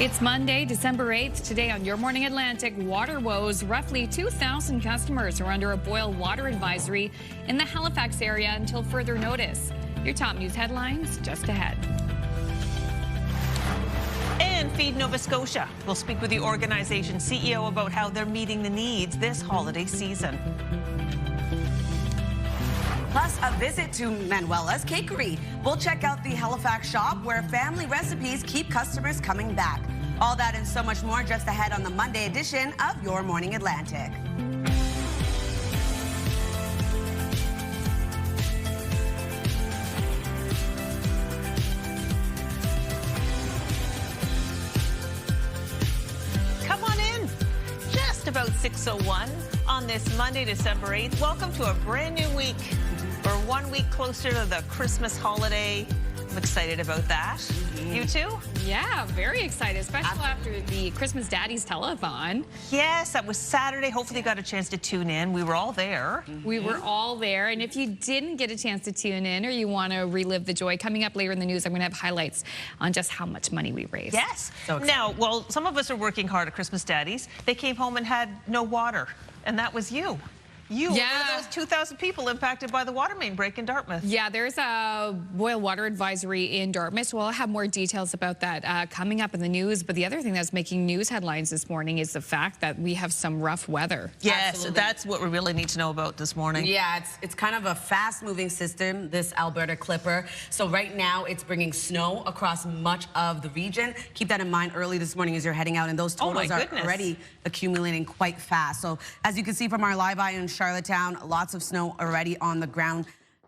It's Monday, December 8th. Today on Your Morning Atlantic, water woes. Roughly 2,000 customers are under a boil water advisory in the Halifax area until further notice. Your top news headlines just ahead. And Feed Nova Scotia. We'll speak with the organization's CEO about how they're meeting the needs this holiday season. Plus, a visit to Manuela's Cakery. We'll check out the Halifax shop where family recipes keep customers coming back. All that and so much more just ahead on the Monday edition of Your Morning Atlantic. Come on in. Just about 6:01 on this Monday, December 8th. Welcome to a brand new week. We're 1 week closer to the Christmas holiday. I'm excited about that. You too? Yeah, very excited, especially after the Christmas Daddies Telethon. Yes, that was Saturday. Hopefully you got a chance to tune in. We were all there. We were all there. And if you didn't get a chance to tune in or you want to relive the joy, coming up later in the news, I'm going to have highlights on just how much money we raised. Yes. Now, well, some of us are working hard at Christmas Daddies. They came home and had no water, and that was you. You were those 2,000 people impacted by the water main break in Dartmouth. Yeah, there's a boil water advisory in Dartmouth, so I'll have more details about that coming up in the news. But the other thing that's making news headlines this morning is the fact that we have some rough weather. Yes, absolutely. That's what we really need to know about this morning. Yeah, it's kind of a fast-moving system, this Alberta Clipper. So right now, it's bringing snow across much of the region. Keep that in mind early this morning as you're heading out, and those totals are already accumulating quite fast. So as you can see from our live eye in Charlottetown, lots of snow already on the ground.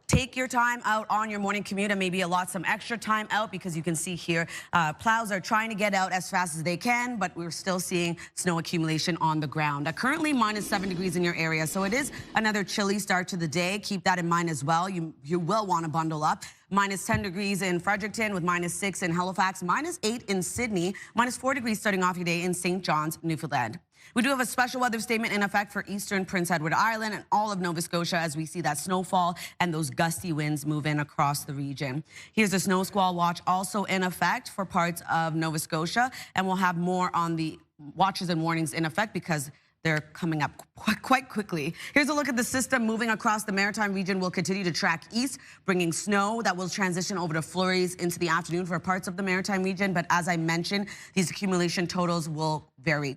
Take your time out on your morning commute and maybe allot some extra time out because you can see here plows are trying to get out as fast as they can, but we're still seeing snow accumulation on the ground. Currently -7 degrees in your area, so it is another chilly start to the day. Keep that in mind as well. You will want to bundle up. -10 degrees in Fredericton with -6 in Halifax, -8 in Sydney, -4 degrees starting off your day in St. John's, Newfoundland. We do have a special weather statement in effect for eastern Prince Edward Island and all of Nova Scotia as we see that snowfall and those gusty winds move in across the region. Here's a snow squall watch also in effect for parts of Nova Scotia, and we'll have more on the watches and warnings in effect because they're coming up quite quickly. Here's a look at the system moving across the maritime region. We'll continue to track east, bringing snow that will transition over to flurries into the afternoon for parts of the maritime region. But as I mentioned, these accumulation totals will vary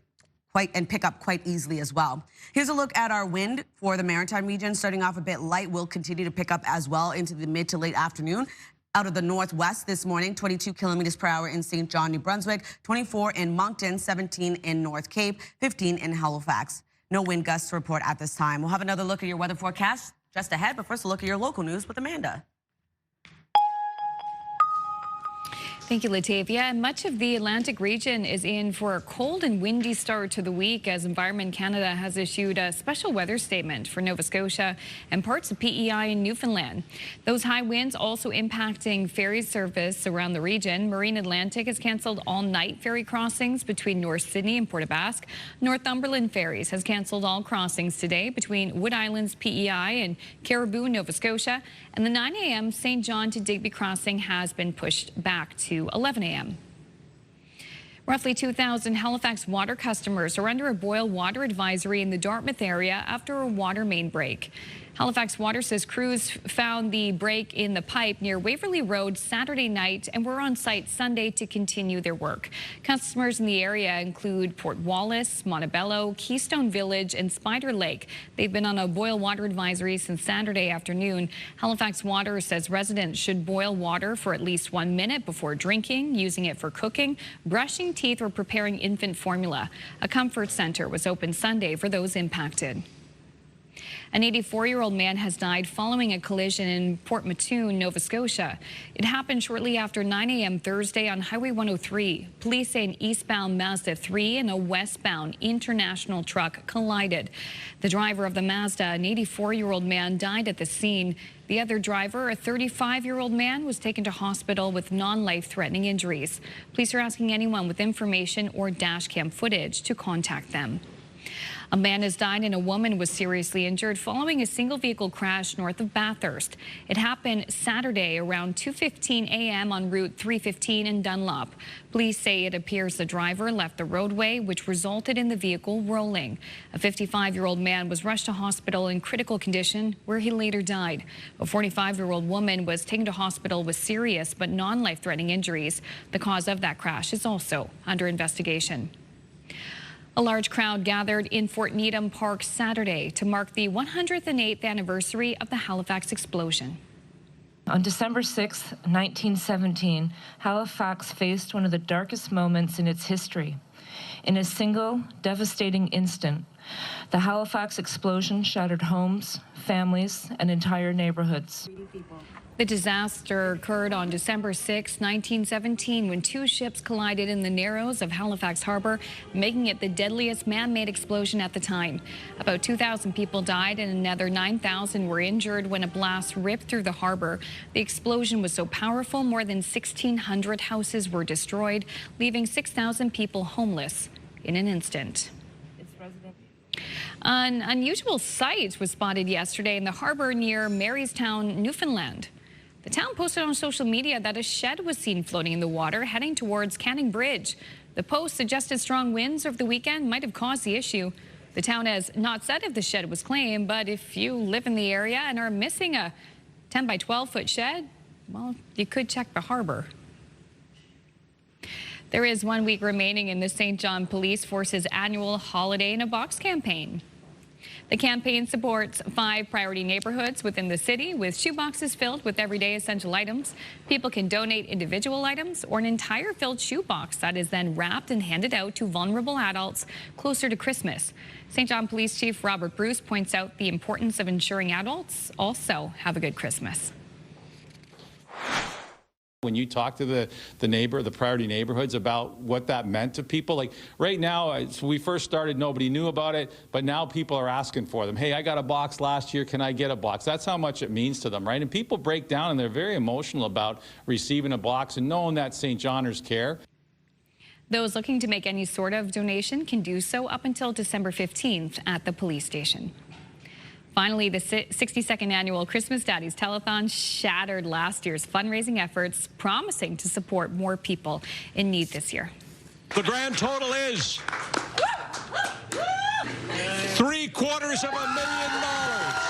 and pick up quite easily as well. Here's a look at our wind for the maritime region. Starting off a bit light, will continue to pick up as well into the mid to late afternoon. Out of the northwest this morning, 22 kilometers per hour in St. John, New Brunswick, 24 in Moncton, 17 in North Cape, 15 in Halifax. No wind gusts to report at this time. We'll have another look at your weather forecast just ahead, but first a look at your local news with Amanda. Thank you, Latavia. And much of the Atlantic region is in for a cold and windy start to the week as Environment Canada has issued a special weather statement for Nova Scotia and parts of PEI in Newfoundland. Those high winds also impacting ferry service around the region. Marine Atlantic has canceled all-night ferry crossings between North Sydney and Port aux Basques. Northumberland Ferries has canceled all crossings today between Wood Islands, PEI, and Caribou, Nova Scotia. And the 9 a.m. St. John to Digby crossing has been pushed back to 11 a.m. Roughly 2,000 Halifax water customers are under a boil water advisory in the Dartmouth area after a water main break. Halifax Water says crews found the break in the pipe near Waverley Road Saturday night and were on site Sunday to continue their work. Customers in the area include Port Wallace, Montebello, Keystone Village, and Spider Lake. They've been on a boil water advisory since Saturday afternoon. Halifax Water says residents should boil water for at least 1 minute before drinking, using it for cooking, brushing teeth, or preparing infant formula. A comfort center was open Sunday for those impacted. An 84-year-old man has died following a collision in Port Mattoon, Nova Scotia. It happened shortly after 9 a.m. Thursday on Highway 103. Police say an eastbound Mazda 3 and a westbound international truck collided. The driver of the Mazda, an 84-year-old man, died at the scene. The other driver, a 35-year-old man, was taken to hospital with non-life-threatening injuries. Police are asking anyone with information or dash cam footage to contact them. A man has died and a woman was seriously injured following a single vehicle crash north of Bathurst. It happened Saturday around 2:15 a.m. on Route 315 in Dunlop. Police say it appears the driver left the roadway, which resulted in the vehicle rolling. A 55-year-old man was rushed to hospital in critical condition, where he later died. A 45-year-old woman was taken to hospital with serious but non-life-threatening injuries. The cause of that crash is also under investigation. A large crowd gathered in Fort Needham Park Saturday to mark the 108th anniversary of the Halifax explosion. On December 6, 1917, Halifax faced one of the darkest moments in its history. In a single, devastating instant, the Halifax explosion shattered homes, families, and entire neighborhoods. The disaster occurred on December 6, 1917, when two ships collided in the Narrows of Halifax Harbor, making it the deadliest man-made explosion at the time. About 2,000 people died and another 9,000 were injured when a blast ripped through the harbor. The explosion was so powerful, more than 1,600 houses were destroyed, leaving 6,000 people homeless in an instant. An unusual sight was spotted yesterday in the harbor near Marystown, Newfoundland. The town posted on social media that a shed was seen floating in the water heading towards Canning Bridge. The post suggested strong winds over the weekend might have caused the issue. The town has not said if the shed was claimed, but if you live in the area and are missing a 10 by 12 foot shed, well, you could check the harbor. There is 1 week remaining in the St. John Police Force's annual Holiday in a Box campaign. The campaign supports 5 priority neighborhoods within the city with shoeboxes filled with everyday essential items. People can donate individual items or an entire filled shoebox that is then wrapped and handed out to vulnerable adults closer to Christmas. St. John Police Chief Robert Bruce points out the importance of ensuring adults also have a good Christmas. When you talk to the priority neighborhoods about what that meant to people, like right now, as we first started, nobody knew about it, but now people are asking for them. Hey, I got a box last year, can I get a box? That's how much it means to them, right? And people break down and they're very emotional about receiving a box and knowing that St. Johners care. Those looking to make any sort of donation can do so up until December 15th at the police station. Finally, the 62nd annual Christmas Daddies Telethon shattered last year's fundraising efforts, promising to support more people in need this year. The grand total is $750,000.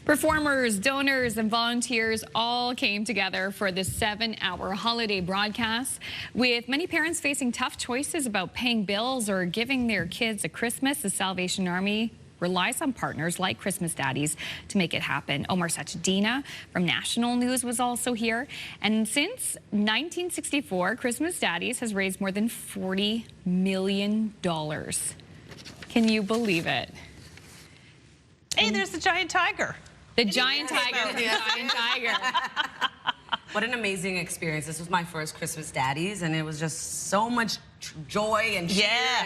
Performers, donors, and volunteers all came together for the 7-hour holiday broadcast. With many parents facing tough choices about paying bills or giving their kids a Christmas, the Salvation Army relies on partners like Christmas Daddies to make it happen. Omar Sachedina from National News was also here. And since 1964, Christmas Daddies has raised more than $40 million. Can you believe it? Hey, there's the giant tiger. The giant tiger. The giant tiger. What an amazing experience. This was my first Christmas Daddies, and it was just so much joy and cheer.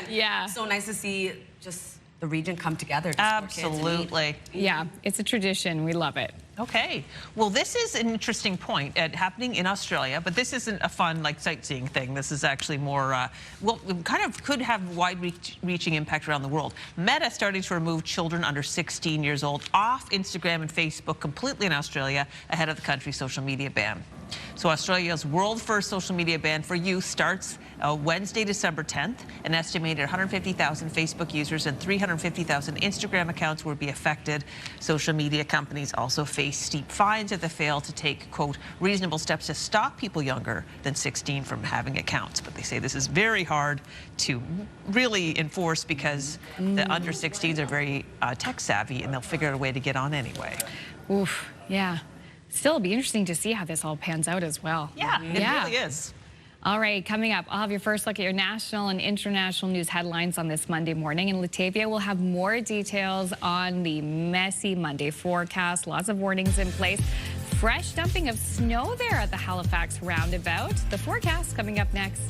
Yeah. So nice to see just the region come together. Absolutely. Yeah, it's a tradition. We love it. Okay. Well, this is an interesting point happening in Australia, but this isn't a fun, like, sightseeing thing. This is actually more, well, kind of could have wide-reaching impact around the world. Meta starting to remove children under 16 years old off Instagram and Facebook completely in Australia ahead of the country's social media ban. So Australia's world-first social media ban for youth starts Wednesday, December 10th. An estimated 150,000 Facebook users and 350,000 Instagram accounts will be affected. Social media companies also face steep fines if they fail to take, quote, reasonable steps to stop people younger than 16 from having accounts. But they say this is very hard to really enforce because the under 16s are very tech savvy and they'll figure out a way to get on anyway. Oof, yeah. Still, it'll be interesting to see how this all pans out as well. Yeah, it really is. All right, coming up, I'll have your first look at your national and international news headlines on this Monday morning. And Latavia will have more details on the messy Monday forecast. Lots of warnings in place. Fresh dumping of snow there at the Halifax roundabout. The forecast coming up next.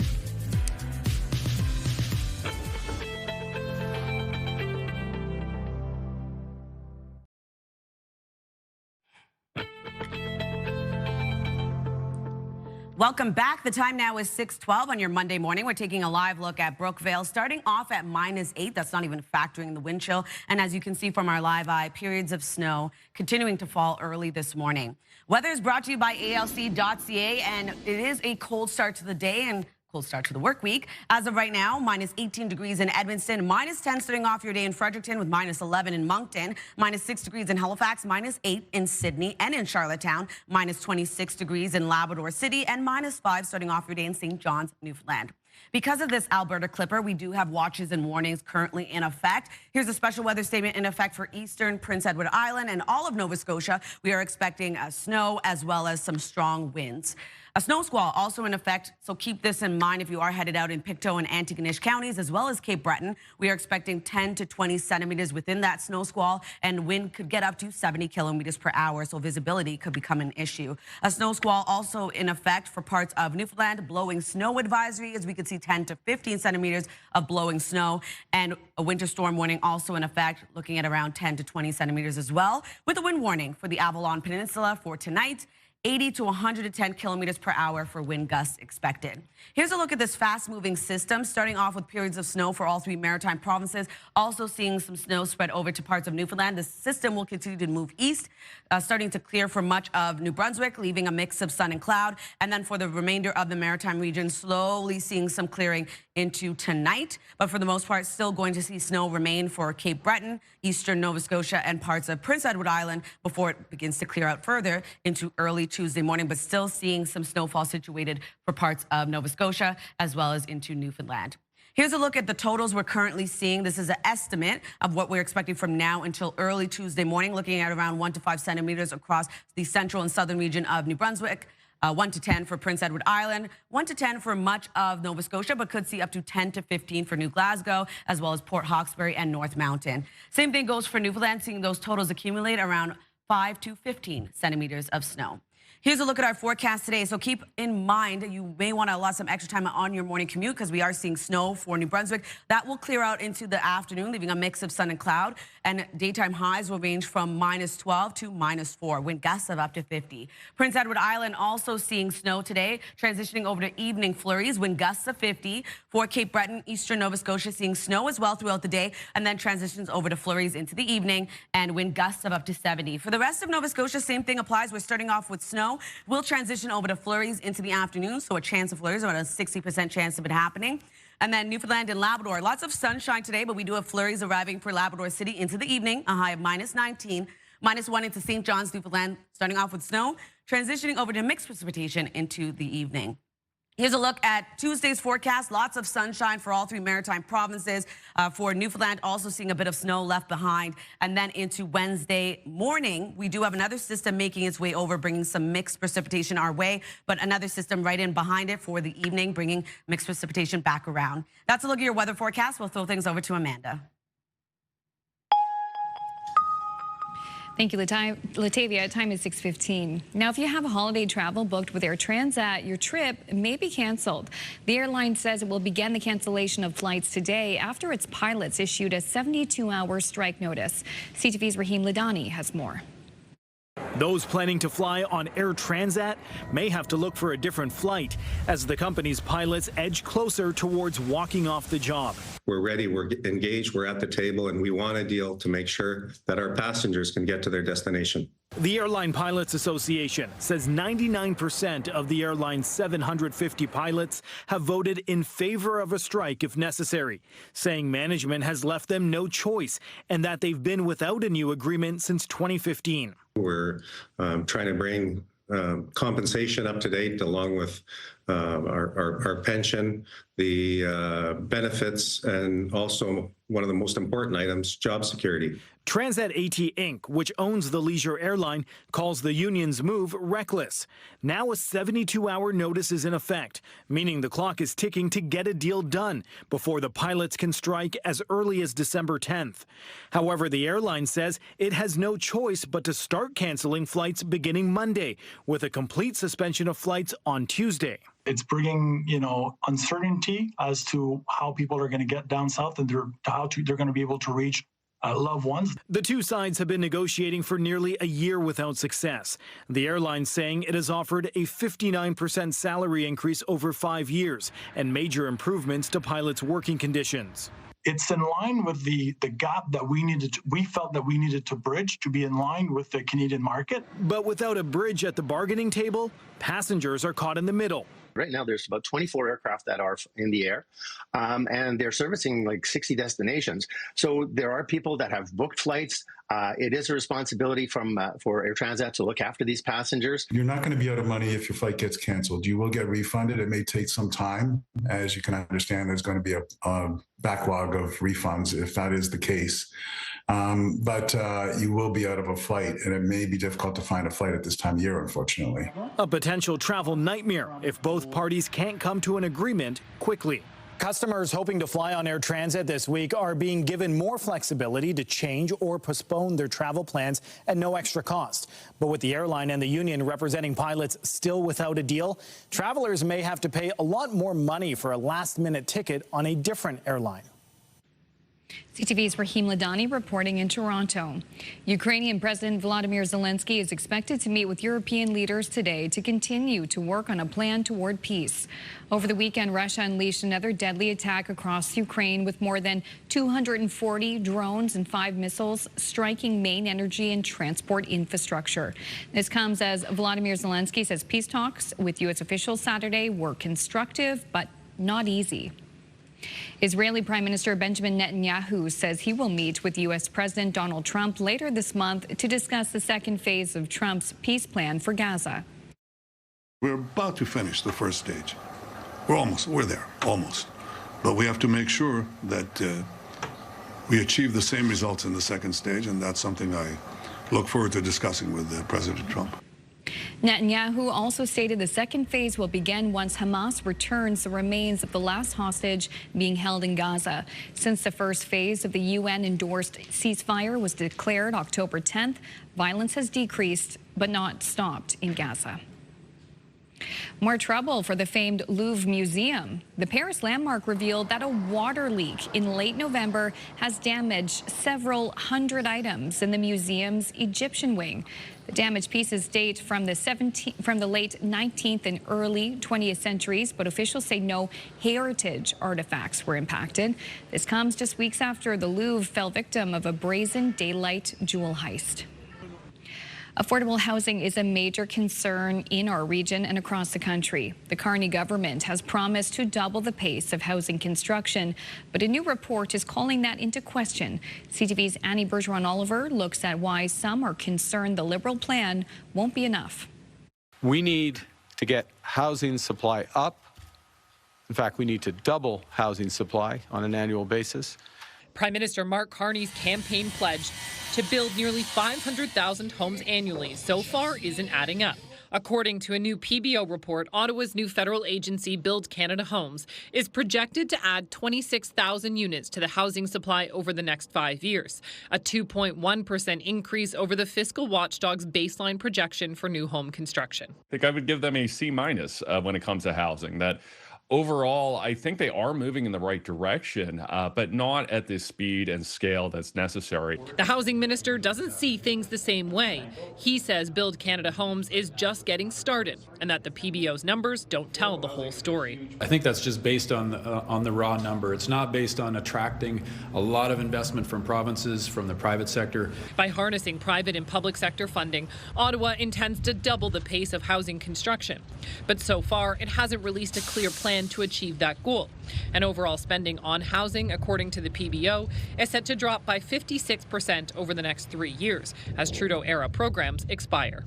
Welcome back. The time now is 6:12 on your Monday morning. We're taking a live look at Brookvale, starting off at -8. That's not even factoring the wind chill. And as you can see from our live eye, periods of snow continuing to fall early this morning. Weather is brought to you by ALC.ca, and it is a cold start to the day and cold start to the work week. As of right now, -18 degrees in Edmonton, -10 starting off your day in Fredericton with -11 in Moncton, -6 degrees in Halifax, -8 in Sydney and in Charlottetown, -26 degrees in Labrador City, and -5 starting off your day in St. John's, Newfoundland. Because of this Alberta clipper, we do have watches and warnings currently in effect. Here's a special weather statement in effect for eastern Prince Edward Island and all of Nova Scotia. We are expecting snow as well as some strong winds. A snow squall also in effect, so keep this in mind if you are headed out in Pictou and Antigonish counties, as well as Cape Breton. We are expecting 10 to 20 centimeters within that snow squall, and wind could get up to 70 kilometers per hour, so visibility could become an issue. A snow squall also in effect for parts of Newfoundland, blowing snow advisory, as we could see 10 to 15 centimeters of blowing snow, and a winter storm warning also in effect, looking at around 10 to 20 centimeters as well, with a wind warning for the Avalon Peninsula for tonight. 80 to 110 kilometers per hour for wind gusts expected. Here's a look at this fast-moving system, starting off with periods of snow for all 3 maritime provinces, also seeing some snow spread over to parts of Newfoundland. The system will continue to move east, starting to clear for much of New Brunswick, leaving a mix of sun and cloud. And then for the remainder of the maritime region, slowly seeing some clearing into tonight. But for the most part, still going to see snow remain for Cape Breton, eastern Nova Scotia, and parts of Prince Edward Island before it begins to clear out further into early Tuesday morning, but still seeing some snowfall situated for parts of Nova Scotia as well as into Newfoundland. Here's a look at the totals we're currently seeing. This is an estimate of what we're expecting from now until early Tuesday morning, looking at around 1 to 5 centimeters across the central and southern region of New Brunswick. 1 to 10 for Prince Edward Island, 1 to 10 for much of Nova Scotia, but could see up to 10 to 15 for New Glasgow, as well as Port Hawkesbury and North Mountain. Same thing goes for Newfoundland, seeing those totals accumulate around 5 to 15 centimeters of snow. Here's a look at our forecast today. So keep in mind you may want to allot some extra time on your morning commute because we are seeing snow for New Brunswick. That will clear out into the afternoon, leaving a mix of sun and cloud. And daytime highs will range from -12 to -4. Wind gusts of up to 50. Prince Edward Island also seeing snow today, transitioning over to evening flurries, wind gusts of 50. For Cape Breton, eastern Nova Scotia seeing snow as well throughout the day, and then transitions over to flurries into the evening and wind gusts of up to 70. For the rest of Nova Scotia, same thing applies. We're starting off with snow. We'll transition over to flurries into the afternoon, so a chance of flurries, about a 60% chance of it happening. And then Newfoundland and Labrador, lots of sunshine today, but we do have flurries arriving for Labrador City into the evening, a high of -19, -1 into St. John's, Newfoundland, starting off with snow, transitioning over to mixed precipitation into the evening. Here's a look at Tuesday's forecast. Lots of sunshine for all 3 maritime provinces. For Newfoundland, also seeing a bit of snow left behind. And then into Wednesday morning, we do have another system making its way over, bringing some mixed precipitation our way, but another system right in behind it for the evening, bringing mixed precipitation back around. That's a look at your weather forecast. We'll throw things over to Amanda. Thank you, Latavia. Time is 6:15. Now, if you have a holiday travel booked with Air Transat, your trip may be canceled. The airline says it will begin the cancellation of flights today after its pilots issued a 72-hour strike notice. CTV's Raheem Ladani has more. Those planning to fly on Air Transat may have to look for a different flight as the company's pilots edge closer towards walking off the job. We're ready, we're engaged, we're at the table, and we want a deal to make sure that our passengers can get to their destination. The Airline Pilots Association says 99% of the airline's 750 pilots have voted in favor of a strike if necessary, saying management has left them no choice and that they've been without a new agreement since 2015. We're trying to bring compensation up to date along with our pension, the benefits, and also one of the most important items, job security. Transat AT Inc., which owns the leisure airline, calls the union's move reckless. Now a 72-hour notice is in effect, meaning the clock is ticking to get a deal done before the pilots can strike as early as December 10th. However, the airline says it has no choice but to start canceling flights beginning Monday, with a complete suspension of flights on Tuesday. It's bringing, uncertainty as to how people are going to get down south and they're going to be able to reach loved ones. The two sides have been negotiating for nearly a year without success. The airline saying it has offered a 59% salary increase over 5 years and major improvements to pilots' working conditions. It's in line with the gap that we felt that we needed to bridge to be in line with the Canadian market. But without a bridge at the bargaining table, passengers are caught in the middle. Right now, there's about 24 aircraft that are in the air, and they're servicing like 60 destinations. So there are people that have booked flights. It is a responsibility for Air Transat to look after these passengers. You're not going to be out of money if your flight gets canceled. You will get refunded. It may take some time. As you can understand, there's going to be a backlog of refunds if that is the case. But you will be out of a flight, and it may be difficult to find a flight at this time of year, unfortunately. A potential travel nightmare if both parties can't come to an agreement quickly. Customers hoping to fly on Air Transat this week are being given more flexibility to change or postpone their travel plans at no extra cost. But with the airline and the union representing pilots still without a deal, travelers may have to pay a lot more money for a last-minute ticket on a different airline. CTV's Rahim Ladani reporting in Toronto. Ukrainian President Volodymyr Zelensky is expected to meet with European leaders today to continue to work on a plan toward peace. Over the weekend, Russia unleashed another deadly attack across Ukraine with more than 240 drones and 5 missiles striking main energy and transport infrastructure. This comes as Volodymyr Zelensky says peace talks with U.S. officials Saturday were constructive but not easy. Israeli Prime Minister Benjamin Netanyahu says he will meet with U.S. President Donald Trump later this month to discuss the second phase of Trump's peace plan for Gaza. We're about to finish the first stage. We're there, almost. But we have to make sure that we achieve the same results in the second stage, and that's something I look forward to discussing with President Trump. Netanyahu also stated the second phase will begin once Hamas returns the remains of the last hostage being held in Gaza. Since the first phase of the UN-endorsed ceasefire was declared October 10th, violence has decreased but not stopped in Gaza. More trouble for the famed Louvre Museum. The Paris landmark revealed that a water leak in late November has damaged several hundred items in the museum's Egyptian wing. The damaged pieces date from the late 19th and early 20th centuries, but officials say no heritage artifacts were impacted. This comes just weeks after the Louvre fell victim of a brazen daylight jewel heist. Affordable housing is a major concern in our region and across the country. The Carney government has promised to double the pace of housing construction, but a new report is calling that into question. CTV's Annie Bergeron-Oliver looks at why some are concerned the Liberal plan won't be enough. We need to get housing supply up. In fact, we need to double housing supply on an annual basis. Prime Minister Mark Carney's campaign pledge to build nearly 500,000 homes annually so far isn't adding up. According to a new PBO report, Ottawa's new federal agency, Build Canada Homes, is projected to add 26,000 units to the housing supply over the next 5 years, a 2.1% increase over the fiscal watchdog's baseline projection for new home construction. I think I would give them a C- when it comes to housing. That overall, I think they are moving in the right direction, but not at the speed and scale that's necessary. The housing minister doesn't see things the same way. He says Build Canada Homes is just getting started and that the PBO's numbers don't tell the whole story. I think that's just based on the raw number. It's not based on attracting a lot of investment from provinces, from the private sector. By harnessing private and public sector funding, Ottawa intends to double the pace of housing construction. But so far, it hasn't released a clear plan to achieve that goal. And overall spending on housing, according to the PBO, is set to drop by 56% over the next 3 years as Trudeau-era programs expire.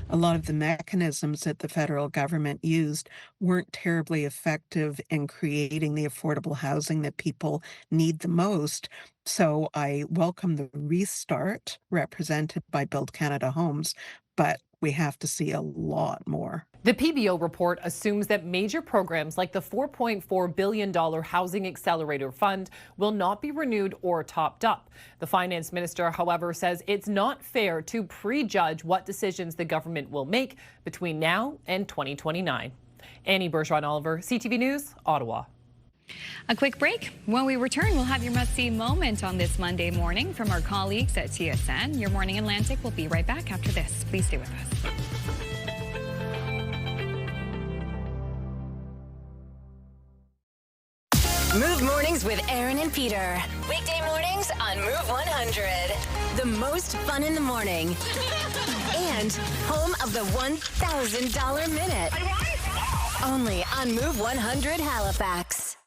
A lot of the mechanisms that the federal government used weren't terribly effective in creating the affordable housing that people need the most. So I welcome the restart represented by Build Canada Homes, but we have to see a lot more. The PBO report assumes that major programs like the $4.4 billion Housing Accelerator Fund will not be renewed or topped up. The finance minister, however, says it's not fair to prejudge what decisions the government will make between now and 2029. Annie Bergeron-Oliver, CTV News, Ottawa. A quick break. When we return, we'll have your must-see moment on this Monday morning from our colleagues at TSN. Your Morning Atlantic will be right back after this. Please stay with us. Move Mornings with Aaron and Peter. Weekday mornings on Move 100. The most fun in the morning. And home of the $1,000 minute. Only on Move 100 Halifax.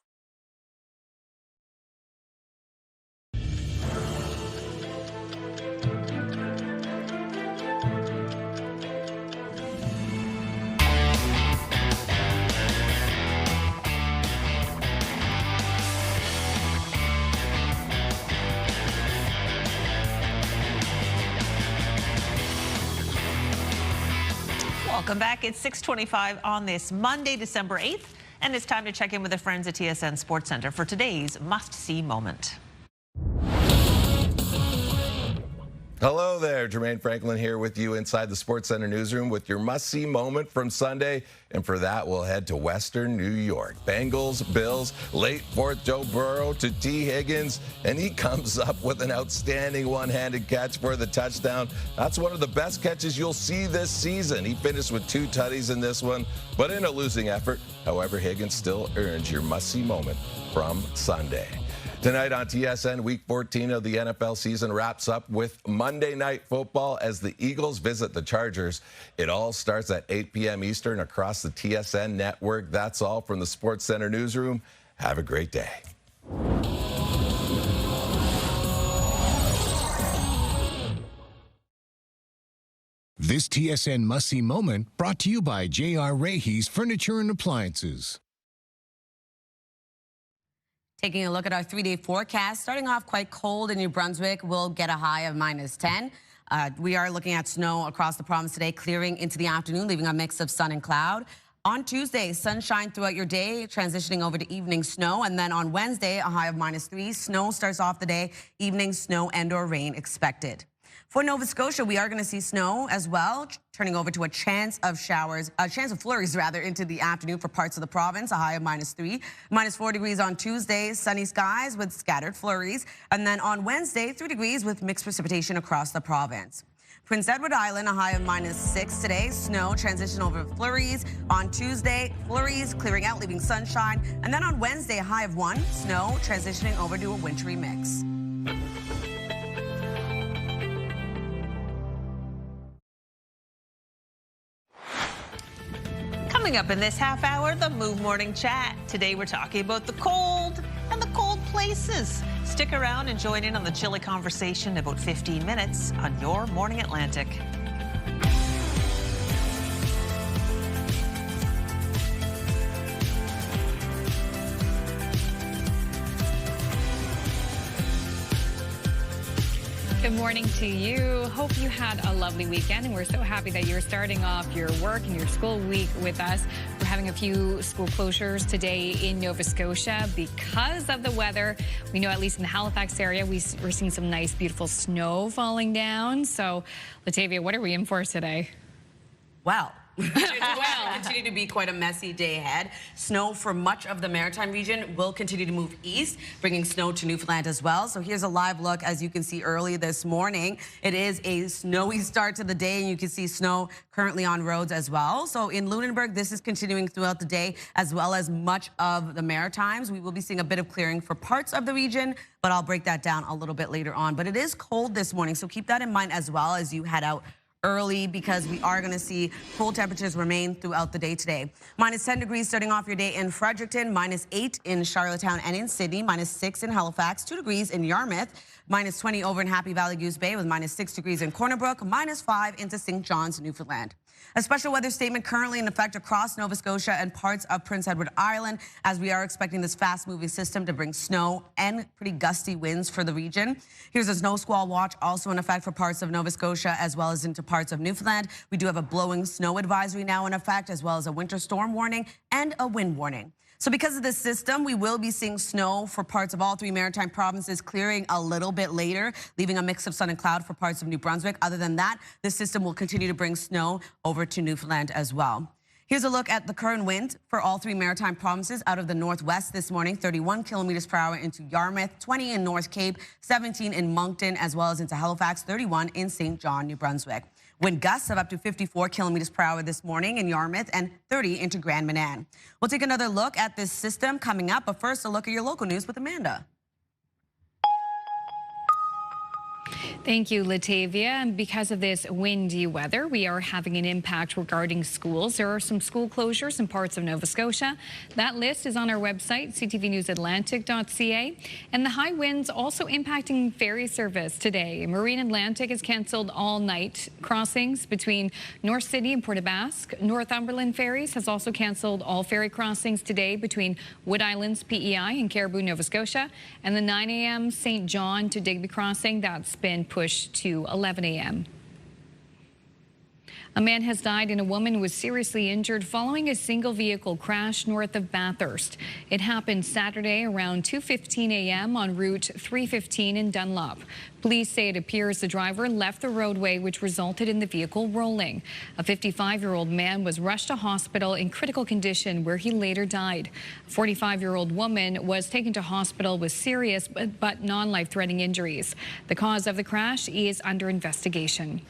Welcome back. It's 6:25 on this Monday, December 8th, and it's time to check in with the friends at TSN Sports Center for today's must-see moment. Hello there, Jermaine Franklin here with you inside the Sports Center newsroom with your must-see moment from Sunday. And for that, we'll head to Western New York. Bengals, Bills, late fourth Joe Burrow to T. Higgins, and he comes up with an outstanding one-handed catch for the touchdown. That's one of the best catches you'll see this season. He finished with 2 tutties in this one, but in a losing effort. However, Higgins still earns your must-see moment from Sunday. Tonight on TSN, Week 14 of the NFL season wraps up with Monday Night Football as the Eagles visit the Chargers. It all starts at 8 p.m. Eastern across the TSN network. That's all from the Sports Center newsroom. Have a great day. This TSN must-see moment brought to you by J.R. Rahe's Furniture and Appliances. Taking a look at our 3-day forecast, starting off quite cold in New Brunswick. We'll get a high of -10. We are looking at snow across the province today, clearing into the afternoon, leaving a mix of sun and cloud. On Tuesday, sunshine throughout your day, transitioning over to evening snow. And then on Wednesday, a high of -3. Snow starts off the day, evening snow and or rain expected. For Nova Scotia, we are going to see snow as well, turning over to a chance of flurries rather into the afternoon for parts of the province, a high of -3. -4 degrees on Tuesday, sunny skies with scattered flurries. And then on Wednesday, 3 degrees with mixed precipitation across the province. Prince Edward Island, a high of -6 today. Snow transition over flurries. On Tuesday, flurries clearing out, leaving sunshine. And then on Wednesday, a high of 1. Snow transitioning over to a wintry mix. Coming up in this half hour, the Move Morning Chat. Today we're talking about the cold and the cold places. Stick around and join in on the chilly conversation in about 15 minutes on Your Morning Atlantic. Good morning to you. Hope you had a lovely weekend, and we're so happy that you're starting off your work and your school week with us. We're having a few school closures today in Nova Scotia because of the weather. We know at least in the Halifax area, we're seeing some nice, beautiful snow falling down. So, Latavia, what are we in for today? Well, continue to be quite a messy day ahead. Snow for much of the Maritime region will continue to move east, bringing snow to Newfoundland as well. So here's a live look. As you can see early this morning, it is a snowy start to the day, and you can see snow currently on roads as well. So in Lunenburg, this is continuing throughout the day, as well as much of the Maritimes. We will be seeing a bit of clearing for parts of the region, but I'll break that down a little bit later on. But it is cold this morning, so keep that in mind as well as you head out early, because we are going to see cold temperatures remain throughout the day today. -10 degrees starting off your day in Fredericton, -8 in Charlottetown and in Sydney, -6 in Halifax, 2 degrees in Yarmouth, -20 over in Happy Valley Goose Bay with -6 degrees in Corner Brook, -5 into St. John's, Newfoundland. A special weather statement currently in effect across Nova Scotia and parts of Prince Edward Island, as we are expecting this fast-moving system to bring snow and pretty gusty winds for the region. Here's a snow squall watch also in effect for parts of Nova Scotia as well as into parts of Newfoundland. We do have a blowing snow advisory now in effect, as well as a winter storm warning and a wind warning. So because of this system, we will be seeing snow for parts of all 3 maritime provinces, clearing a little bit later, leaving a mix of sun and cloud for parts of New Brunswick. Other than that, this system will continue to bring snow over to Newfoundland as well. Here's a look at the current wind for all three maritime provinces out of the northwest this morning. 31 kilometers per hour into Yarmouth, 20 in North Cape, 17 in Moncton, as well as into Halifax, 31 in St. John, New Brunswick. Wind gusts of up to 54 kilometers per hour this morning in Yarmouth and 30 into Grand Manan. We'll take another look at this system coming up, but first a look at your local news with Amanda. Thank you, Latavia. And because of this windy weather, we are having an impact regarding schools. There are some school closures in parts of Nova Scotia. That list is on our website, ctvnewsatlantic.ca. And the high winds also impacting ferry service today. Marine Atlantic has cancelled all night crossings between North Sydney and Port aux Basques. Northumberland Ferries has also cancelled all ferry crossings today between Wood Islands, PEI, and Caribou, Nova Scotia. And the 9 a.m. St. John to Digby crossing, that's been pushed to 11 a.m. A man has died and a woman was seriously injured following a single vehicle crash north of Bathurst. It happened Saturday around 2:15 a.m. on Route 315 in Dunlop. Police say it appears the driver left the roadway, which resulted in the vehicle rolling. A 55-year-old man was rushed to hospital in critical condition where he later died. A 45-year-old woman was taken to hospital with serious but non-life-threatening injuries. The cause of the crash is under investigation.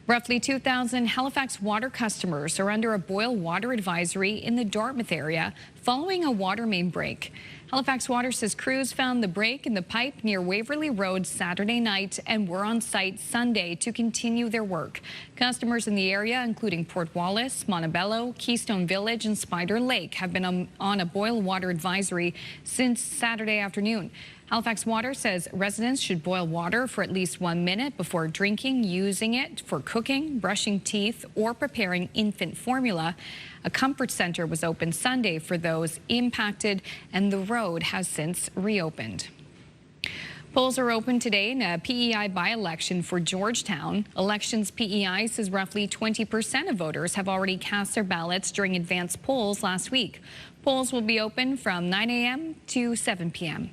Roughly 2,000 Halifax water customers are under a boil water advisory in the Dartmouth area following a water main break. Halifax Water says crews found the break in the pipe near Waverley Road Saturday night and were on site Sunday to continue their work. Customers in the area, including Port Wallace, Montebello, Keystone Village, and Spider Lake, have been on a boil water advisory since Saturday afternoon. Halifax Water says residents should boil water for at least 1 minute before drinking, using it for cooking, brushing teeth, or preparing infant formula. A comfort center was opened Sunday for those impacted, and the road has since reopened. Polls are open today in a PEI by-election for Georgetown. Elections PEI says roughly 20% of voters have already cast their ballots during advanced polls last week. Polls will be open from 9 a.m. to 7 p.m.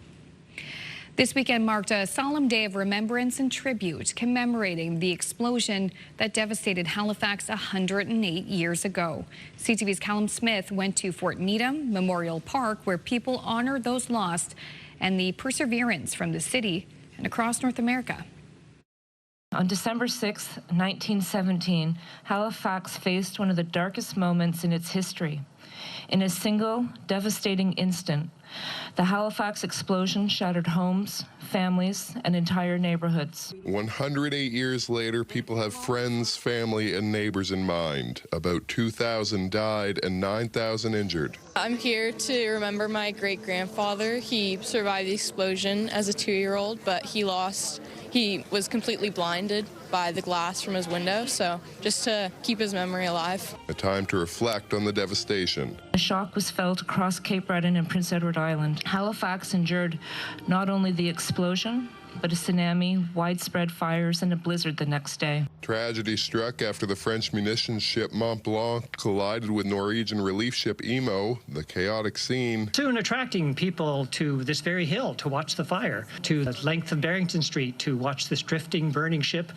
This weekend marked a solemn day of remembrance and tribute, commemorating the explosion that devastated Halifax 108 years ago. CTV's Callum Smith went to Fort Needham Memorial Park, where people honor those lost and the perseverance from the city and across North America. On December 6, 1917, Halifax faced one of the darkest moments in its history. In a single, devastating instant, the Halifax explosion shattered homes, families, and entire neighborhoods. 108 years later, people have friends, family, and neighbors in mind. About 2,000 died and 9,000 injured. I'm here to remember my great-grandfather. He survived the explosion as a 2-year-old, but he was completely blinded by the glass from his window, so just to keep his memory alive. A time to reflect on the devastation. A shock was felt across Cape Breton and Prince Edward Island. Halifax endured not only the explosion, but a tsunami, widespread fires, and a blizzard the next day. Tragedy struck after the French munitions ship Mont Blanc collided with Norwegian relief ship Emo. The chaotic scene soon attracting people to this very hill to watch the fire, to the length of Barrington Street to watch this drifting, burning ship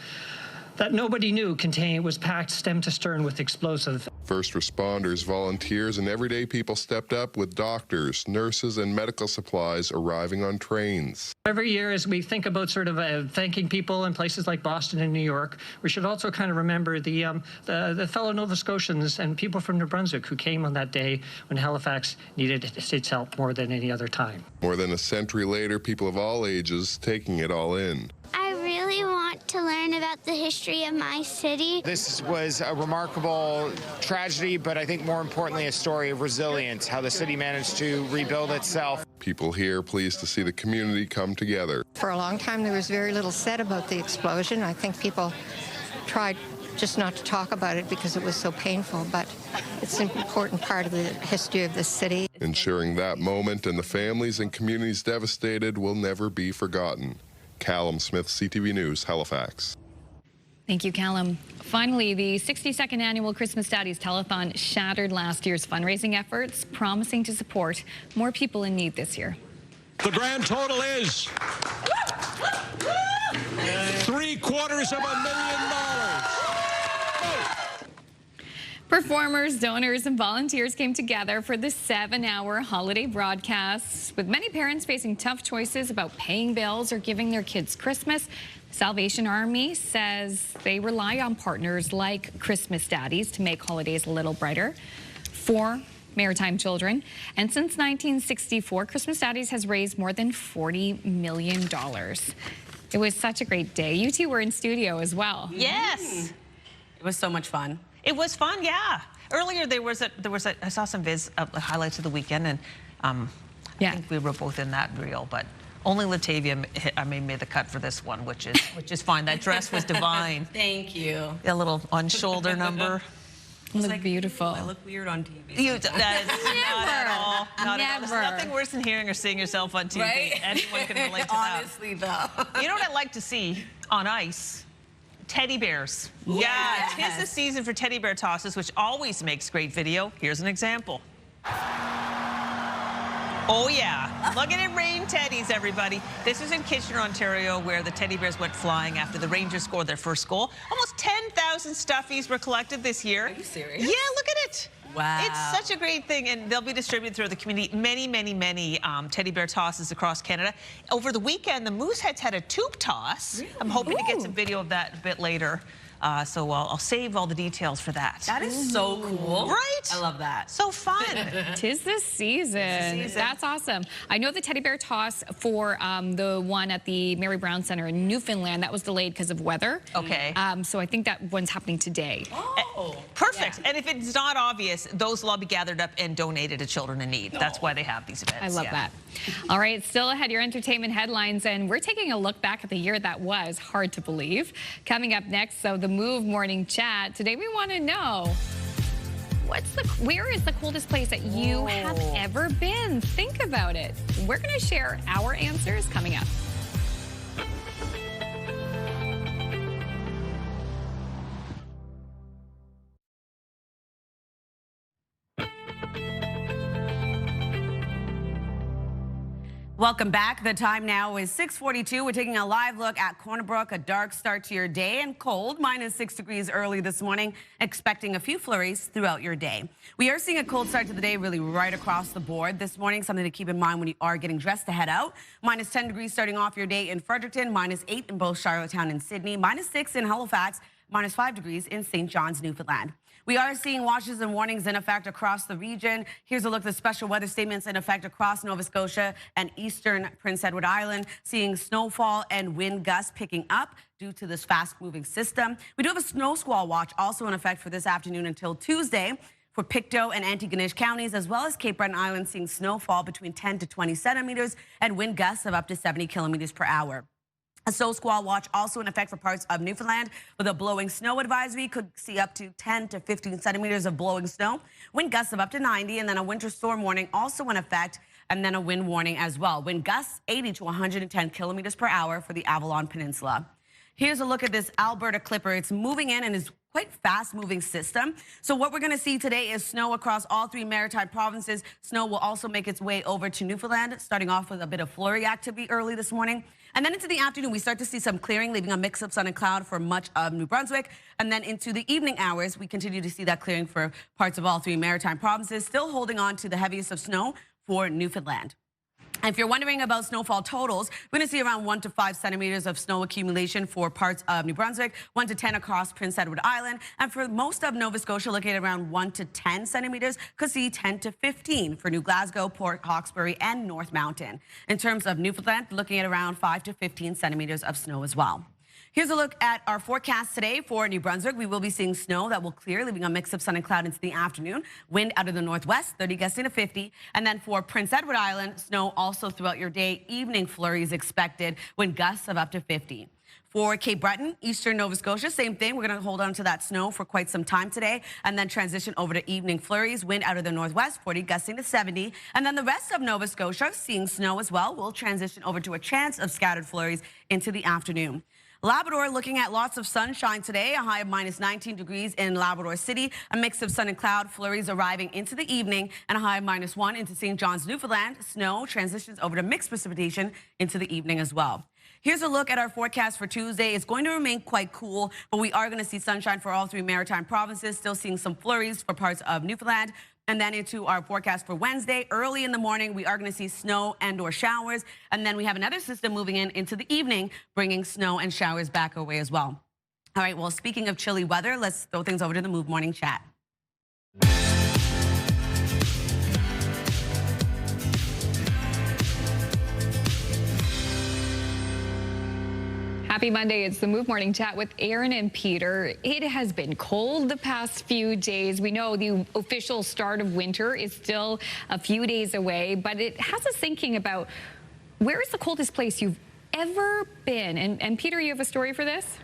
that nobody knew was packed stem to stern with explosive. First responders, volunteers, and everyday people stepped up with doctors, nurses, and medical supplies arriving on trains. Every year, as we think about sort of thanking people in places like Boston and New York, we should also kind of remember the fellow Nova Scotians and people from New Brunswick who came on that day when Halifax needed its help more than any other time. More than a century later, people of all ages taking it all in. To learn about the history of my city. This was a remarkable tragedy, but I think more importantly a story of resilience, how the city managed to rebuild itself. People here pleased to see the community come together. For a long time there was very little said about the explosion. I think people tried just not to talk about it because it was so painful, but it's an important part of the history of this city. Ensuring that moment and the families and communities devastated will never be forgotten. Callum Smith, CTV News, Halifax. Thank you, Callum. Finally, the 62nd annual Christmas Daddies Telethon shattered last year's fundraising efforts, promising to support more people in need this year. The grand total is $750,000. Performers, donors, and volunteers came together for the 7-hour holiday broadcast. With many parents facing tough choices about paying bills or giving their kids Christmas, Salvation Army says they rely on partners like Christmas Daddies to make holidays a little brighter for maritime children. And since 1964, Christmas Daddies has raised more than $40 million. It was such a great day. You two were in studio as well. Yes. It was so much fun. It was fun, yeah. Earlier I saw some highlights of the weekend, and I think we were both in that reel, but only Latavia made the cut for this one, which is fine. That dress was divine. Thank you. A little on shoulder number. You look beautiful. I look weird on TV. That is not at all. Not at all. Never. There's nothing worse than hearing or seeing yourself on TV. Right? Anyone can relate to that. Honestly, though. You know what I'd like to see on ice? Teddy bears. Yes. Yeah, 'tis the season for teddy bear tosses, which always makes great video. Here's an example. Oh yeah, look at it rain teddies, everybody. This is in Kitchener, Ontario, where the teddy bears went flying after the Rangers scored their first goal. Almost 10,000 stuffies were collected this year. Are you serious? Yeah, look at it. Wow. It's such a great thing, and they'll be distributed throughout the community. Many teddy bear tosses across Canada. Over the weekend, the Mooseheads had a tube toss. Really? I'm hoping to get some video of that a bit later. So I'll save all the details for that. That is so cool. Right? I love that. So fun. Tis the season. That's awesome. I know the teddy bear toss for the one at the Mary Brown Center in Newfoundland, that was delayed because of weather. Okay. So I think that one's happening today. Oh. Perfect. Yeah. And if it's not obvious, those will all be gathered up and donated to children in need. That's why they have these events. I love that. All right, still ahead, your entertainment headlines, and we're taking a look back at the year that was. Hard to believe. Coming up next, so the Move Morning Chat. Today we want to know, where is the coldest place that you have ever been? Think about it. We're going to share our answers coming up. Welcome back. The time now is 6:42. We're taking a live look at Corner Brook, a dark start to your day and cold, -6 degrees early this morning, expecting a few flurries throughout your day. We are seeing a cold start to the day really right across the board this morning, something to keep in mind when you are getting dressed to head out. -10 degrees starting off your day in Fredericton, -8 in both Charlottetown and Sydney, -6 in Halifax, -5 degrees in St. John's, Newfoundland. We are seeing watches and warnings in effect across the region. Here's a look at the special weather statements in effect across Nova Scotia and eastern Prince Edward Island, seeing snowfall and wind gusts picking up due to this fast-moving system. We do have a snow squall watch also in effect for this afternoon until Tuesday for Pictou and Antigonish counties, as well as Cape Breton Island, seeing snowfall between 10 to 20 centimeters and wind gusts of up to 70 kilometers per hour. A snow squall watch also in effect for parts of Newfoundland with a blowing snow advisory. Could see up to 10 to 15 centimeters of blowing snow. Wind gusts of up to 90, and then a winter storm warning also in effect, and then a wind warning as well. Wind gusts 80 to 110 kilometers per hour for the Avalon Peninsula. Here's a look at this Alberta Clipper. It's moving in and is quite fast-moving system. So what we're going to see today is snow across all 3 maritime provinces. Snow will also make its way over to Newfoundland, starting off with a bit of flurry activity early this morning. And then into the afternoon, we start to see some clearing, leaving a mix of sun and cloud for much of New Brunswick. And then into the evening hours, we continue to see that clearing for parts of all 3 maritime provinces, still holding on to the heaviest of snow for Newfoundland. And if you're wondering about snowfall totals, we're going to see around 1 to 5 centimeters of snow accumulation for parts of New Brunswick, 1 to 10 across Prince Edward Island. And for most of Nova Scotia, looking at around 1 to 10 centimeters, could see 10 to 15 for New Glasgow, Port Hawkesbury, and North Mountain. In terms of Newfoundland, looking at around 5 to 15 centimeters of snow as well. Here's a look at our forecast today for New Brunswick. We will be seeing snow that will clear, leaving a mix of sun and cloud into the afternoon. Wind out of the northwest, 30 gusting to 50. And then for Prince Edward Island, snow also throughout your day. Evening flurries expected, wind gusts of up to 50. For Cape Breton, eastern Nova Scotia, same thing. We're going to hold on to that snow for quite some time today and then transition over to evening flurries. Wind out of the northwest, 40 gusting to 70. And then the rest of Nova Scotia, seeing snow as well. We'll transition over to a chance of scattered flurries into the afternoon. Labrador looking at lots of sunshine today, a high of -19 degrees in Labrador City, a mix of sun and cloud, flurries arriving into the evening, and a high of -1 into St. John's, Newfoundland. Snow transitions over to mixed precipitation into the evening as well. Here's a look at our forecast for Tuesday. It's going to remain quite cool, but we are going to see sunshine for all 3 maritime provinces, still seeing some flurries for parts of Newfoundland. And then into our forecast for Wednesday, early in the morning, we are going to see snow and or showers. And then we have another system moving in into the evening, bringing snow and showers back our way as well. All right, well, speaking of chilly weather, let's throw things over to the Move Morning Chat. Happy Monday. It's the Move Morning Chat with Aaron and Peter. It has been cold the past few days. We know the official start of winter is still a few days away, but it has us thinking about where is the coldest place you've ever been? And Peter, you have a story for this?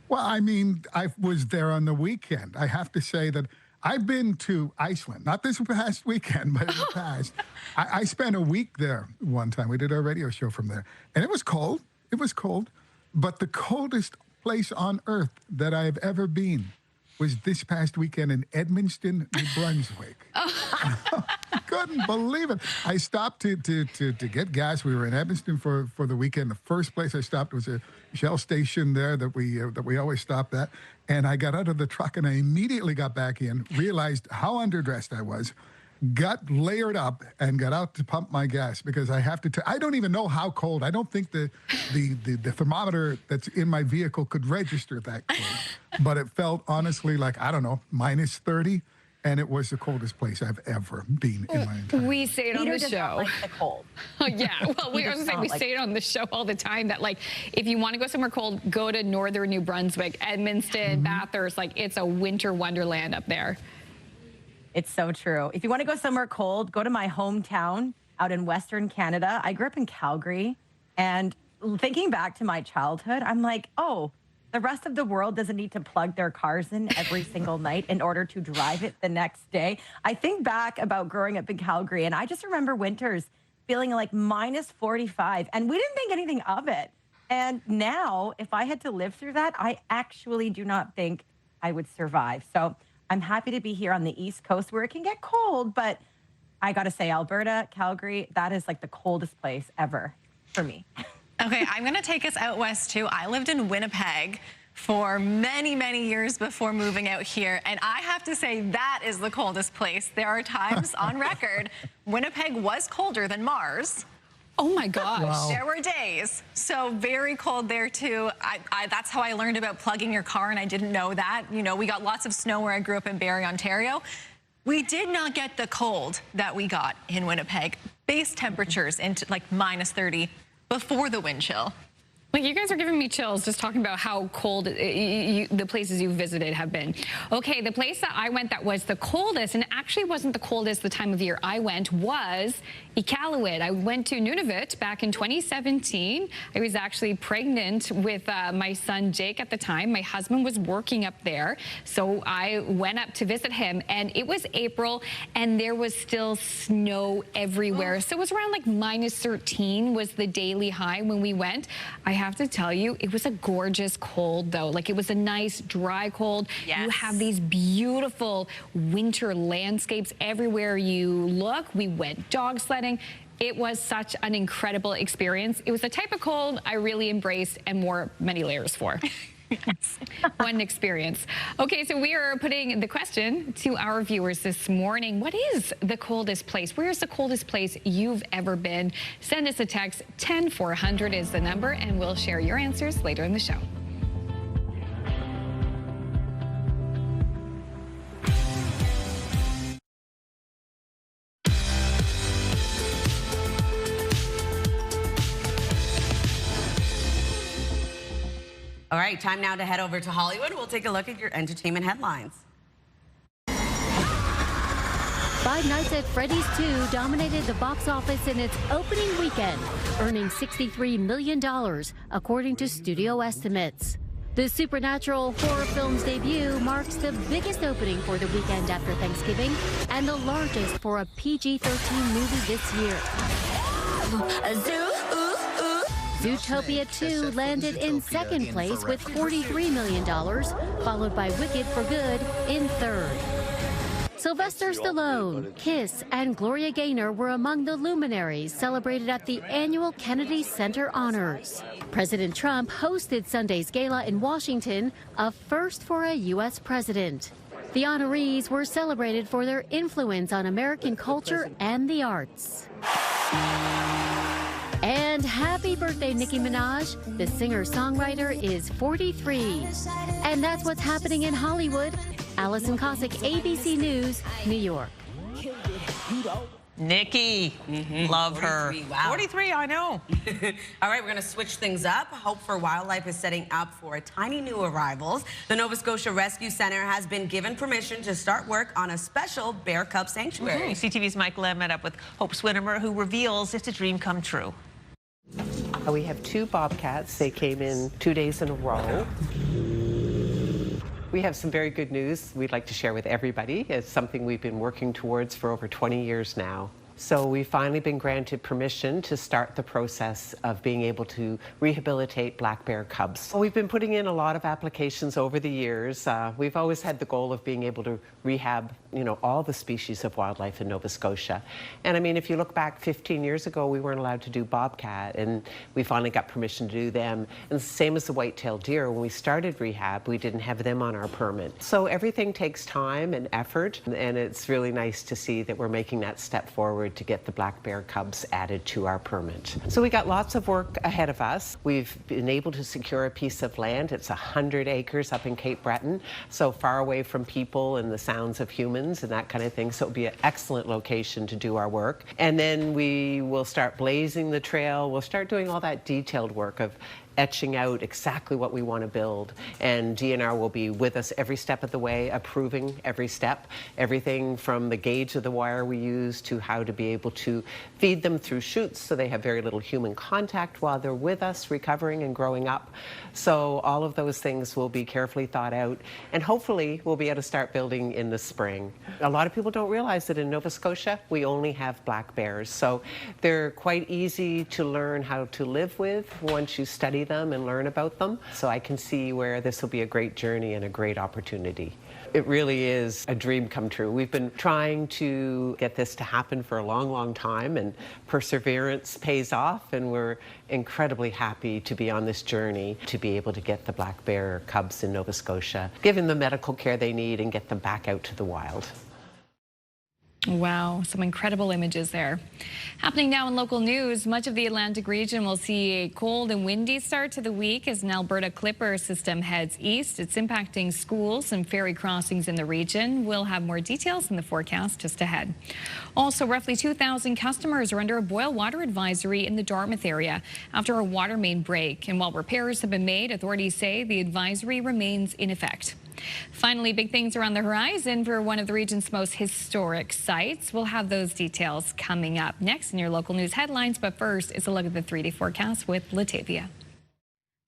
Well, I mean, I was there on the weekend. I have to say that I've been to Iceland, not this past weekend, but in the past. I spent a week there one time. We did our radio show from there, and it was cold. It was cold. But the coldest place on earth that I've ever been was this past weekend in Edmundston, New Brunswick. I couldn't believe it. I stopped to get gas. We were in Edmundston for the weekend. The first place I stopped was a Shell station there that we always stop at. And I got out of the truck and I immediately got back in, realized how underdressed I was, got layered up and got out to pump my gas because I have to. I don't even know how cold. I don't think the thermometer that's in my vehicle could register that cold. But it felt honestly like, I don't know, minus 30. And it was the coldest place I've ever been in my entire life. We say it on the show. Not like the cold. Oh, yeah. Well, we say it on the show all the time that, like, if you want to go somewhere cold, go to northern New Brunswick, Edmundston, Bathurst. Like, it's a winter wonderland up there. It's so true. If you want to go somewhere cold, go to my hometown out in Western Canada. I grew up in Calgary, and thinking back to my childhood, I'm like, oh, the rest of the world doesn't need to plug their cars in every single night in order to drive it the next day. I think back about growing up in Calgary, and I just remember winters feeling like minus 45, and we didn't think anything of it. And now, if I had to live through that, I actually do not think I would survive. So I'm happy to be here on the East Coast where it can get cold, but I got to say, Alberta, Calgary, that is like the coldest place ever for me. Okay, I'm going to take us out west, too. I lived in Winnipeg for many, many years before moving out here, and I have to say that is the coldest place. There are times on record, Winnipeg was colder than Mars. Oh, my gosh. Wow. There were days. So very cold there, too. That's how I learned about plugging your car, and I didn't know that. You know, we got lots of snow where I grew up in Barrie, Ontario. We did not get the cold that we got in Winnipeg. Base temperatures into like minus 30 before the wind chill. Like, you guys are giving me chills just talking about how cold the places you visited have been. Okay, the place that I went that was the coldest, and actually wasn't the coldest the time of year I went, was Iqaluit. I went to Nunavut back in 2017. I was actually pregnant with my son Jake at the time. My husband was working up there, so I went up to visit him, and it was April, and there was still snow everywhere. So it was around like minus 13 was the daily high when we went. I have to tell you, it was a gorgeous cold, though. Like, it was a nice, dry cold. Yes. You have these beautiful winter landscapes everywhere you look. We went dog sledding. It was such an incredible experience. It was the type of cold I really embraced and wore many layers for. Yes. One experience. Okay, so we are putting the question to our viewers this morning. What is the coldest place? Where's the coldest place you've ever been? Send us a text. 10400 is the number, and we'll share your answers later in the show. All right, time now to head over to Hollywood. We'll take a look at your entertainment headlines. Five Nights at Freddy's 2 dominated the box office in its opening weekend, earning $63 million, according to studio estimates. The supernatural horror film's debut marks the biggest opening for the weekend after Thanksgiving and the largest for a PG-13 movie this year. Zootopia 2 landed in second place with $43 million, followed by Wicked for Good in third. Sylvester Stallone, Kiss, and Gloria Gaynor were among the luminaries celebrated at the annual Kennedy Center Honors. President Trump hosted Sunday's gala in Washington, a first for a U.S. president. The honorees were celebrated for their influence on American culture and the arts. And happy birthday, Nicki Minaj. The singer-songwriter is 43. And that's what's happening in Hollywood. Allison Cossack, ABC News, New York. Nikki, love her. 43, wow. 43, I know. All right, we're going to switch things up. Hope for Wildlife is setting up for tiny new arrivals. The Nova Scotia Rescue Centre has been given permission to start work on a special bear cub sanctuary. CTV's Mike Lim met up with Hope Swinnermer, who reveals it's a dream come true. We have 2 bobcats. They came in 2 days in a row. We have some very good news we'd like to share with everybody. It's something we've been working towards for over 20 years now. So we've finally been granted permission to start the process of being able to rehabilitate black bear cubs. We've been putting in a lot of applications over the years. We've always had the goal of being able to rehab, all the species of wildlife in Nova Scotia. And I mean, if you look back 15 years ago, we weren't allowed to do bobcat, and we finally got permission to do them. And same as the white-tailed deer, when we started rehab, we didn't have them on our permit. So everything takes time and effort, and it's really nice to see that we're making that step forward to get the black bear cubs added to our permit. So we got lots of work ahead of us. We've been able to secure a piece of land. It's 100 acres up in Cape Breton, so far away from people and the sounds of humans and that kind of thing. So it'll be an excellent location to do our work. And then we will start blazing the trail. We'll start doing all that detailed work of etching out exactly what we want to build. And DNR will be with us every step of the way, approving every step, everything from the gauge of the wire we use to how to be able to feed them through chutes so they have very little human contact while they're with us, recovering and growing up. So all of those things will be carefully thought out, and hopefully we'll be able to start building in the spring. A lot of people don't realize that in Nova Scotia, we only have black bears. So they're quite easy to learn how to live with once you study them and learn about them. So I can see where this will be a great journey and a great opportunity. It really is a dream come true. We've been trying to get this to happen for a long, long time, and perseverance pays off, and we're incredibly happy to be on this journey to be able to get the black bear cubs in Nova Scotia, give them the medical care they need, and get them back out to the wild. Wow, some incredible images there. Happening now in local news, much of the Atlantic region will see a cold and windy start to the week as an Alberta Clipper system heads east. It's impacting schools and ferry crossings in the region. We'll have more details in the forecast just ahead. Also, roughly 2,000 customers are under a boil water advisory in the Dartmouth area after a water main break. And while repairs have been made, authorities say the advisory remains in effect. Finally, big things are on the horizon for one of the region's most historic sites. We'll have those details coming up next in your local news headlines. But first is a look at the 3-day forecast with Latavia.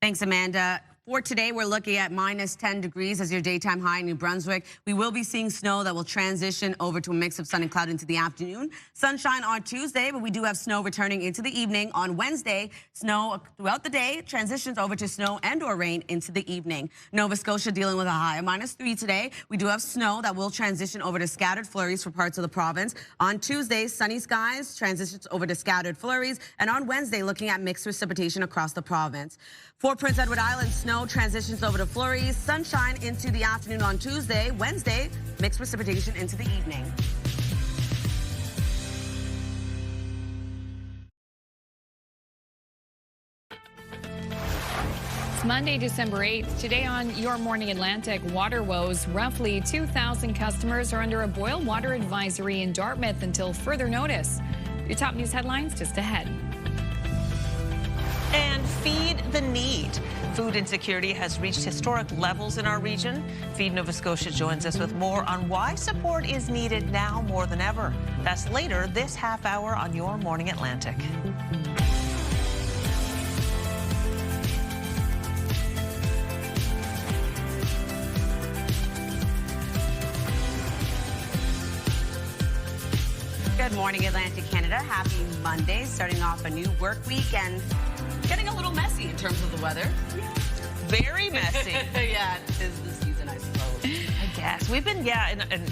Thanks, Amanda. For today, we're looking at minus 10 degrees as your daytime high in New Brunswick. We will be seeing snow that will transition over to a mix of sun and cloud into the afternoon. Sunshine on Tuesday, but we do have snow returning into the evening. On Wednesday, snow throughout the day transitions over to snow and or rain into the evening. Nova Scotia dealing with a high of minus 3 today. We do have snow that will transition over to scattered flurries for parts of the province. On Tuesday, sunny skies transitions over to scattered flurries. And on Wednesday, looking at mixed precipitation across the province. For Prince Edward Island, snow transitions over to flurries, sunshine into the afternoon on Tuesday. Wednesday, mixed precipitation into the evening. It's Monday, December 8th. Today on Your Morning Atlantic, water woes. Roughly 2,000 customers are under a boil water advisory in Dartmouth until further notice. Your top news headlines just ahead. And feed the need. Food insecurity has reached historic levels in our region. Feed Nova Scotia joins us with more on why support is needed now more than ever. That's later this half hour on Your Morning Atlantic. Good morning, Atlantic Canada. Happy Monday. Starting off a new work week and getting a little messy in terms of the weather. Very messy. Yeah, it is the season, I suppose. guess. We've been,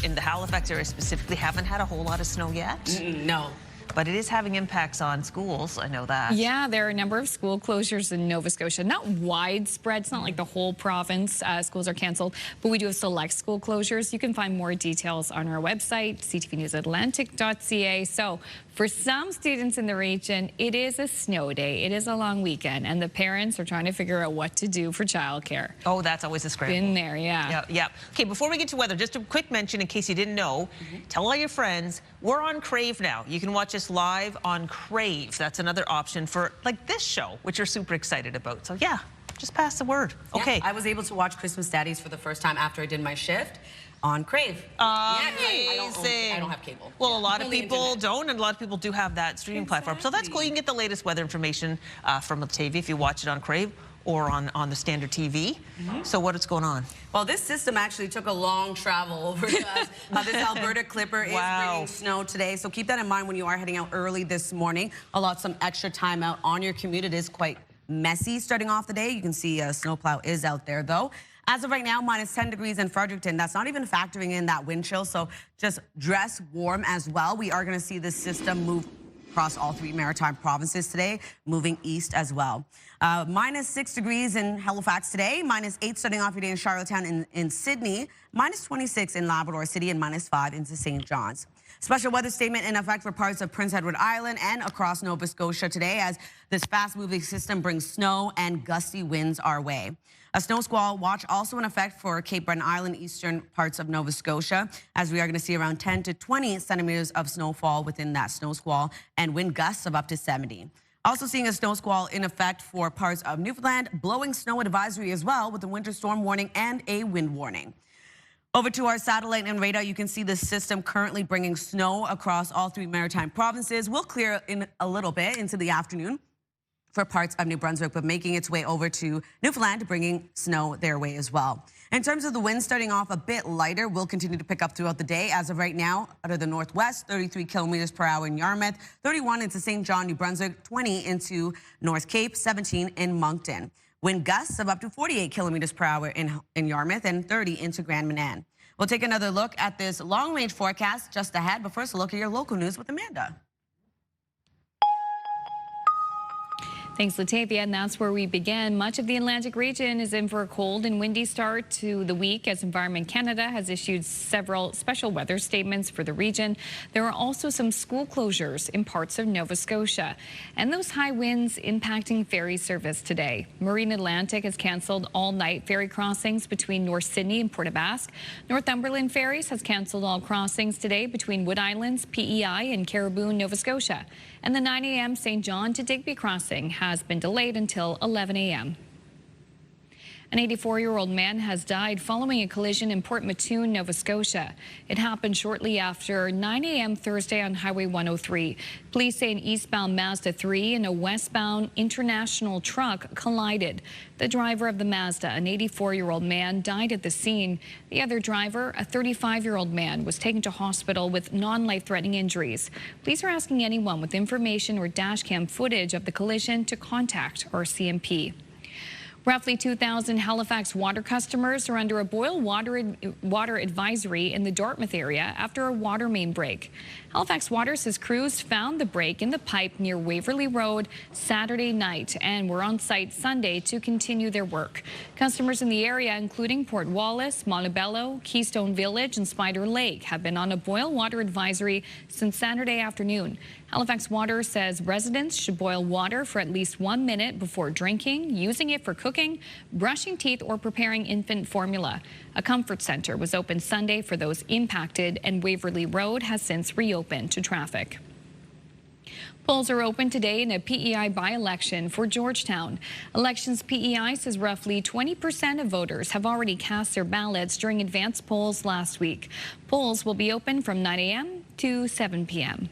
in the Halifax area specifically, haven't had a whole lot of snow yet. No. But it is having impacts on schools, I know that. Yeah, there are a number of school closures in Nova Scotia. Not widespread, it's not like the whole province. Schools are canceled, but we do have select school closures. You can find more details on our website, ctvnewsatlantic.ca. So for some students in the region, it is a snow day. It is a long weekend, and the parents are trying to figure out what to do for childcare. Oh, that's always a scramble. Been there, yeah. Yeah. Okay, before we get to weather, just a quick mention in case you didn't know. Tell all your friends, we're on Crave now. You can watch us live on Crave. That's another option for like this show, which we're super excited about. So yeah, just pass the word. Okay. I was able to watch Christmas Daddies for the first time after I did my shift on Crave. Amazing. I don't have cable. Well, a lot of people don't, and a lot of people do have that streaming platform. So that's cool. You can get the latest weather information from Latavia if you watch it on Crave or on the standard TV. So what is going on? Well, this system actually took a long travel over to us. This Alberta clipper is bringing snow today, so keep that in mind when you are heading out early this morning. Some extra time out on your commute. It is quite messy starting off the day. You can see a snowplow is out there, though. As of right now, minus 10 degrees in Fredericton. That's not even factoring in that wind chill, so just dress warm as well. We are going to see this system move across all 3 maritime provinces today, moving east as well. Minus 6 degrees in Halifax today, minus 8 starting off your day in Charlottetown in Sydney, minus 26 in Labrador City, and minus 5 into St. John's. Special weather statement in effect for parts of Prince Edward Island and across Nova Scotia today as this fast-moving system brings snow and gusty winds our way. A snow squall watch also in effect for Cape Breton Island, eastern parts of Nova Scotia, as we are going to see around 10 to 20 centimeters of snowfall within that snow squall and wind gusts of up to 70. Also seeing a snow squall in effect for parts of Newfoundland, blowing snow advisory as well with a winter storm warning and a wind warning. Over to our satellite and radar, you can see the system currently bringing snow across all 3 maritime provinces. Will clear in a little bit into the afternoon for parts of New Brunswick, but making its way over to Newfoundland, bringing snow their way as well. In terms of the wind starting off a bit lighter, will continue to pick up throughout the day. As of right now, out of the northwest, 33 kilometers per hour in Yarmouth, 31 into St. John, New Brunswick, 20 into North Cape, 17 in Moncton. Wind gusts of up to 48 kilometers per hour in Yarmouth and 30 into Grand Manan. We'll take another look at this long-range forecast just ahead, but first a look at your local news with Amanda. Thanks, Latavia, and that's where we begin. Much of the Atlantic region is in for a cold and windy start to the week as Environment Canada has issued several special weather statements for the region. There are also some school closures in parts of Nova Scotia, and those high winds impacting ferry service today. Marine Atlantic has canceled all-night ferry crossings between North Sydney and Port aux Basques. Northumberland Ferries has canceled all crossings today between Wood Islands, PEI, and Caribou, Nova Scotia. And the 9 a.m. St. John to Digby crossing has been delayed until 11 a.m. An 84-year-old man has died following a collision in Port Mattoon, Nova Scotia. It happened shortly after 9 a.m. Thursday on Highway 103. Police say an eastbound Mazda 3 and a westbound international truck collided. The driver of the Mazda, an 84-year-old man, died at the scene. The other driver, a 35-year-old man, was taken to hospital with non-life-threatening injuries. Police are asking anyone with information or dashcam footage of the collision to contact RCMP. Roughly 2,000 Halifax water customers are under a boil water advisory in the Dartmouth area after a water main break. Halifax Water says crews found the break in the pipe near Waverley Road Saturday night and were on site Sunday to continue their work. Customers in the area, including Port Wallace, Montebello, Keystone Village, and Spider Lake, have been on a boil water advisory since Saturday afternoon. Halifax Water says residents should boil water for at least 1 minute before drinking, using it for cooking, brushing teeth, or preparing infant formula. A comfort center was open Sunday for those impacted, and Waverley Road has since reopened to traffic. Polls are open today in a PEI by-election for Georgetown. Elections PEI says roughly 20% of voters have already cast their ballots during advanced polls last week. Polls will be open from 9 a.m. to 7 p.m.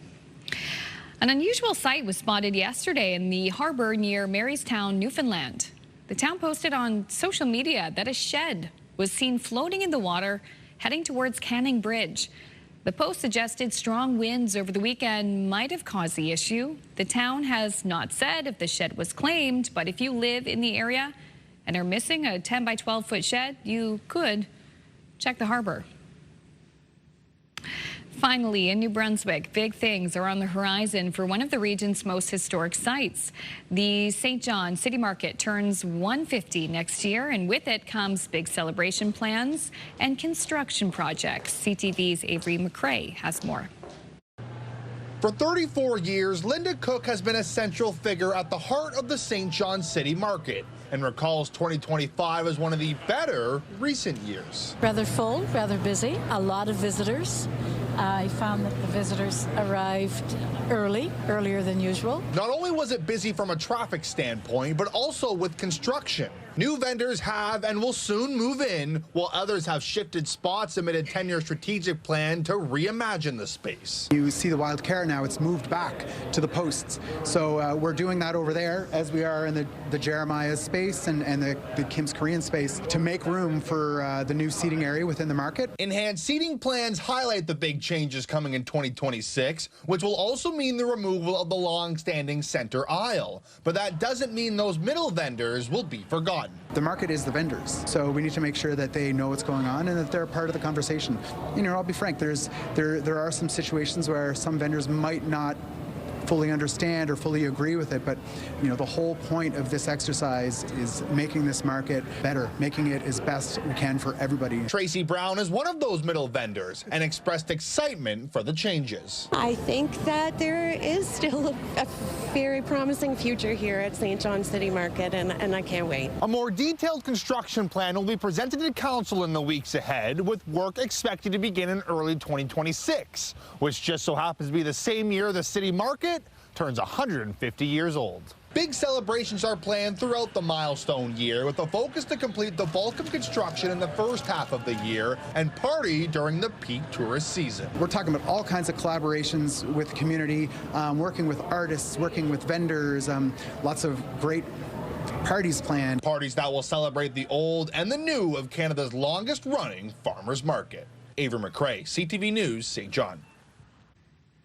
An unusual sight was spotted yesterday in the harbor near Marystown, Newfoundland. The town posted on social media that a shed was seen floating in the water heading towards Canning Bridge. The post suggested strong winds over the weekend might have caused the issue. The town has not said if the shed was claimed, but if you live in the area and are missing a 10 by 12 foot shed, you could check the harbor. Finally, in New Brunswick, big things are on the horizon for one of the region's most historic sites. The St. John City Market turns 150 next year, and with it comes big celebration plans and construction projects. CTV's Avery McRae has more. For 34 years, Linda Cook has been a central figure at the heart of the St. John City Market and recalls 2025 as one of the better recent years. Rather full, rather busy, a lot of visitors. I found that the visitors arrived earlier than usual. Not only was it busy from a traffic standpoint, but also with construction. New vendors have and will soon move in, while others have shifted spots amid a 10-year strategic plan to reimagine the space. You see the wild carrot now, it's moved back to the posts. So we're doing that over there as we are in the Jeremiah's space and the Kim's Korean space to make room for the new seating area within the market. Enhanced seating plans highlight the big changes coming in 2026, which will also mean the removal of the long-standing center aisle. But that doesn't mean those middle vendors will be forgotten. The market is the vendors, so we need to make sure that they know what's going on and that they're part of the conversation. You know, I'll be frank, there are some situations where some vendors might not fully understand or fully agree with it, but you know, the whole point of this exercise is making this market better, making it as best we can for everybody. Tracy Brown is one of those middle vendors and expressed excitement for the changes. I think that there is still a very promising future here at St. John City Market, and I can't wait. A more detailed construction plan will be presented to council in the weeks ahead, with work expected to begin in early 2026, which just so happens to be the same year the city market turns 150 years old. Big celebrations are planned throughout the milestone year, with a focus to complete the bulk of construction in the first half of the year and party during the peak tourist season. We're talking about all kinds of collaborations with the community, working with artists, working with vendors, lots of great parties planned. Parties that will celebrate the old and the new of Canada's longest running farmers market. Avery McRae, CTV News, St. John.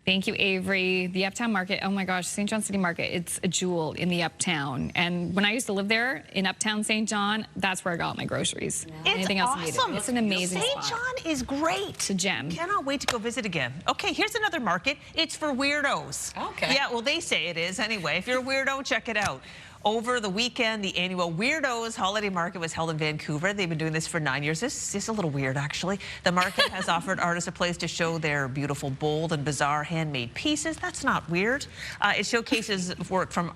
Thank you, Avery. The Uptown Market, oh my gosh, St. John City Market, it's a jewel in the Uptown. And when I used to live there in Uptown St. John, that's where I got my groceries. It's Anything else awesome. needed. It's an amazing St. spot. John is great. It's a gem. Cannot wait to go visit again. Okay, here's another market. It's for weirdos. Okay. Yeah, well, they say it is anyway. If you're a weirdo, check it out. Over the weekend, the annual Weirdos holiday market was held in Vancouver. They've been doing this for 9 years. This is a little weird, actually. The market has offered artists a place to show their beautiful, bold, and bizarre handmade pieces. That's not weird. It showcases work from,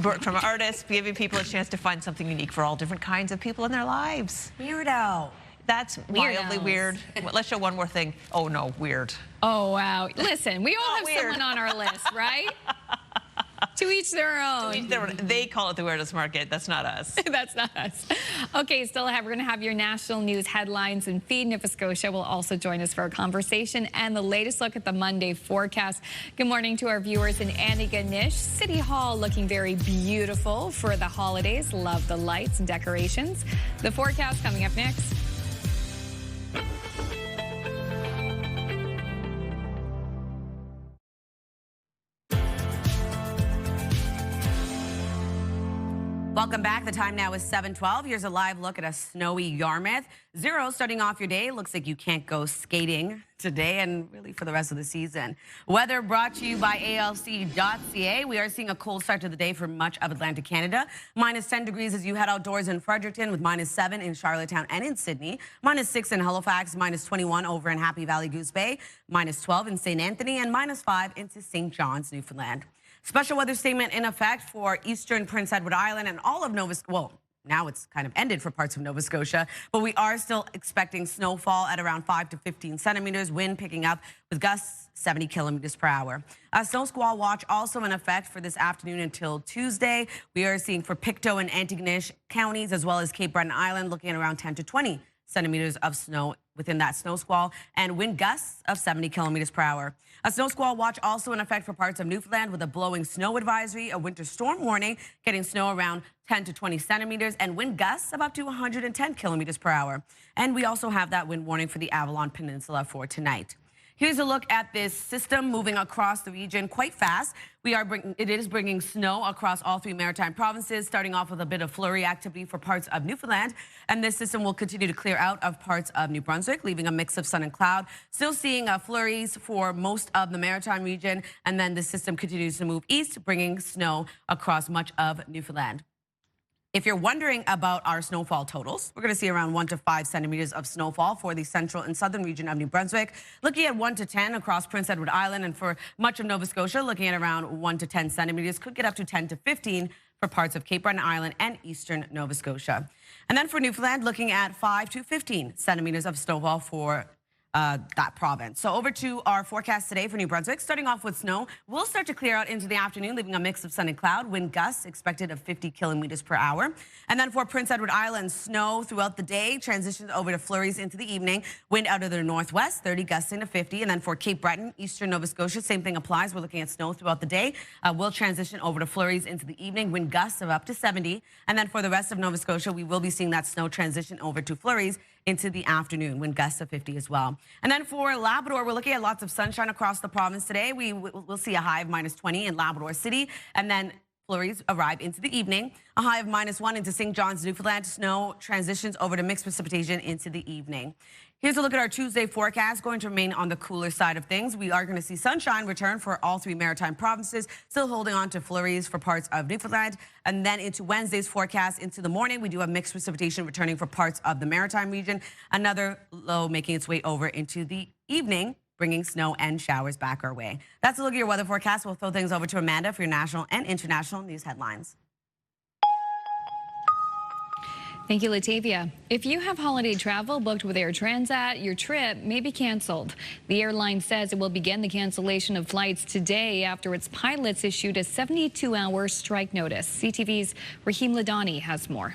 work from artists, giving people a chance to find something unique for all different kinds of people in their lives. Weirdo. That's mildly weird. Let's show one more thing. Oh, no, weird. Oh, wow. Listen, we all have someone on our list, right? To each their own. To each their own. They call it the Weirdos Market. That's not us. That's not us. Okay, we're going to have your national news headlines, and Feed Nova Scotia will also join us for a conversation and the latest look at the Monday forecast. Good morning to our viewers in Antigonish. City Hall looking very beautiful for the holidays. Love the lights and decorations. The forecast coming up next. Welcome back. The time now is 7:12. Here's a live look at a snowy Yarmouth. 0 starting off your day. Looks like you can't go skating today and really for the rest of the season. Weather brought to you by ALC.ca. We are seeing a cold start to the day for much of Atlantic Canada. -10 degrees as you head outdoors in Fredericton, with -7 in Charlottetown and in Sydney. -6 in Halifax, -21 over in Happy Valley Goose Bay, -12 in St. Anthony, and -5 into St. John's, Newfoundland. Special weather statement in effect for eastern Prince Edward Island and all of Nova Scotia. Well, now it's kind of ended for parts of Nova Scotia, but we are still expecting snowfall at around 5 to 15 centimeters, wind picking up with gusts 70 kilometers per hour. A snow squall watch also in effect for this afternoon until Tuesday. We are seeing for Pictou and Antigonish counties, as well as Cape Breton Island, looking at around 10 to 20 centimeters of snow within that snow squall, and wind gusts of 70 kilometers per hour. A snow squall watch also in effect for parts of Newfoundland, with a blowing snow advisory, a winter storm warning, getting snow around 10 to 20 centimeters, and wind gusts of up to 110 kilometers per hour. And we also have that wind warning for the Avalon Peninsula for tonight. Here's a look at this system moving across the region quite fast. It is bringing snow across all 3 maritime provinces, starting off with a bit of flurry activity for parts of Newfoundland. And this system will continue to clear out of parts of New Brunswick, leaving a mix of sun and cloud. Still seeing flurries for most of the maritime region. And then the system continues to move east, bringing snow across much of Newfoundland. If you're wondering about our snowfall totals, we're going to see around 1 to 5 centimeters of snowfall for the central and southern region of New Brunswick. Looking at 1 to 10 across Prince Edward Island, and for much of Nova Scotia, looking at around 1 to 10 centimeters. Could get up to 10 to 15 for parts of Cape Breton Island and eastern Nova Scotia. And then for Newfoundland, looking at 5 to 15 centimeters of snowfall for that province. So over to our forecast today for New Brunswick. Starting off with snow, we'll start to clear out into the afternoon, leaving a mix of sun and cloud. Wind gusts expected of 50 kilometers per hour. And then for Prince Edward Island, snow throughout the day, transitions over to flurries into the evening. Wind out of the northwest, 30 gusting to 50. And then for Cape Breton, eastern Nova Scotia, same thing applies. We're looking at snow throughout the day. We'll transition over to flurries into the evening. Wind gusts of up to 70. And then for the rest of Nova Scotia, we will be seeing that snow transition over to flurries into the afternoon, wind gusts of 50 as well. And then for Labrador, we're looking at lots of sunshine across the province today. We'll see a high of -20 in Labrador City, and then flurries arrive into the evening. A high of -1 into St. John's, Newfoundland. Snow transitions over to mixed precipitation into the evening. Here's a look at our Tuesday forecast, going to remain on the cooler side of things. We are going to see sunshine return for all 3 maritime provinces, still holding on to flurries for parts of Newfoundland. And then into Wednesday's forecast, into the morning, we do have mixed precipitation returning for parts of the maritime region. Another low making its way over into the evening, bringing snow and showers back our way. That's a look at your weather forecast. We'll throw things over to Amanda for your national and international news headlines. Thank you, Latavia. If you have holiday travel booked with Air Transat, your trip may be canceled. The airline says it will begin the cancellation of flights today after its pilots issued a 72-hour strike notice. CTV's Raheem Ladani has more.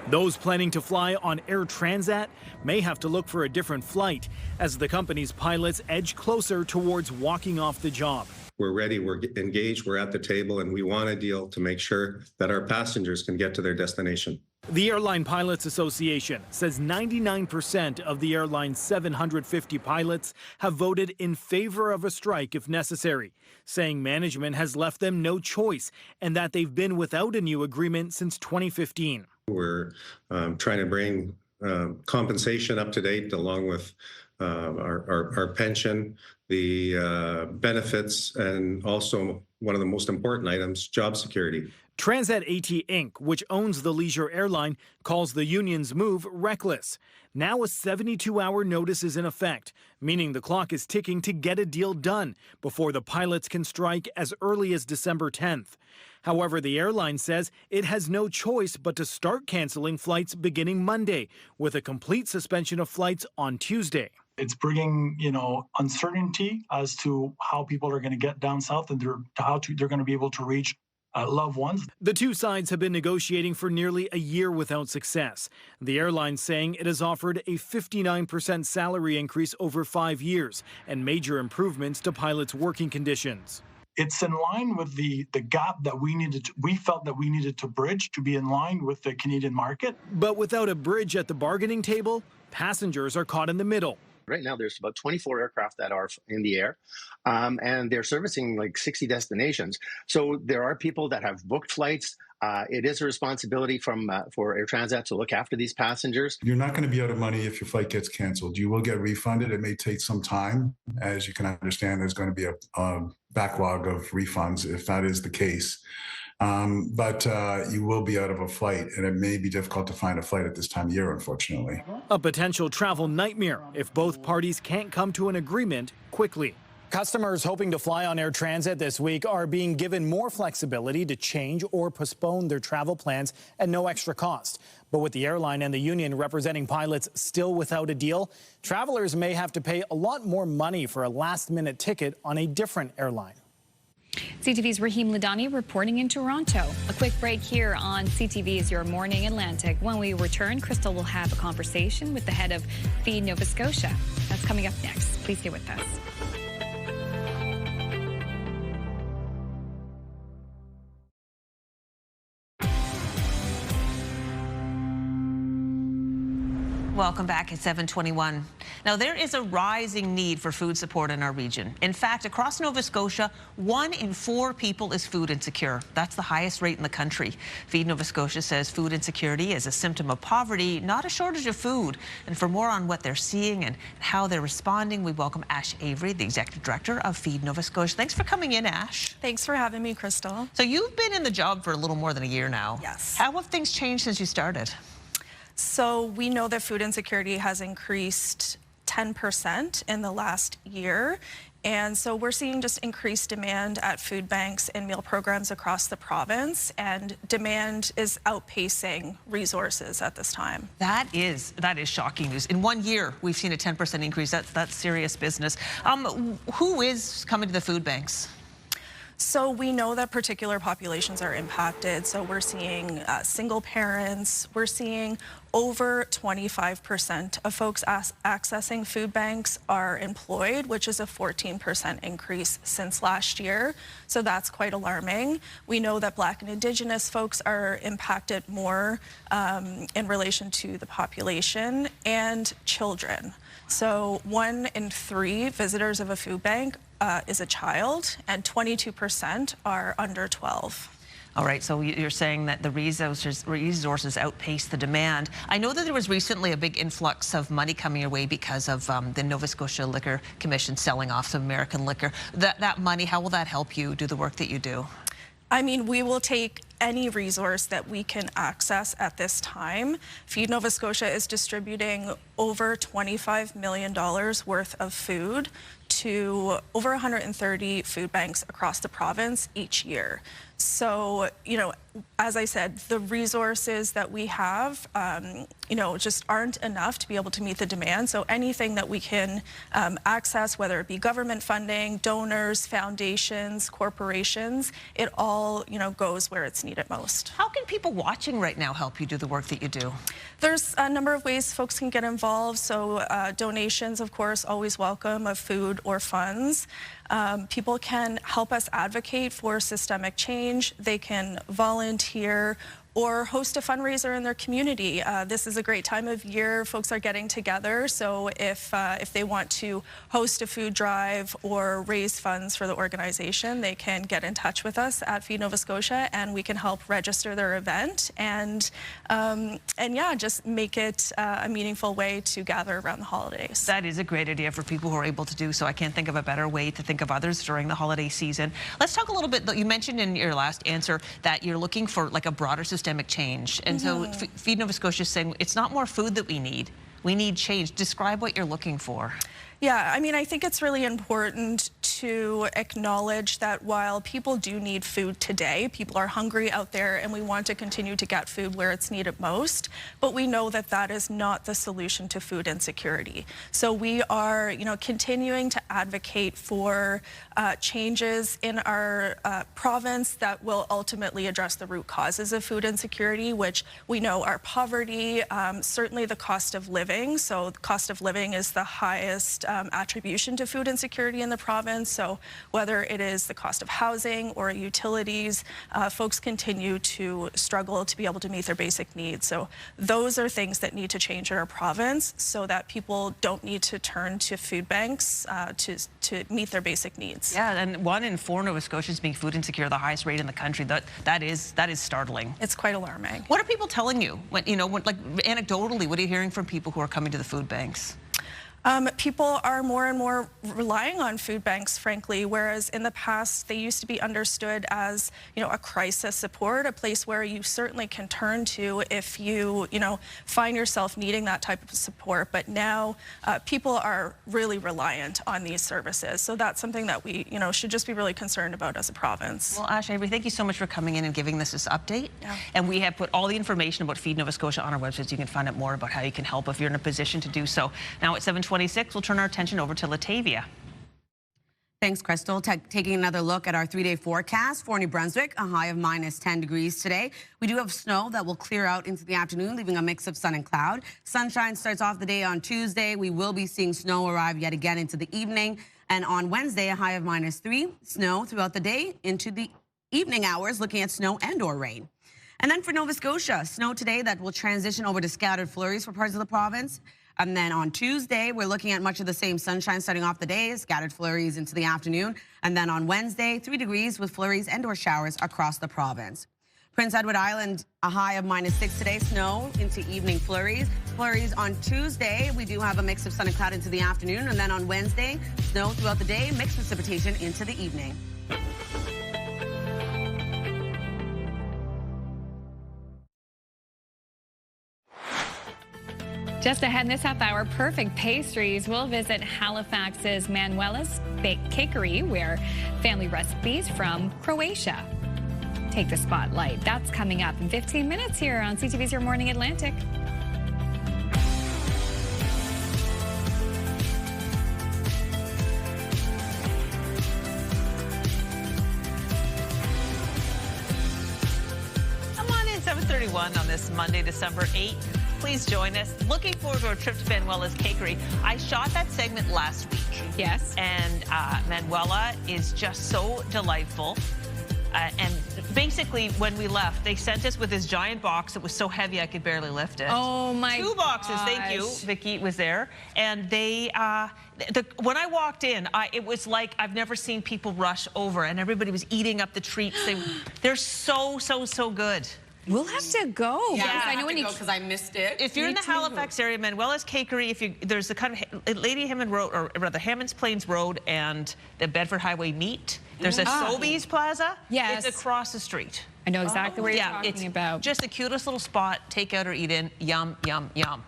Those planning to fly on Air Transat may have to look for a different flight as the company's pilots edge closer towards walking off the job. We're ready, we're engaged, we're at the table, and we want a deal to make sure that our passengers can get to their destination. The Airline Pilots Association says 99% of the airline's 750 pilots have voted in favor of a strike if necessary, saying management has left them no choice and that they've been without a new agreement since 2015. We're trying to bring compensation up to date along with our pension, the benefits, and also one of the most important items, job security. Transat AT Inc., which owns the leisure airline, calls the union's move reckless. Now a 72-hour notice is in effect, meaning the clock is ticking to get a deal done before the pilots can strike as early as December 10th. However, the airline says it has no choice but to start canceling flights beginning Monday, with a complete suspension of flights on Tuesday. It's bringing, uncertainty as to how people are going to get down south and how they're going to be able to reach loved ones. The two sides have been negotiating for nearly a year without success. The airline saying it has offered a 59% salary increase over 5 years and major improvements to pilots' working conditions. It's in line with the gap that we felt that we needed to bridge to be in line with the Canadian market. But without a bridge at the bargaining table, passengers are caught in the middle. Right now, there's about 24 aircraft that are in the air, and they're servicing like 60 destinations. So there are people that have booked flights. It is a responsibility for Air Transat to look after these passengers. You're not going to be out of money if your flight gets canceled. You will get refunded. It may take some time. As you can understand, there's going to be a backlog of refunds if that is the case. But you will be out of a flight, and it may be difficult to find a flight at this time of year, unfortunately. A potential travel nightmare if both parties can't come to an agreement quickly. Customers hoping to fly on Air Transat this week are being given more flexibility to change or postpone their travel plans at no extra cost. But with the airline and the union representing pilots still without a deal, travelers may have to pay a lot more money for a last-minute ticket on a different airline. CTV's Raheem Ladani reporting in Toronto. A quick break here on CTV's Your Morning Atlantic. When we return, Crystal will have a conversation with the head of Feed Nova Scotia. That's coming up next. Please stay with us. Welcome back at 7:21. Now, there is a rising need for food support in our region. In fact, across Nova Scotia, 1 in 4 people is food insecure. That's the highest rate in the country. Feed Nova Scotia says food insecurity is a symptom of poverty, not a shortage of food. And for more on what they're seeing and how they're responding, we welcome Ash Avery, the Executive Director of Feed Nova Scotia. Thanks for coming in, Ash. Thanks for having me, Crystal. So you've been in the job for a little more than a year now. Yes. How have things changed since you started? So we know that food insecurity has increased 10% in the last year. And so we're seeing just increased demand at food banks and meal programs across the province, and demand is outpacing resources at this time. That is shocking news. In 1 year, we've seen a 10% increase. That's serious business. Who is coming to the food banks? So we know that particular populations are impacted. So we're seeing single parents. We're seeing over 25% of folks accessing food banks are employed, which is a 14% increase since last year. So that's quite alarming. We know that Black and Indigenous folks are impacted more in relation to the population, and children. So 1 in 3 visitors of a food bank is a child, and 22% are under 12. All right, so you're saying that the resources outpace the demand. I know that there was recently a big influx of money coming your way because of the Nova Scotia Liquor Commission selling off some American liquor. That money, how will that help you do the work that you do? I mean, we will take any resource that we can access at this time. Feed Nova Scotia is distributing over $25 million worth of food to over 130 food banks across the province each year. So, you know, as I said, the resources that we have, you know, just aren't enough to be able to meet the demand. So anything that we can access, whether it be government funding, donors, foundations, corporations, it all, you know, goes where it's needed most. How can people watching right now help you do the work that you do? There's a number of ways folks can get involved. So donations, of course, always welcome, of food or funds. People can help us advocate for systemic change. They can volunteer or host a fundraiser in their community. This is a great time of year. Folks are getting together. So if they want to host a food drive or raise funds for the organization, they can get in touch with us at Feed Nova Scotia, and we can help register their event and yeah, just make it a meaningful way to gather around the holidays. That is a great idea for people who are able to do so. I can't think of a better way to think of others during the holiday season. Let's talk a little bit. You mentioned in your last answer that you're looking for like a broader systemic change. And so Feed Nova Scotia is saying it's not more food that we need change. Describe what you're looking for. Yeah, I mean, I think it's really important to acknowledge that while people do need food today, people are hungry out there, and we want to continue to get food where it's needed most, but we know that that is not the solution to food insecurity. So we are, you know, continuing to advocate for changes in our province that will ultimately address the root causes of food insecurity, which we know are poverty, certainly the cost of living. So the cost of living is the highest attribution to food insecurity in the province. So whether it is the cost of housing or utilities, folks continue to struggle to be able to meet their basic needs. So those are things that need to change in our province so that people don't need to turn to food banks to meet their basic needs. Yeah, and 1 in 4 Nova Scotians being food insecure, the highest rate in the country. That is startling. It's quite alarming. What are people telling you? Like anecdotally, what are you hearing from people who are coming to the food banks? People are more and more relying on food banks, frankly, whereas in the past they used to be understood as, you know, a crisis support, a place where you certainly can turn to if you, you know, find yourself needing that type of support. But now people are really reliant on these services. So that's something that we, you know, should just be really concerned about as a province. Well, Ash Avery, thank you so much for coming in and giving us this update. Yeah. And we have put all the information about Feed Nova Scotia on our website, so you can find out more about how you can help if you're in a position to do so. Now at 7:26, we'll turn our attention over to Latavia. Thanks, Crystal. Taking another look at our 3-day forecast for New Brunswick, a high of -10 degrees today. We do have snow that will clear out into the afternoon, leaving a mix of sun and cloud. Sunshine starts off the day on Tuesday. We will be seeing snow arrive yet again into the evening. And on Wednesday, a high of -3. Snow throughout the day into the evening hours, looking at snow and or rain. And then for Nova Scotia, snow today that will transition over to scattered flurries for parts of the province. And then on Tuesday, we're looking at much of the same sunshine starting off the day, scattered flurries into the afternoon. And then on Wednesday, 3 degrees with flurries and/or showers across the province. Prince Edward Island, a high of -6 today, snow into evening flurries. Flurries on Tuesday, we do have a mix of sun and cloud into the afternoon. And then on Wednesday, snow throughout the day, mixed precipitation into the evening. Just ahead in this half hour, perfect pastries. We'll visit Halifax's Manuela's Cakery, where family recipes from Croatia take the spotlight. That's coming up in 15 minutes here on CTV's Your Morning Atlantic. Come on in, 7:31 on this Monday, December 8th. Please join us. Looking forward to a trip to Manuela's Cakery. I shot that segment last week. Yes. And Manuela is just so delightful. And basically, when we left, they sent us with this giant box that was so heavy I could barely lift it. Oh, my 2 boxes, thank you. Vicky was there. And they, when I walked in, it was like I've never seen people rush over, and everybody was eating up the treats. They're so good. We'll have to go. Yeah, I know when you go because I missed it. If you're in the Halifax area, Manuela's Cakery, there's the kind of Lady Hammond Road, or rather Hammond's Plains Road and the Bedford Highway meet. There's a Sobeys Plaza. Yes. It's across the street. I know exactly where you're talking about. Just the cutest little spot, take out or eat in. Yum, yum, yum.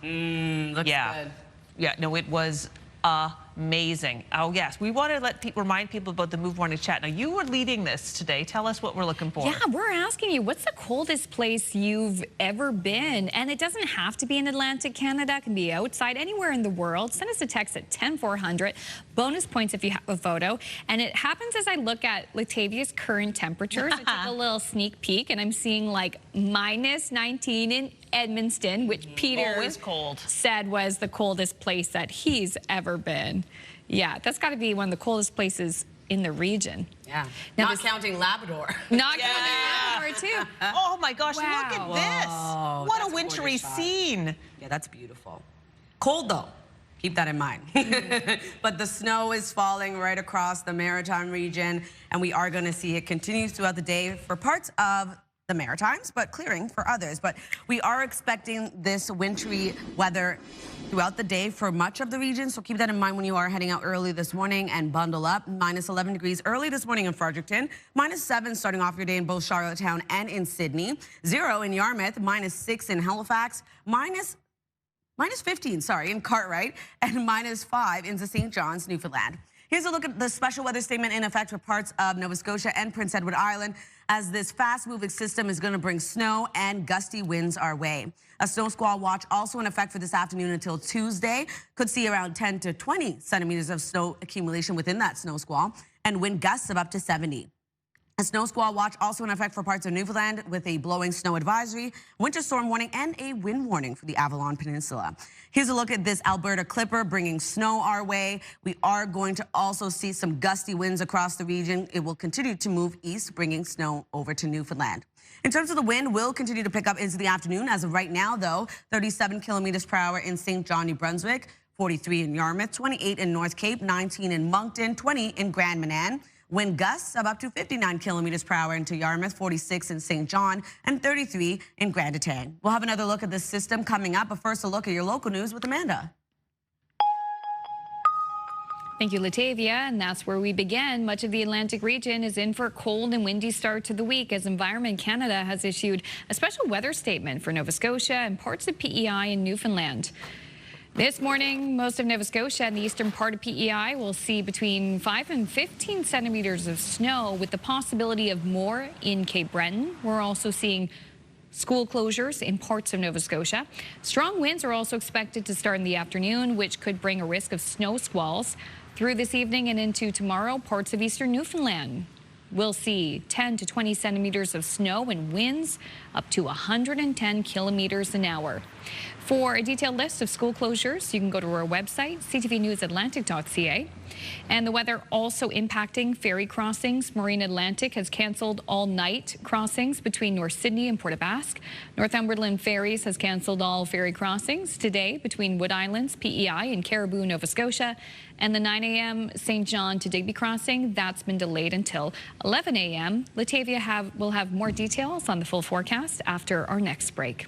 Looks good. Yeah, no, it was amazing. Oh, yes. We want to remind people about the Move Morning Chat. Now, you were leading this today. Tell us what we're looking for. Yeah, we're asking you, what's the coldest place you've ever been? And it doesn't have to be in Atlantic Canada. It can be outside, anywhere in the world. Send us a text at 10400. Bonus points if you have a photo. And it happens as I look at Latavia's current temperatures. I took a little sneak peek, and I'm seeing like -19 in Edmundston, which Peter said was the coldest place that he's ever been. Yeah, that's got to be one of the coldest places in the region. Yeah, now not counting Labrador. Not counting Labrador, too. Oh, my gosh, look at this. Whoa, what a wintry scene. Yeah, that's beautiful. Cold, though. Keep that in mind. But the snow is falling right across the Maritime region, and we are going to see it continue throughout the day for parts of the Maritimes, but clearing for others. But we are expecting this wintry weather throughout the day for much of the region, so keep that in mind when you are heading out early this morning and bundle up. -11 degrees early this morning in Fredericton, -7 starting off your day in both Charlottetown and in Sydney, 0 in Yarmouth, -6 in Halifax, -15, sorry, in Cartwright, and -5 into St. John's, Newfoundland. Here's a look at the special weather statement in effect for parts of Nova Scotia and Prince Edward Island, as this fast-moving system is going to bring snow and gusty winds our way. A snow squall watch also in effect for this afternoon until Tuesday. Could see around 10 to 20 centimeters of snow accumulation within that snow squall, and wind gusts of up to 70. A snow squall watch also in effect for parts of Newfoundland with a blowing snow advisory, winter storm warning, and a wind warning for the Avalon Peninsula. Here's a look at this Alberta Clipper bringing snow our way. We are going to also see some gusty winds across the region. It will continue to move east, bringing snow over to Newfoundland. In terms of the wind, will continue to pick up into the afternoon. As of right now, though, 37 kilometers per hour in St. John, New Brunswick, 43 in Yarmouth, 28 in North Cape, 19 in Moncton, 20 in Grand Manan. Wind gusts of up to 59 kilometers per hour into Yarmouth, 46 in St. John, and 33 in Grand Etang. We'll have another look at this system coming up, but first a look at your local news with Amanda. Thank you, Latavia, and that's where we begin. Much of the Atlantic region is in for a cold and windy start to the week as Environment Canada has issued a special weather statement for Nova Scotia and parts of PEI and Newfoundland. This morning, most of Nova Scotia and the eastern part of PEI will see between 5 and 15 centimeters of snow, with the possibility of more in Cape Breton. We're also seeing school closures in parts of Nova Scotia. Strong winds are also expected to start in the afternoon, which could bring a risk of snow squalls. Through this evening and into tomorrow, parts of eastern Newfoundland will see 10 to 20 centimeters of snow and winds up to 110 kilometers an hour. For a detailed list of school closures, you can go to our website, ctvnewsatlantic.ca. And the weather also impacting ferry crossings. Marine Atlantic has cancelled all-night crossings between North Sydney and Port aux Basques. Northumberland Ferries has cancelled all ferry crossings today between Wood Islands, PEI, and Caribou, Nova Scotia. And the 9 a.m. St. John to Digby crossing, that's been delayed until 11 a.m. Latavia will have more details on the full forecast after our next break.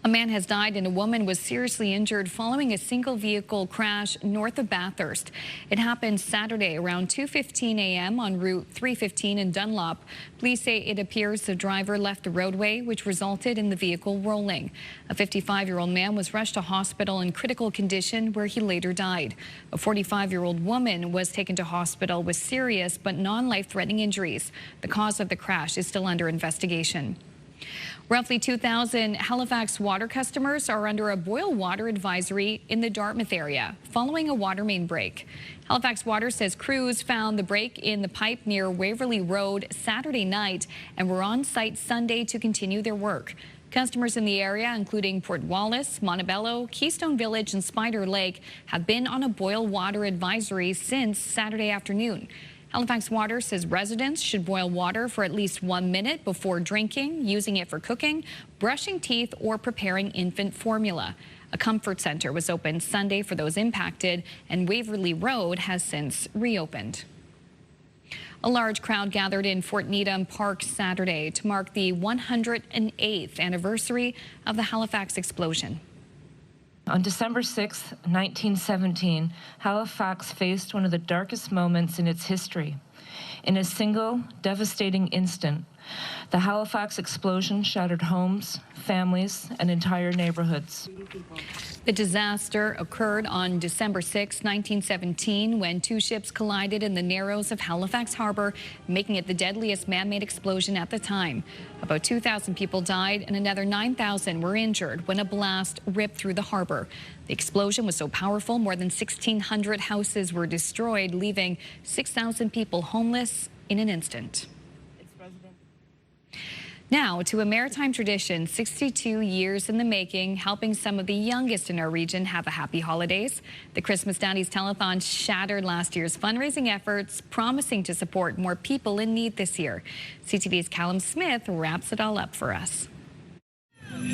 A man has died and a woman was seriously injured following a single vehicle crash north of Bathurst. It happened Saturday around 2:15 a.m. on Route 315 in Dunlop. Police say it appears the driver left the roadway, which resulted in the vehicle rolling. A 55-year-old man was rushed to hospital in critical condition where he later died. A 45-year-old woman was taken to hospital with serious but non-life-threatening injuries. The cause of the crash is still under investigation. Roughly 2,000 Halifax water customers are under a boil water advisory in the Dartmouth area following a water main break. Halifax Water says crews found the break in the pipe near Waverley Road Saturday night and were on site Sunday to continue their work. Customers in the area, including Port Wallace, Montebello, Keystone Village and Spider Lake, have been on a boil water advisory since Saturday afternoon. Halifax Water says residents should boil water for at least 1 minute before drinking, using it for cooking, brushing teeth, or preparing infant formula. A comfort center was opened Sunday for those impacted, and Waverley Road has since reopened. A large crowd gathered in Fort Needham Park Saturday to mark the 108th anniversary of the Halifax explosion. On December 6, 1917, Halifax faced one of the darkest moments in its history. In a single, devastating instant, the Halifax explosion shattered homes, families, and entire neighborhoods. The disaster occurred on December 6, 1917, when two ships collided in the Narrows of Halifax Harbor, making it the deadliest man-made explosion at the time. About 2,000 people died and another 9,000 were injured when a blast ripped through the harbor. The explosion was so powerful, more than 1,600 houses were destroyed, leaving 6,000 people homeless in an instant. Now to a maritime tradition, 62 years in the making, helping some of the youngest in our region have a happy holidays. The Christmas Daddies Telethon shattered last year's fundraising efforts, promising to support more people in need this year. CTV's Callum Smith wraps it all up for us.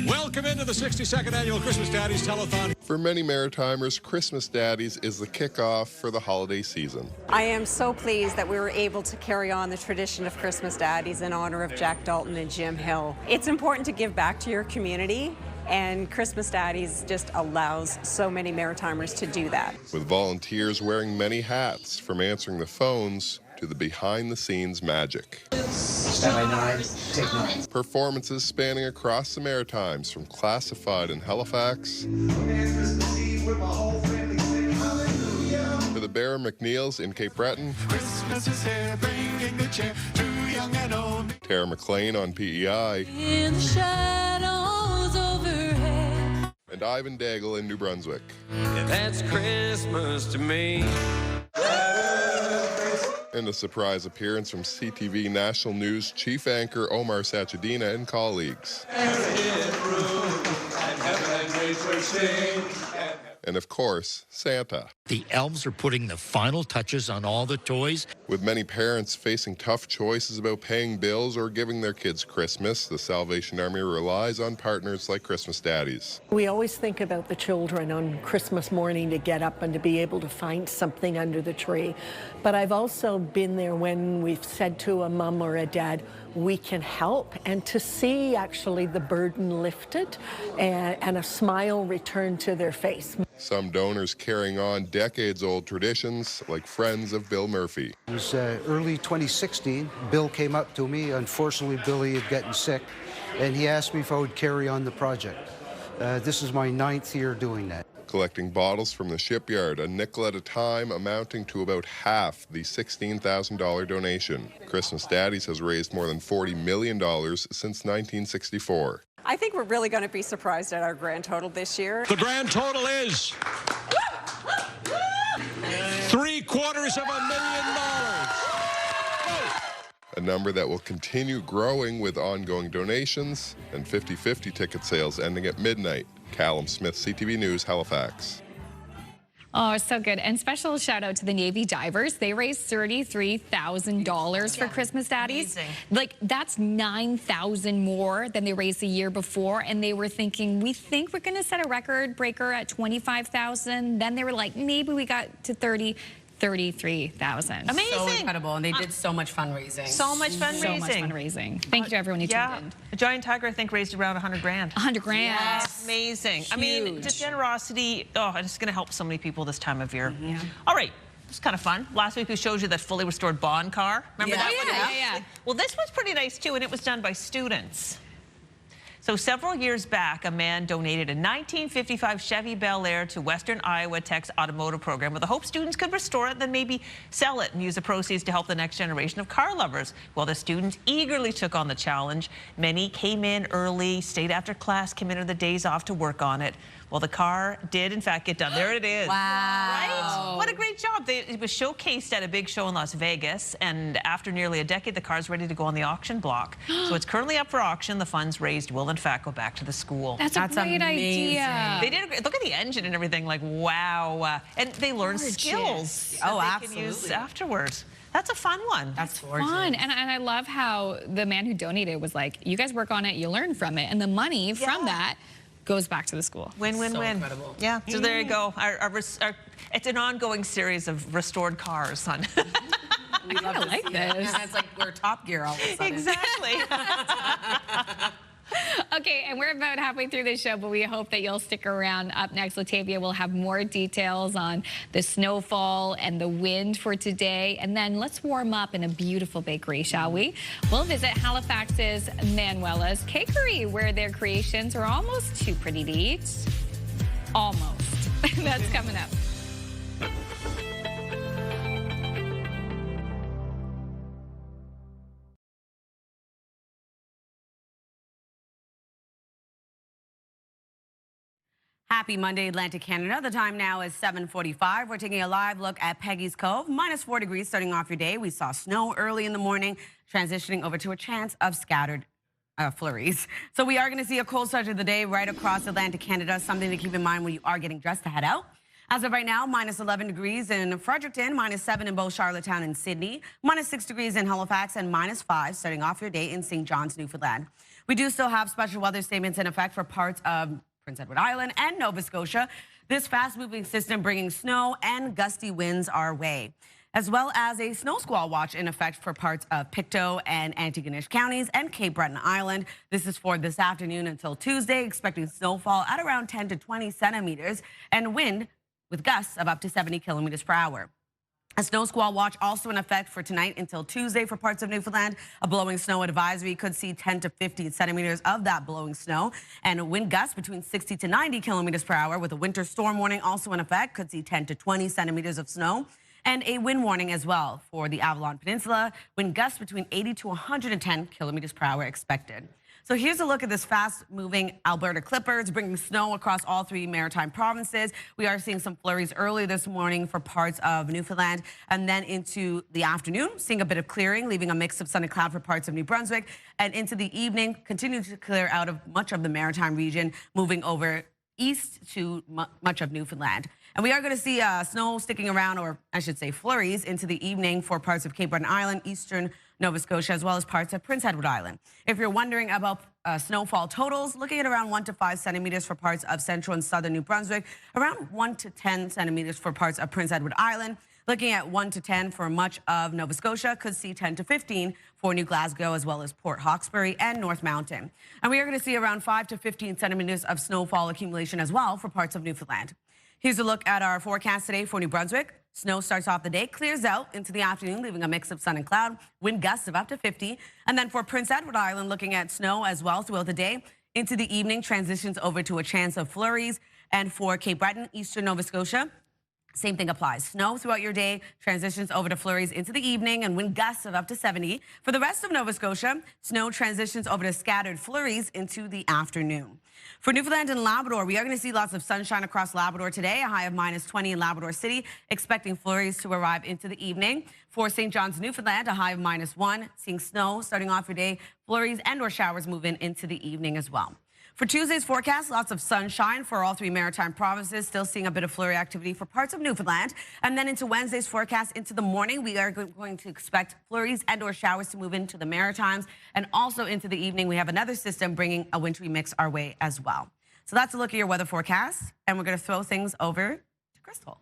Welcome into the 62nd annual Christmas Daddies Telethon. For many Maritimers, Christmas Daddies is the kickoff for the holiday season. I am so pleased that we were able to carry on the tradition of Christmas Daddies in honor of Jack Dalton and Jim Hill. It's important to give back to your community, and Christmas Daddies just allows so many Maritimers to do that. With volunteers wearing many hats, from answering the phones to the behind-the-scenes magic. Stand by 9, take 9. Performances spanning across the Maritimes, from Classified in Halifax to the Bear McNeils in Cape Breton, Tara McLean on PEI, and Ivan Daigle in New Brunswick. That's Christmas to me. And a surprise appearance from CTV National News chief anchor Omar Sachedina and colleagues. And of course, Santa. The elves are putting the final touches on all the toys. With many parents facing tough choices about paying bills or giving their kids Christmas, the Salvation Army relies on partners like Christmas Daddies. We always think about the children on Christmas morning to get up and to be able to find something under the tree. But I've also been there when we've said to a mom or a dad, we can help, and to see actually the burden lifted and a smile return to their face. Some donors carrying on decades-old traditions, like Friends of Bill Murphy. It was early 2016. Bill came up to me. Unfortunately, Billy had gotten sick, and he asked me if I would carry on the project. This is my 9th year doing that. Collecting bottles from the shipyard, a nickel at a time, amounting to about half the $16,000 donation. Christmas Daddies has raised more than $40 million since 1964. I think we're really going to be surprised at our grand total this year. The grand total is $750,000. a number that will continue growing with ongoing donations and 50-50 ticket sales ending at midnight. Callum Smith, CTV News, Halifax. Oh, so good. And special shout out to the Navy divers. They raised $33,000 for Christmas Daddies. Amazing. Like, that's $9,000 more than they raised the year before. And they were thinking, we think we're going to set a record breaker at $25,000. Then they were like, maybe we got to $33,000. Amazing. So incredible. And they did so much fundraising. So much fundraising. So much fundraising. Thank you to everyone who tuned in. Giant Tiger, I think, raised around 100 grand. 100 grand. Yes. Amazing. Huge. I mean, just generosity. Oh, it's going to help so many people this time of year. All right. It's kind of fun. Last week we showed you that fully restored Bond car. Remember that one? Yeah. Well, this one's pretty nice too, and it was done by students. So several years back, a man donated a 1955 Chevy Bel Air to Western Iowa Tech's automotive program with the hope students could restore it, then maybe sell it and use the proceeds to help the next generation of car lovers. Well, the students eagerly took on the challenge. Many came in early, stayed after class, came in on the days off to work on it. Well, the car did, in fact, get done. There it is. Wow. Right? What a great job. It was showcased at a big show in Las Vegas, and after nearly a decade, the car's ready to go on the auction block. So it's currently up for auction. The funds raised will, in fact, go back to the school. That's a great idea. They did a great, look at the engine and everything, like, wow. And they learn skills that they can use afterwards. That's a fun one. That's fun. And I love how the man who donated was like, you guys work on it, you learn from it, and the money from that goes back to the school. Win, win, So win. incredible. Yeah, so there you go. It's an ongoing series of restored cars. We love to like see this. it. It's like we're Top Gear all of a sudden. Exactly. Okay, and we're about halfway through the show, but we hope that you'll stick around. Up next, Latavia will have more details on the snowfall and the wind for today. And then let's warm up in a beautiful bakery, shall we? We'll visit Halifax's Manuela's Cakery, where their creations are almost too pretty to eat. Almost. That's coming up. Happy Monday, Atlantic Canada. The time now is 7:45. We're taking a live look at Peggy's Cove. -4 degrees starting off your day. We saw snow early in the morning, transitioning over to a chance of scattered flurries. So we are going to see a cold start to the day right across Atlantic Canada. Something to keep in mind when you are getting dressed to head out. As of right now, -11 degrees in Fredericton, -7 in both Charlottetown and Sydney, -6 degrees in Halifax, and -5 starting off your day in St. John's, Newfoundland. We do still have special weather statements in effect for parts of Prince Edward Island and Nova Scotia. This fast-moving system bringing snow and gusty winds our way, as well as a snow squall watch in effect for parts of Pictou and Antigonish counties and Cape Breton Island. This is for this afternoon until Tuesday, expecting snowfall at around 10 to 20 centimeters and wind with gusts of up to 70 kilometers per hour. A snow squall watch also in effect for tonight until Tuesday for parts of Newfoundland. A blowing snow advisory could see 10 to 15 centimeters of that blowing snow, and wind gusts between 60 to 90 kilometers per hour with a winter storm warning also in effect. Could see 10 to 20 centimeters of snow, and a wind warning as well for the Avalon Peninsula. Wind gusts between 80 to 110 kilometers per hour expected. So here's a look at this fast-moving Alberta Clipper. It's bringing snow across all 3 maritime provinces. We are seeing some flurries early this morning for parts of Newfoundland, and then into the afternoon, seeing a bit of clearing, leaving a mix of sun and cloud for parts of New Brunswick, and into the evening, continue to clear out of much of the maritime region, moving over east to much of Newfoundland. And we are going to see snow sticking around, or I should say flurries, into the evening for parts of Cape Breton Island, eastern Nova Scotia, as well as parts of Prince Edward Island. If you're wondering about snowfall totals, looking at around 1 to 5 centimeters for parts of central and southern New Brunswick, around 1 to 10 centimeters for parts of Prince Edward Island, looking at 1 to 10 for much of Nova Scotia, could see 10 to 15 for New Glasgow, as well as Port Hawkesbury and North Mountain. And we are going to see around 5 to 15 centimeters of snowfall accumulation as well for parts of Newfoundland. Here's a look at our forecast today for New Brunswick. Snow starts off the day, clears out into the afternoon, leaving a mix of sun and cloud, wind gusts of up to 50. And then for Prince Edward Island, looking at snow as well throughout the day. Into the evening, transitions over to a chance of flurries. And for Cape Breton, eastern Nova Scotia, Same thing applies. Snow throughout your day transitions over to flurries into the evening and wind gusts of up to 70. For the rest of Nova Scotia, snow transitions over to scattered flurries into the afternoon. For Newfoundland and Labrador, we are going to see lots of sunshine across Labrador today, a high of -20 in Labrador City, expecting flurries to arrive into the evening. For St. John's, Newfoundland, a high of -1, seeing snow starting off your day, flurries and or showers move in into the evening as well. For Tuesday's forecast, lots of sunshine for all 3 maritime provinces, still seeing a bit of flurry activity for parts of Newfoundland. And then into Wednesday's forecast, into the morning, we are going to expect flurries and or showers to move into the Maritimes. And also into the evening, we have another system bringing a wintry mix our way as well. So that's a look at your weather forecast. And we're going to throw things over to Crystal.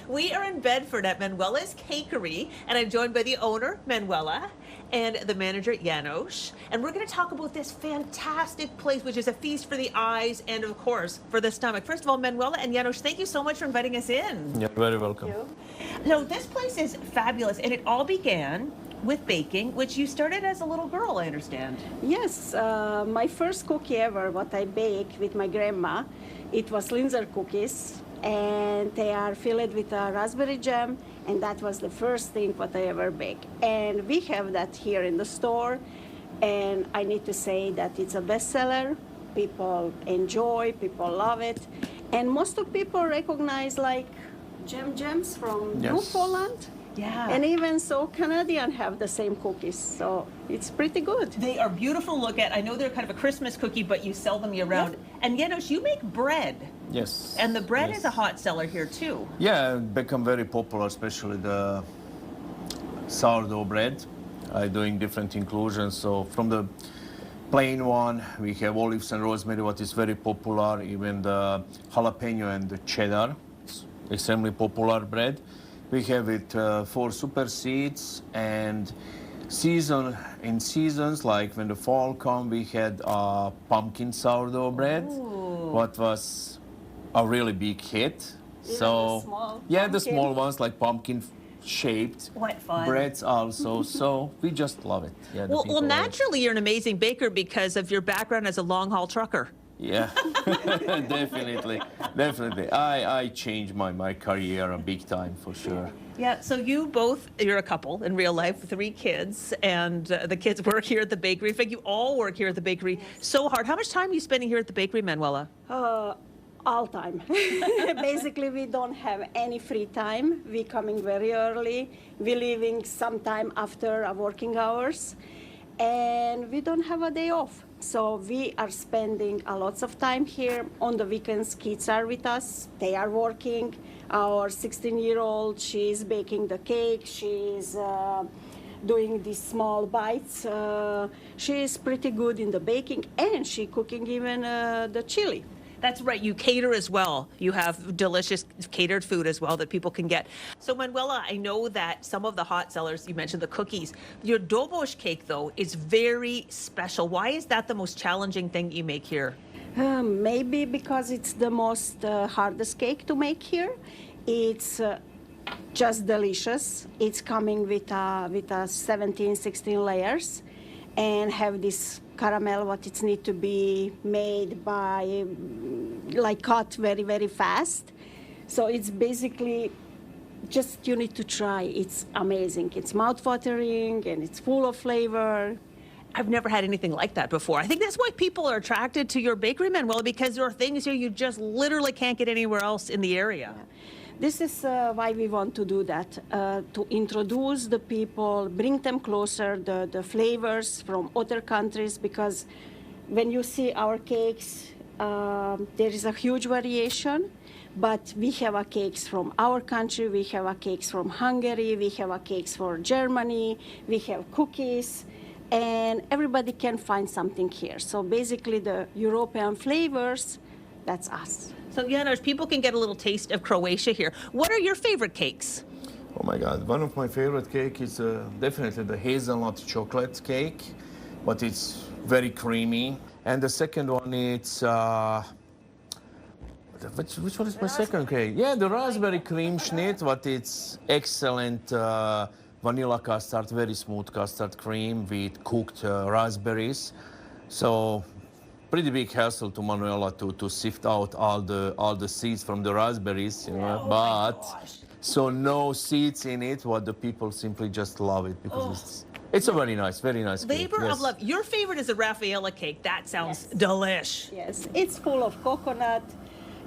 We are in Bedford at Manuela's Cakery, and I'm joined by the owner, Manuela, and the manager, Janos. And we're going to talk about this fantastic place, which is a feast for the eyes and, of course, for the stomach. First of all, Manuela and Janos, thank you so much for inviting us in. You're very welcome. So this place is fabulous, and it all began with baking, which you started as a little girl, I understand. Yes, my first cookie ever, what I baked with my grandma, it was Linzer cookies. And they are filled with a raspberry jam, and that was the first thing what I ever baked. And we have that here in the store, and I need to say that it's a bestseller. People enjoy, people love it, and most of people recognize like gems from Newfoundland. Yeah. And even so, Canadians have the same cookies, so it's pretty good. They are beautiful to look at. I know they're kind of a Christmas cookie, but you sell them year-round. Yep. And Janos, you make bread. Yes. And the bread is a hot seller here, too. Yeah, become very popular, especially the sourdough bread. I'm doing different inclusions. So from the plain one, we have olives and rosemary, what is very popular. Even the jalapeno and the cheddar, it's extremely popular bread. We have it for super seeds and seasons, like when the fall come, we had pumpkin sourdough bread, what was a really big hit. Even so the small the small ones like pumpkin shaped what fun. Breads also. So we just love it. Yeah, well, naturally you're an amazing baker because of your background as a long haul trucker. Yeah, definitely. I changed my career a big time for sure. Yeah, so you're a couple in real life, 3 kids, and the kids work here at the bakery. In fact, you all work here at the bakery so hard. How much time are you spending here at the bakery, Manuela? All time. Basically, we don't have any free time. We're coming very early. We're leaving sometime after our working hours. And we don't have a day off. So we are spending a lots of time here. On the weekends, kids are with us. They are working. Our 16-year-old, she's baking the cake. She's doing these small bites. She's pretty good in the baking, and she's cooking even the chili. That's right. You cater as well. You have delicious catered food as well that people can get. So, Manuela, I know that some of the hot sellers, you mentioned the cookies. Your dobos cake, though, is very special. Why is that the most challenging thing you make here? Maybe because it's the most hardest cake to make here. It's just delicious. It's coming with 17, 16 layers and have this caramel what it needs to be made by like cut very, very fast. So it's basically just you need to try. It's amazing. It's mouth-watering and it's full of flavor. I've never had anything like that before. I think that's why people are attracted to your bakery, Manuela, because there are things here you just literally can't get anywhere else in the area. Yeah. This is why we want to do that, to introduce the people, bring them closer, the flavors from other countries, because when you see our cakes, there is a huge variation, but we have our cakes from our country, we have our cakes from Hungary, we have our cakes for Germany, we have cookies, and everybody can find something here. So basically the European flavors, that's us. So, Janos, people can get a little taste of Croatia here. What are your favorite cakes? Oh my God, one of my favorite cake is definitely the hazelnut chocolate cake, but it's very creamy. And the second one, it's, which one is my second cake? Yeah, the raspberry cream schnitz, but it's excellent vanilla custard, very smooth custard cream with cooked raspberries. So pretty big hassle to Manuela to sift out all the seeds from the raspberries, you know. But so no seeds in it. What the people simply just love it because it's a very nice cake. Labor of love. Your favorite is the Raffaella cake. That sounds delish. Yes, it's full of coconut.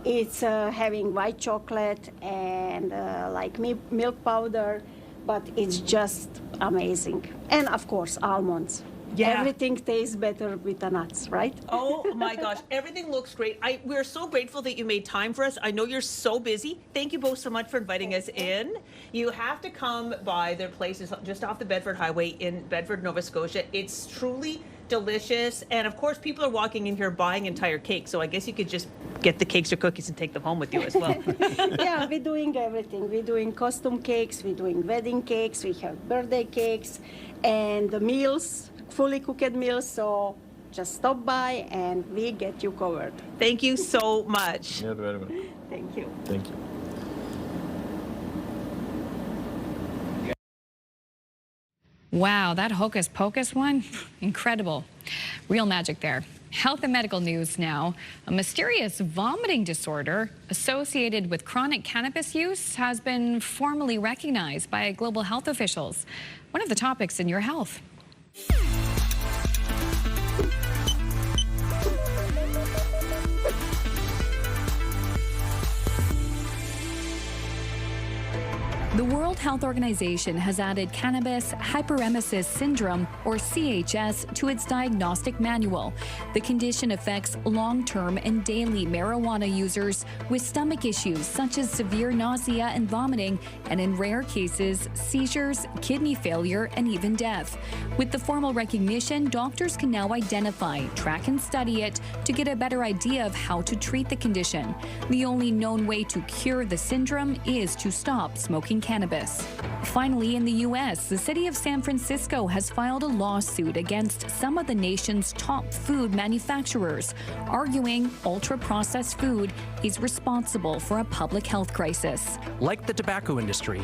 It's having white chocolate and like milk powder, but it's just amazing. And of course, almonds. Yeah. Everything tastes better with the nuts, right? Oh my gosh, everything looks great. We're so grateful that you made time for us. I know you're so busy. Thank you both so much for inviting us in. You have to come by their places just off the Bedford Highway in Bedford, Nova Scotia. It's truly delicious. And of course, people are walking in here buying entire cakes. So I guess you could just get the cakes or cookies and take them home with you as well. Yeah, we're doing everything. We're doing costume cakes, we're doing wedding cakes, we have birthday cakes, and the meals, fully cooked meals. So just stop by and we get you covered. Thank you so much. You're very much. Thank you. Thank you. Wow, that hocus pocus one, incredible. Real magic there. Health and medical news now. A mysterious vomiting disorder associated with chronic cannabis use has been formally recognized by global health officials. One of the topics in Your Health. The World Health Organization has added cannabis hyperemesis syndrome, or CHS, to its diagnostic manual. The condition affects long-term and daily marijuana users with stomach issues such as severe nausea and vomiting, and in rare cases, seizures, kidney failure, and even death. With the formal recognition, doctors can now identify, track, and study it to get a better idea of how to treat the condition. The only known way to cure the syndrome is to stop smoking cannabis. Finally, in the U.S., the city of San Francisco has filed a lawsuit against some of the nation's top food manufacturers, arguing ultra-processed food is responsible for a public health crisis. Like the tobacco industry,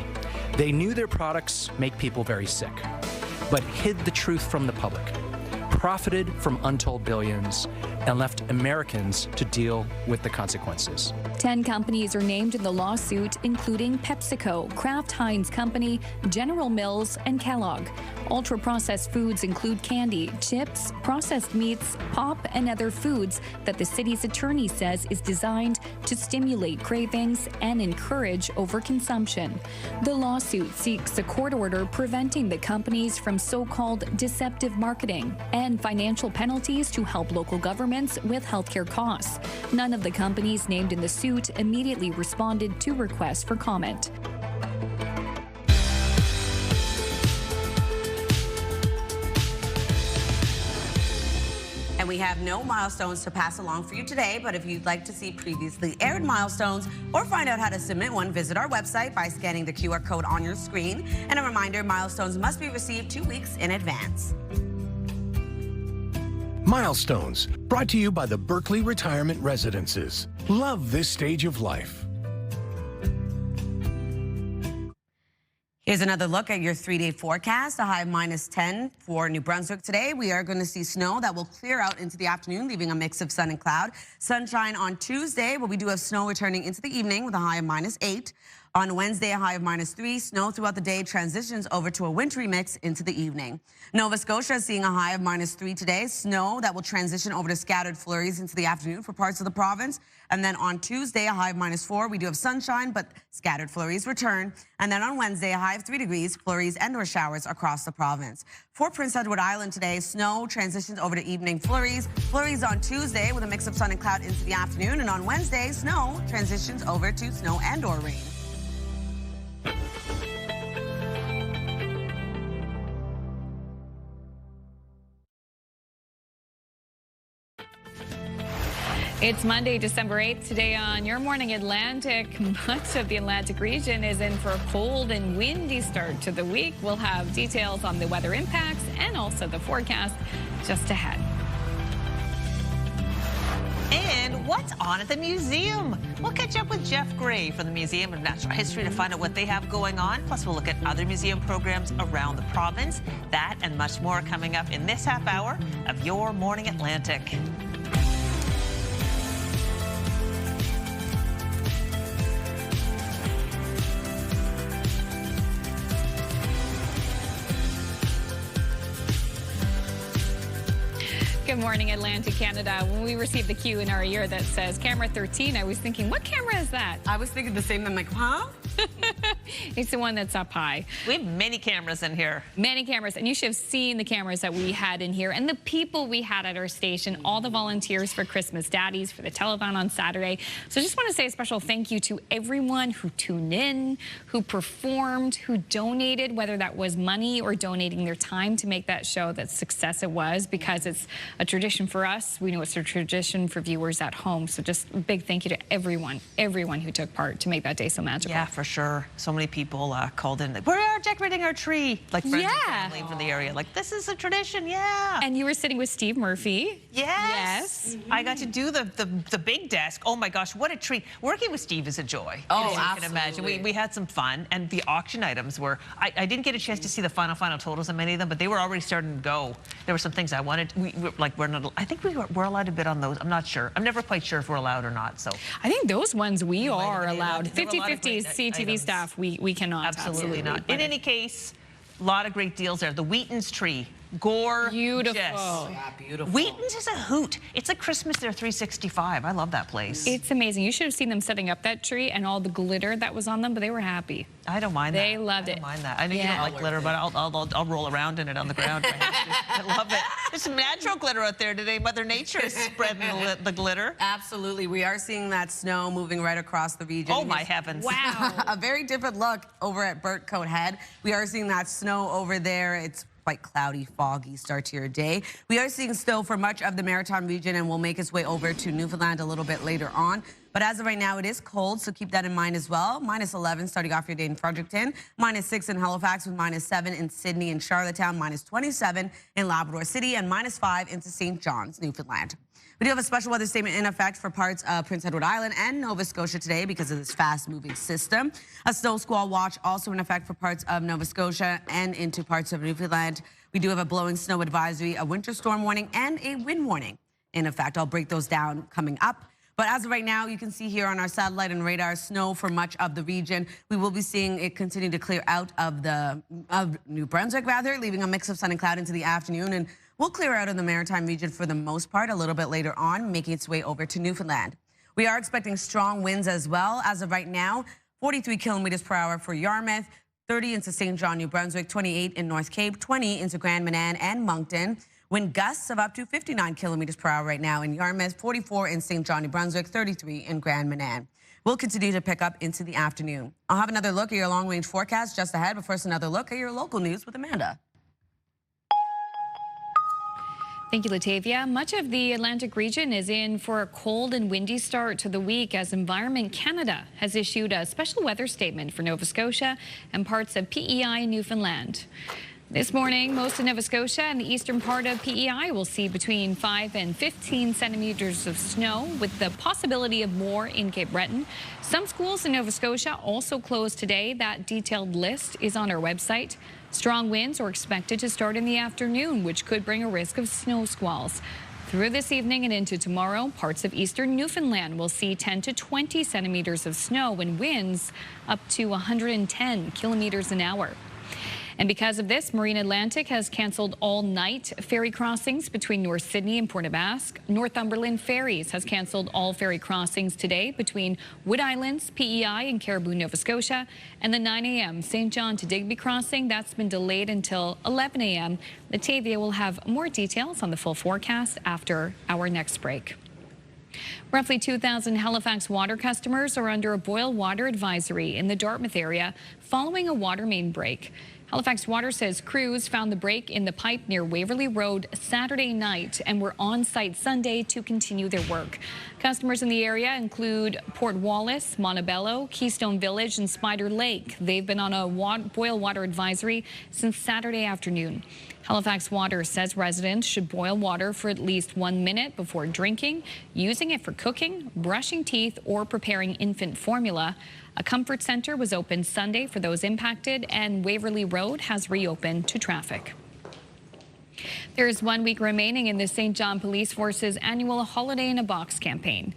they knew their products make people very sick, but hid the truth from the public, profited from untold billions, and left Americans to deal with the consequences. 10 companies are named in the lawsuit, including PepsiCo, Kraft Heinz Company, General Mills, and Kellogg. Ultra-processed foods include candy, chips, processed meats, pop, and other foods that the city's attorney says is designed to stimulate cravings and encourage overconsumption. The lawsuit seeks a court order preventing the companies from so-called deceptive marketing and financial penalties to help local governments with healthcare costs. None of the companies named in the suit immediately responded to requests for comment. And we have no milestones to pass along for you today, but if you'd like to see previously aired milestones or find out how to submit one, visit our website by scanning the QR code on your screen. And a reminder, milestones must be received 2 weeks in advance. Milestones, brought to you by the Berkeley Retirement Residences. Love this stage of life. Here's another look at your 3-day forecast. A high of -10 for New Brunswick today. We are going to see snow that will clear out into the afternoon, leaving a mix of sun and cloud. Sunshine on Tuesday, but we do have snow returning into the evening with a high of -8. On Wednesday, a high of -3. Snow throughout the day transitions over to a wintry mix into the evening. Nova Scotia is seeing a high of -3 today. Snow that will transition over to scattered flurries into the afternoon for parts of the province. And then on Tuesday, a high of -4. We do have sunshine, but scattered flurries return. And then on Wednesday, a high of 3 degrees, flurries and/or showers across the province. For Prince Edward Island today, snow transitions over to evening flurries. Flurries on Tuesday with a mix of sun and cloud into the afternoon. And on Wednesday, snow transitions over to snow and/or rain. It's Monday, December 8th. Today on Your Morning Atlantic, much of the Atlantic region is in for a cold and windy start to the week. We'll have details on the weather impacts and also the forecast just ahead. And what's on at the museum? We'll catch up with Jeff Gray from the Museum of Natural History to find out what they have going on. Plus, we'll look at other museum programs around the province. That and much more coming up in this half hour of Your Morning Atlantic. Good morning, Atlantic, Canada. When we received the cue in our ear that says camera 13, I was thinking, what camera is that? I was thinking the same. I'm like, huh? It's the one that's up high. We have many cameras in here. Many cameras, and you should have seen the cameras that we had in here and the people we had at our station, all the volunteers for Christmas Daddies, for the Telethon on Saturday. So I just want to say a special thank you to everyone who tuned in, who performed, who donated, whether that was money or donating their time to make that show the success it was, because it's a tradition for us. We know it's a tradition for viewers at home. So just a big thank you to everyone who took part to make that day so magical. Yeah, for sure. So many people called in, like, we're decorating our tree. Like friends and family from the area. Like, this is a tradition, yeah. And you were sitting with Steve Murphy. Yes. I got to do the big desk. Oh my gosh, what a treat. Working with Steve is a joy. Oh, you can imagine. We had some fun, and the auction items were, I didn't get a chance to see the final totals on many of them, but they were already starting to go. There were some things I wanted. We're not, I think we're allowed to bid on those. I'm not sure. I'm never quite sure if we're allowed or not. So I think those ones we are allowed. 50-50 CTV staff, we cannot. Absolutely not. In any case, a lot of great deals there. The Wheaton's tree. Gorgeous. Beautiful. Yeah, beautiful. Wheaton's is a hoot. It's a Christmas there 365. I love that place. It's amazing. You should have seen them setting up that tree and all the glitter that was on them, but they were happy. I don't mind that. They loved it. I don't mind that. I know you don't like glitter, but I'll roll around in it on the ground if I have to. I love it. There's some natural glitter out there today. Mother Nature is spreading the glitter. Absolutely. We are seeing that snow moving right across the region. Oh, my heavens. Wow. A very different look over at Burtcoat Head. We are seeing that snow over there. It's quite cloudy, foggy start to your day. We are seeing snow for much of the Maritime region and will make its way over to Newfoundland a little bit later on. But as of right now, it is cold, so keep that in mind as well. -11 starting off your day in Fredericton, -6 in Halifax with -7 in Sydney and Charlottetown, -27 in Labrador City, and -5 into St. John's, Newfoundland. We do have a special weather statement in effect for parts of Prince Edward Island and Nova Scotia today because of this fast-moving system. A snow squall watch also in effect for parts of Nova Scotia and into parts of Newfoundland. We do have a blowing snow advisory, a winter storm warning, and a wind warning in effect. I'll break those down coming up. But as of right now, you can see here on our satellite and radar snow for much of the region. We will be seeing it continue to clear out of New Brunswick, leaving a mix of sun and cloud into the afternoon. And we'll clear out in the Maritime region for the most part a little bit later on, making its way over to Newfoundland. We are expecting strong winds as well. As of right now, 43 kilometers per hour for Yarmouth, 30 into St. John, New Brunswick, 28 in North Cape, 20 into Grand Manan and Moncton. Wind gusts of up to 59 kilometers per hour right now in Yarmouth, 44 in St. John, New Brunswick, 33 in Grand Manan. We'll continue to pick up into the afternoon. I'll have another look at your long-range forecast just ahead, but first another look at your local news with Amanda. Thank you, Latavia. Much of the Atlantic region is in for a cold and windy start to the week as Environment Canada has issued a special weather statement for Nova Scotia and parts of PEI and Newfoundland. This morning, most of Nova Scotia and the eastern part of PEI will see between 5 and 15 centimeters of snow, with the possibility of more in Cape Breton. Some schools in Nova Scotia also closed today. That detailed list is on our website. Strong winds are expected to start in the afternoon, which could bring a risk of snow squalls. Through this evening and into tomorrow, parts of eastern Newfoundland will see 10 to 20 centimeters of snow and winds up to 110 kilometers an hour. And because of this, Marine Atlantic has canceled all-night ferry crossings between North Sydney and Port aux Basques. Northumberland Ferries has canceled all ferry crossings today between Wood Islands, PEI, and Caribou, Nova Scotia. And the 9 a.m. St. John to Digby crossing, that's been delayed until 11 a.m. Latavia will have more details on the full forecast after our next break. Roughly 2,000 Halifax water customers are under a boil water advisory in the Dartmouth area following a water main break. Halifax Water says crews found the break in the pipe near Waverley Road Saturday night and were on site Sunday to continue their work. Customers in the area include Port Wallace, Montebello, Keystone Village, and Spider Lake. They've been on a boil water advisory since Saturday afternoon. Halifax Water says residents should boil water for at least 1 minute before drinking, using it for cooking, brushing teeth, or preparing infant formula. A comfort center was open Sunday for those impacted, and Waverley Road has reopened to traffic. There is 1 week remaining in the St. John Police Force's annual Holiday in a Box campaign.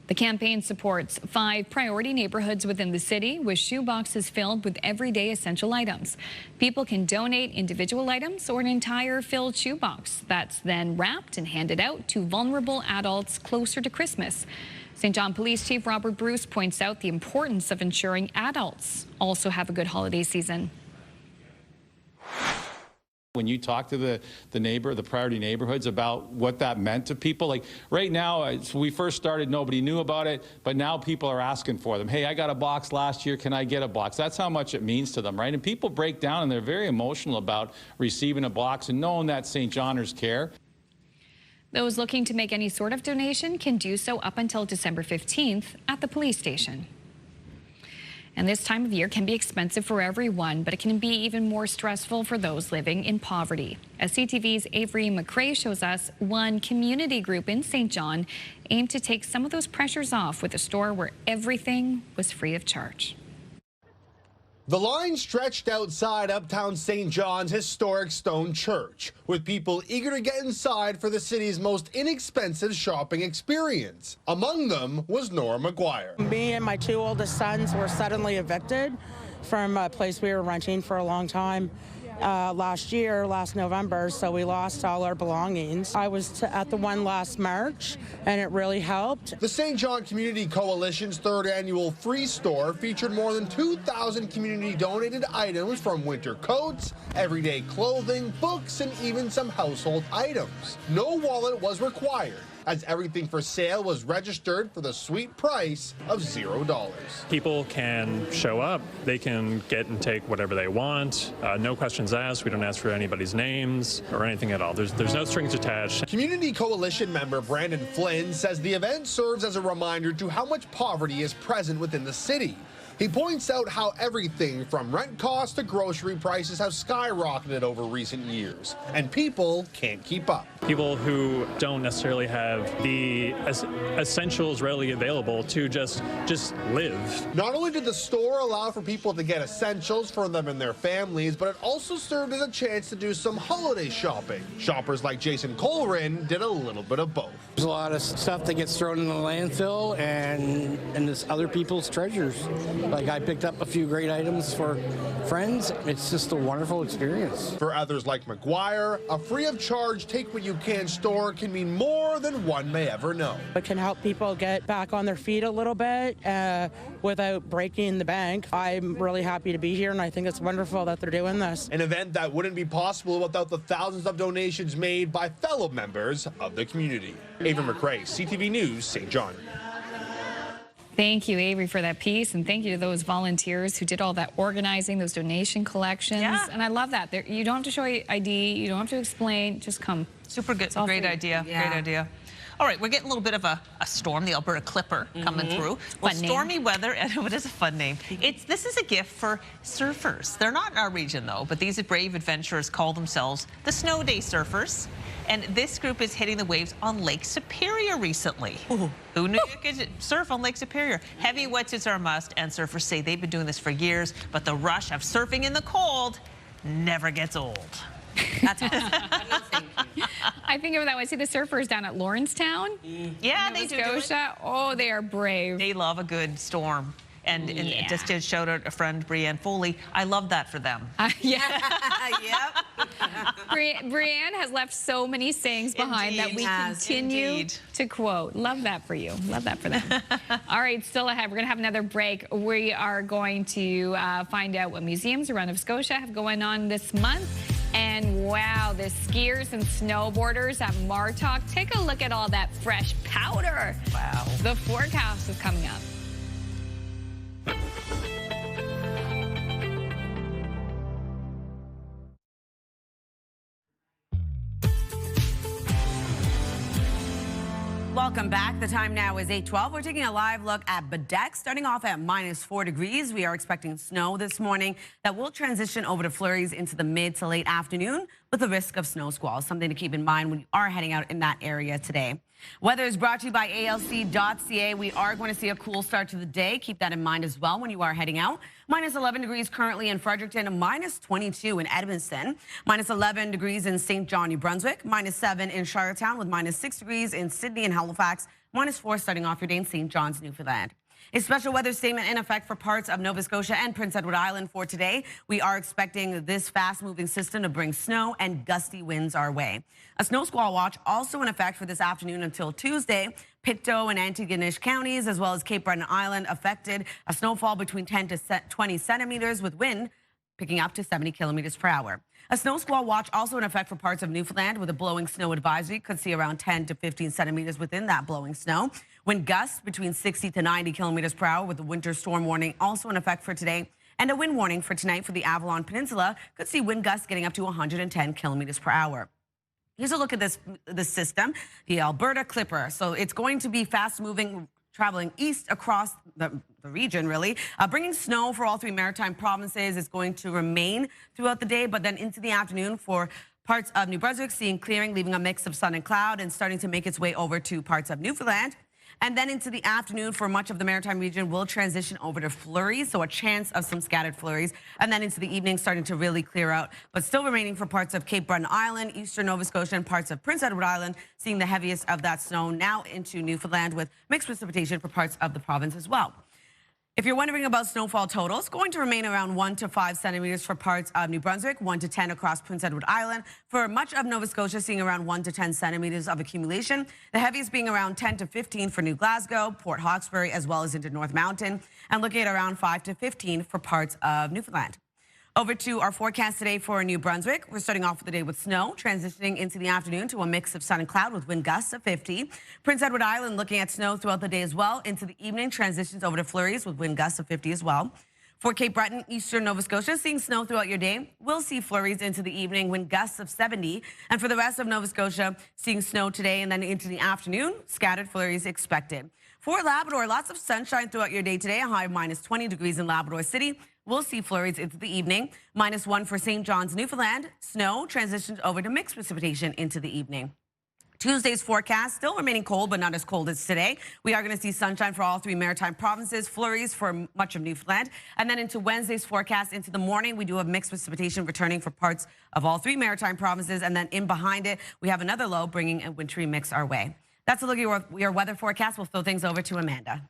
The campaign supports 5 priority neighborhoods within the city with shoeboxes filled with everyday essential items. People can donate individual items or an entire filled shoebox that's then wrapped and handed out to vulnerable adults closer to Christmas. St. John Police Chief Robert Bruce points out the importance of ensuring adults also have a good holiday season. When you talk to the priority neighborhoods about what that meant to people, like right now, when we first started, nobody knew about it, but now people are asking for them. Hey, I got a box last year, can I get a box? That's how much it means to them, right? And people break down and they're very emotional about receiving a box and knowing that St. Johners care. Those looking to make any sort of donation can do so up until December 15th at the police station. And this time of year can be expensive for everyone, but it can be even more stressful for those living in poverty. As CTV's Avery McRae shows us, one community group in St. John aimed to take some of those pressures off with a store where everything was free of charge. The line stretched outside uptown St. John's historic stone church, with people eager to get inside for the city's most inexpensive shopping experience. Among them was Nora McGuire. Me and my 2 oldest sons were suddenly evicted from a place we were renting for a long time last November, so we lost all our belongings. I was at the one last March, and it really helped. The St. John Community Coalition's 3rd annual free store featured more than 2,000 community-donated items from winter coats, everyday clothing, books, and even some household items. No wallet was required, as everything for sale was registered for the sweet price of $0. People can show up, they can get and take whatever they want, no questions asked, we don't ask for anybody's names or anything at all. There's no strings attached. Community Coalition member Brandon Flynn says the event serves as a reminder to how much poverty is present within the city. He points out how everything from rent costs to grocery prices have skyrocketed over recent years, and people can't keep up. People who don't necessarily have the essentials readily available to just live. Not only did the store allow for people to get essentials for them and their families, but it also served as a chance to do some holiday shopping. Shoppers like Jason Colrin did a little bit of both. There's a lot of stuff that gets thrown in the landfill and there's other people's treasures. Like I picked up a few great items for friends. It's just a wonderful experience. For others like McGuire, a free of charge take what you can store can mean more than one may ever know. It can help people get back on their feet a little bit without breaking the bank. I'm really happy to be here, and I think it's wonderful that they're doing this. An event that wouldn't be possible without the thousands of donations made by fellow members of the community. Avery McRae, CTV News, St. John. Thank you, Avery, for that piece, and thank you to those volunteers who did all that organizing, those donation collections. Yeah. And I love that. You don't have to show ID, you don't have to explain, just come. Super good, great idea, great idea. All right, we're getting a little bit of a storm, the Alberta Clipper, coming through. Well, stormy weather, and it is a fun name. This is a gift for surfers. They're not in our region, though, but these brave adventurers call themselves the Snow Day Surfers. And this group is hitting the waves on Lake Superior recently. Ooh. Who knew you could surf on Lake Superior? Heavy wetsuits are a must, and surfers say they've been doing this for years, but the rush of surfing in the cold never gets old. That's awesome. I think of it that way. See the surfers down at Lawrencetown? Yeah, they do. Scotia. Oh, they are brave. They love a good storm. And just to shout out a friend, Brianne Foley, I love that for them. Yep. Brianne has left so many sayings behind that we continue to quote. Love that for you. Love that for them. All right, still ahead, we're going to have another break. We are going to find out what museums around Nova Scotia have going on this month. And wow, the skiers and snowboarders at Martok, take a look at all that fresh powder. Wow. The forecast is coming up. Welcome back. The time now is 8:12. We're taking a live look at Bedeck, starting off at -4 degrees. We are expecting snow this morning that will transition over to flurries into the mid to late afternoon with the risk of snow squalls. Something to keep in mind when you are heading out in that area today. Weather is brought to you by ALC.ca. We are going to see a cool start to the day. Keep that in mind as well when you are heading out. -11 degrees currently in Fredericton, -22 in Edmonton, -11 degrees in St. John, New Brunswick, -7 in Charlottetown with -6 degrees in Sydney and Halifax, -4 starting off your day in St. John's, Newfoundland. A special weather statement in effect for parts of Nova Scotia and Prince Edward Island for today. We are expecting this fast-moving system to bring snow and gusty winds our way. A snow squall watch also in effect for this afternoon until Tuesday. Pictou and Antigonish counties, as well as Cape Breton Island, affected. A snowfall between 10 to 20 centimeters with wind picking up to 70 kilometers per hour. A snow squall watch also in effect for parts of Newfoundland with a blowing snow advisory. Could see around 10 to 15 centimeters within that blowing snow. Wind gusts between 60 to 90 kilometers per hour with a winter storm warning also in effect for today. And a wind warning for tonight for the Avalon Peninsula. Could see wind gusts getting up to 110 kilometers per hour. Here's a look at this system, the Alberta Clipper. So it's going to be fast moving, traveling east across the region, really. Bringing snow for all 3 maritime provinces. Is going to remain throughout the day, but then into the afternoon for parts of New Brunswick, seeing clearing, leaving a mix of sun and cloud, and starting to make its way over to parts of Newfoundland. And then into the afternoon for much of the maritime region will transition over to flurries, so a chance of some scattered flurries. And then into the evening starting to really clear out, but still remaining for parts of Cape Breton Island, eastern Nova Scotia, and parts of Prince Edward Island, seeing the heaviest of that snow now into Newfoundland with mixed precipitation for parts of the province as well. If you're wondering about snowfall totals, going to remain around 1 to 5 centimeters for parts of New Brunswick, 1 to 10 across Prince Edward Island. For much of Nova Scotia, seeing around 1 to 10 centimeters of accumulation. The heaviest being around 10 to 15 for New Glasgow, Port Hawkesbury, as well as into North Mountain. And looking at around 5 to 15 for parts of Newfoundland. Over to our forecast today for New Brunswick. We're starting off the day with snow, transitioning into the afternoon to a mix of sun and cloud with wind gusts of 50. Prince Edward Island looking at snow throughout the day as well. Into the evening, transitions over to flurries with wind gusts of 50 as well. For Cape Breton, eastern Nova Scotia, seeing snow throughout your day. We'll see flurries into the evening, wind gusts of 70. And for the rest of Nova Scotia, seeing snow today and then into the afternoon, scattered flurries expected. For Labrador, lots of sunshine throughout your day today, a high of -20 degrees in Labrador City. We'll see flurries into the evening. -1 for St. John's, Newfoundland. Snow transitions over to mixed precipitation into the evening. Tuesday's forecast still remaining cold, but not as cold as today. We are going to see sunshine for all 3 maritime provinces, flurries for much of Newfoundland. And then into Wednesday's forecast into the morning, we do have mixed precipitation returning for parts of all 3 maritime provinces. And then in behind it, we have another low bringing a wintry mix our way. That's a look at your weather forecast. We'll throw things over to Amanda.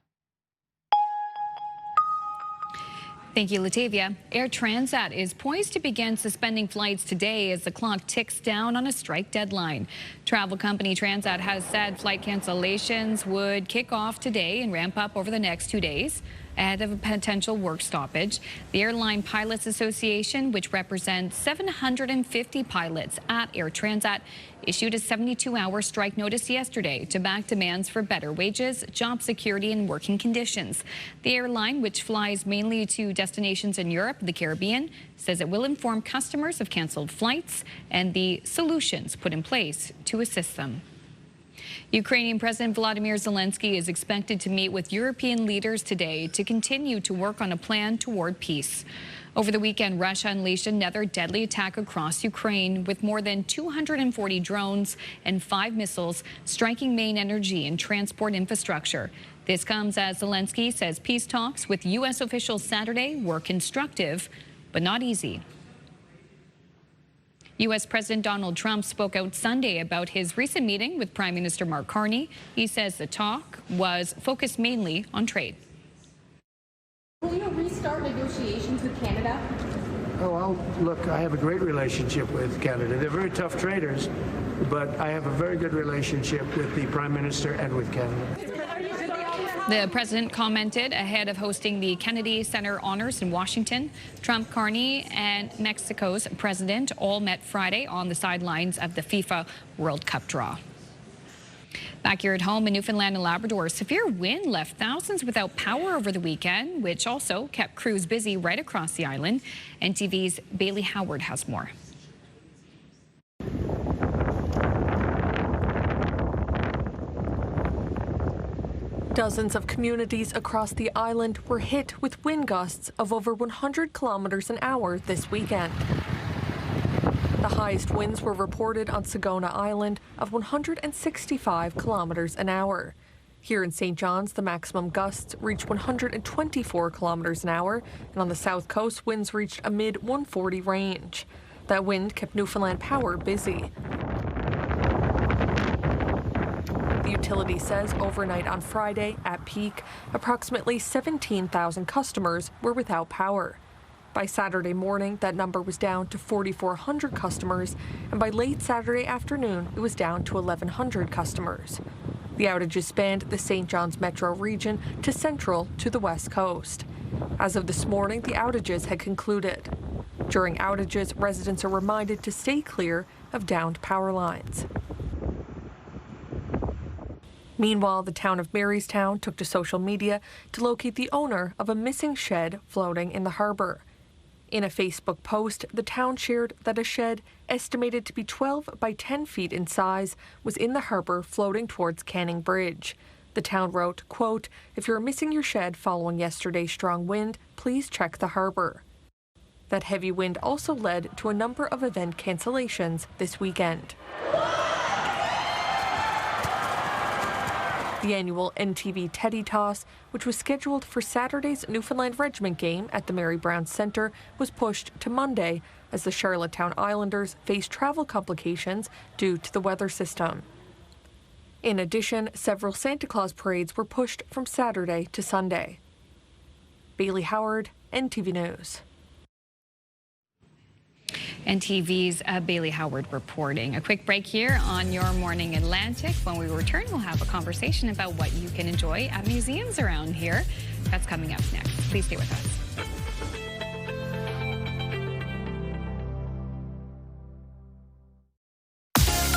Thank you, Latavia. Air Transat is poised to begin suspending flights today as the clock ticks down on a strike deadline. Travel company Transat has said flight cancellations would kick off today and ramp up over the next 2 days ahead of a potential work stoppage. The Airline Pilots Association, which represents 750 pilots at Air Transat, issued a 72-hour strike notice yesterday to back demands for better wages, job security, and working conditions. The airline, which flies mainly to destinations in Europe and the Caribbean, says it will inform customers of canceled flights and the solutions put in place to assist them. Ukrainian President Volodymyr Zelensky is expected to meet with European leaders today to continue to work on a plan toward peace. Over the weekend, Russia unleashed another deadly attack across Ukraine with more than 240 drones and 5 missiles striking main energy and transport infrastructure. This comes as Zelensky says peace talks with U.S. officials Saturday were constructive, but not easy. U.S. President Donald Trump spoke out Sunday about his recent meeting with Prime Minister Mark Carney. He says the talk was focused mainly on trade. Will you restart negotiations with Canada? Oh, well, look, I have a great relationship with Canada. They're very tough traders, but I have a very good relationship with the Prime Minister and with Canada. The president commented ahead of hosting the Kennedy Center Honors in Washington. Trump, Carney, and Mexico's president all met Friday on the sidelines of the FIFA World Cup draw. Back here at home in Newfoundland and Labrador, severe wind left thousands without power over the weekend, which also kept crews busy right across the island. NTV's Bailey Howard has more. Dozens of communities across the island were hit with wind gusts of over 100 kilometers an hour this weekend. The highest winds were reported on Sagona Island of 165 kilometers an hour. Here in St. John's, the maximum gusts reached 124 kilometers an hour, and on the south coast, winds reached a mid-140 range. That wind kept Newfoundland Power busy. The utility says overnight on Friday, at peak, approximately 17,000 customers were without power. By Saturday morning, that number was down to 4,400 customers, and by late Saturday afternoon, it was down to 1,100 customers. The outages spanned the St. John's metro region to central to the west coast. As of this morning, the outages had concluded. During outages, residents are reminded to stay clear of downed power lines. Meanwhile, the town of Marystown took to social media to locate the owner of a missing shed floating in the harbor. In a Facebook post, the town shared that a shed estimated to be 12 by 10 feet in size was in the harbor floating towards Canning Bridge. The town wrote, quote, "If you're missing your shed following yesterday's strong wind, please check the harbor." That heavy wind also led to a number of event cancellations this weekend. The annual NTV Teddy Toss, which was scheduled for Saturday's Newfoundland Regiment game at the Mary Brown Centre, was pushed to Monday as the Charlottetown Islanders face travel complications due to the weather system. In addition, several Santa Claus parades were pushed from Saturday to Sunday. Bailey Howard, NTV News. NTV's Bailey Howard reporting. A quick break here on Your Morning Atlantic. When we return, we'll have a conversation about what you can enjoy at museums around here. That's coming up next. Please stay with us.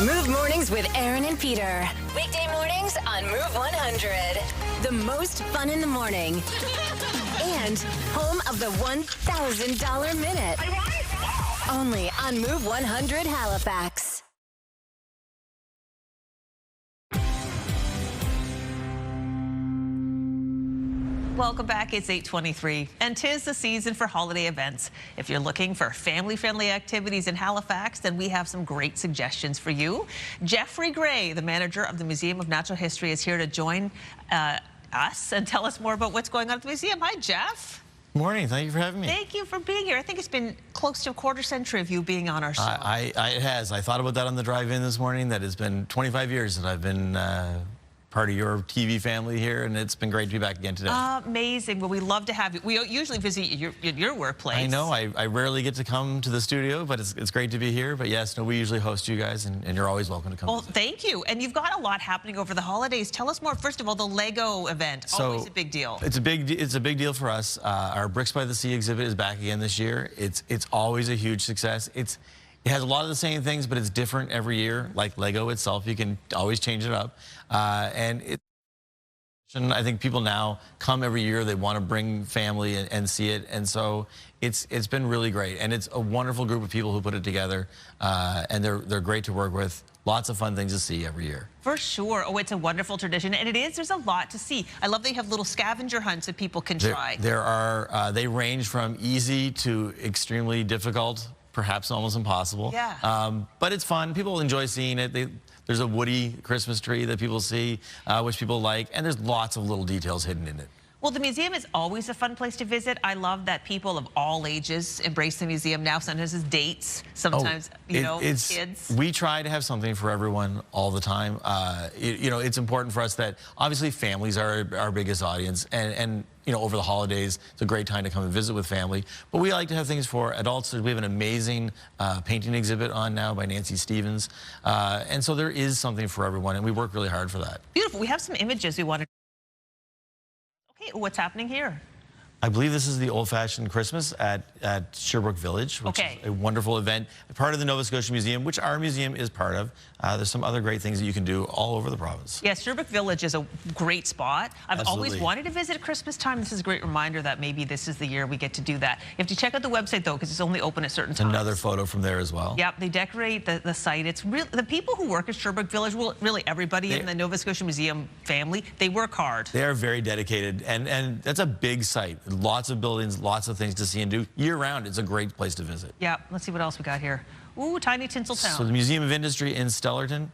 Move Mornings with Aaron and Peter. Weekday mornings on Move 100. The most fun in the morning. And home of the $1,000 minute. Only on Move 100 Halifax. Welcome back. It's 8:23, and 'tis the season for holiday events. If you're looking for family-friendly activities in Halifax, then we have some great suggestions for you. Jeffrey Gray, the manager of the Museum of Natural History, is here to join us and tell us more about what's going on at the museum. Hi, Jeff. Morning. Thank you for having me. Thank you for being here. I think it's been close to a quarter century of you being on our show. It has. I thought about that on the drive-in this morning, that it's been 25 years that I've been part of your TV family here, and it's been great to be back again today. Amazing. Well, we love to have you. We usually visit your workplace. I know. I rarely get to come to the studio, but it's great to be here. But yes, no, we usually host you guys, and you're always welcome to come. Well, thank you. And you've got a lot happening over the holidays. Tell us more. First of all, the Lego event, always a big deal. It's a big deal for us. Our Bricks by the Sea exhibit is back again this year. It's always a huge success. It has a lot of the same things, but it's different every year. Like Lego itself, you can always change it up, and I think people now come every year. They want to bring family and see it, and so it's been really great. And it's a wonderful group of people who put it together, and they're great to work with. Lots of fun things to see every year. For sure. Oh, it's a wonderful tradition, and there's a lot to see. I love they have little scavenger hunts that people can try. They range from easy to extremely difficult, perhaps almost impossible. Yeah. But it's fun. People enjoy seeing it. There's a Woody Christmas tree that people see, which people like, and there's lots of little details hidden in it. Well, the museum is always a fun place to visit. I love that people of all ages embrace the museum now. Sometimes it's dates, sometimes, kids. We try to have something for everyone all the time. It's important for us that obviously families are our biggest audience, and over the holidays, it's a great time to come and visit with family. But we like to have things for adults. We have an amazing painting exhibit on now by Nancy Stevens. And so there is something for everyone, and we work really hard for that. Beautiful. We have some images we wanted. Okay, what's happening here? I believe this is the old-fashioned Christmas at Sherbrooke Village, which is a wonderful event, part of the Nova Scotia Museum, which our museum is part of. There's some other great things that you can do all over the province. Yes, Sherbrooke Village is a great spot. I've Absolutely. always wanted to visit at Christmas time. This is a great reminder that maybe this is the year we get to do that. You have to check out the website, though, because it's only open at certain times. Another photo from there as well. Yep, they decorate the site. It's really, the people who work at Sherbrooke Village, well, really everybody in the Nova Scotia Museum family, they work hard. They are very dedicated, and that's a big site. Lots of buildings, lots of things to see and do year-round. It's a great place to visit. Yeah, let's see what else we got here. Ooh, Tiny Tinseltown. So the Museum of Industry in Stellarton,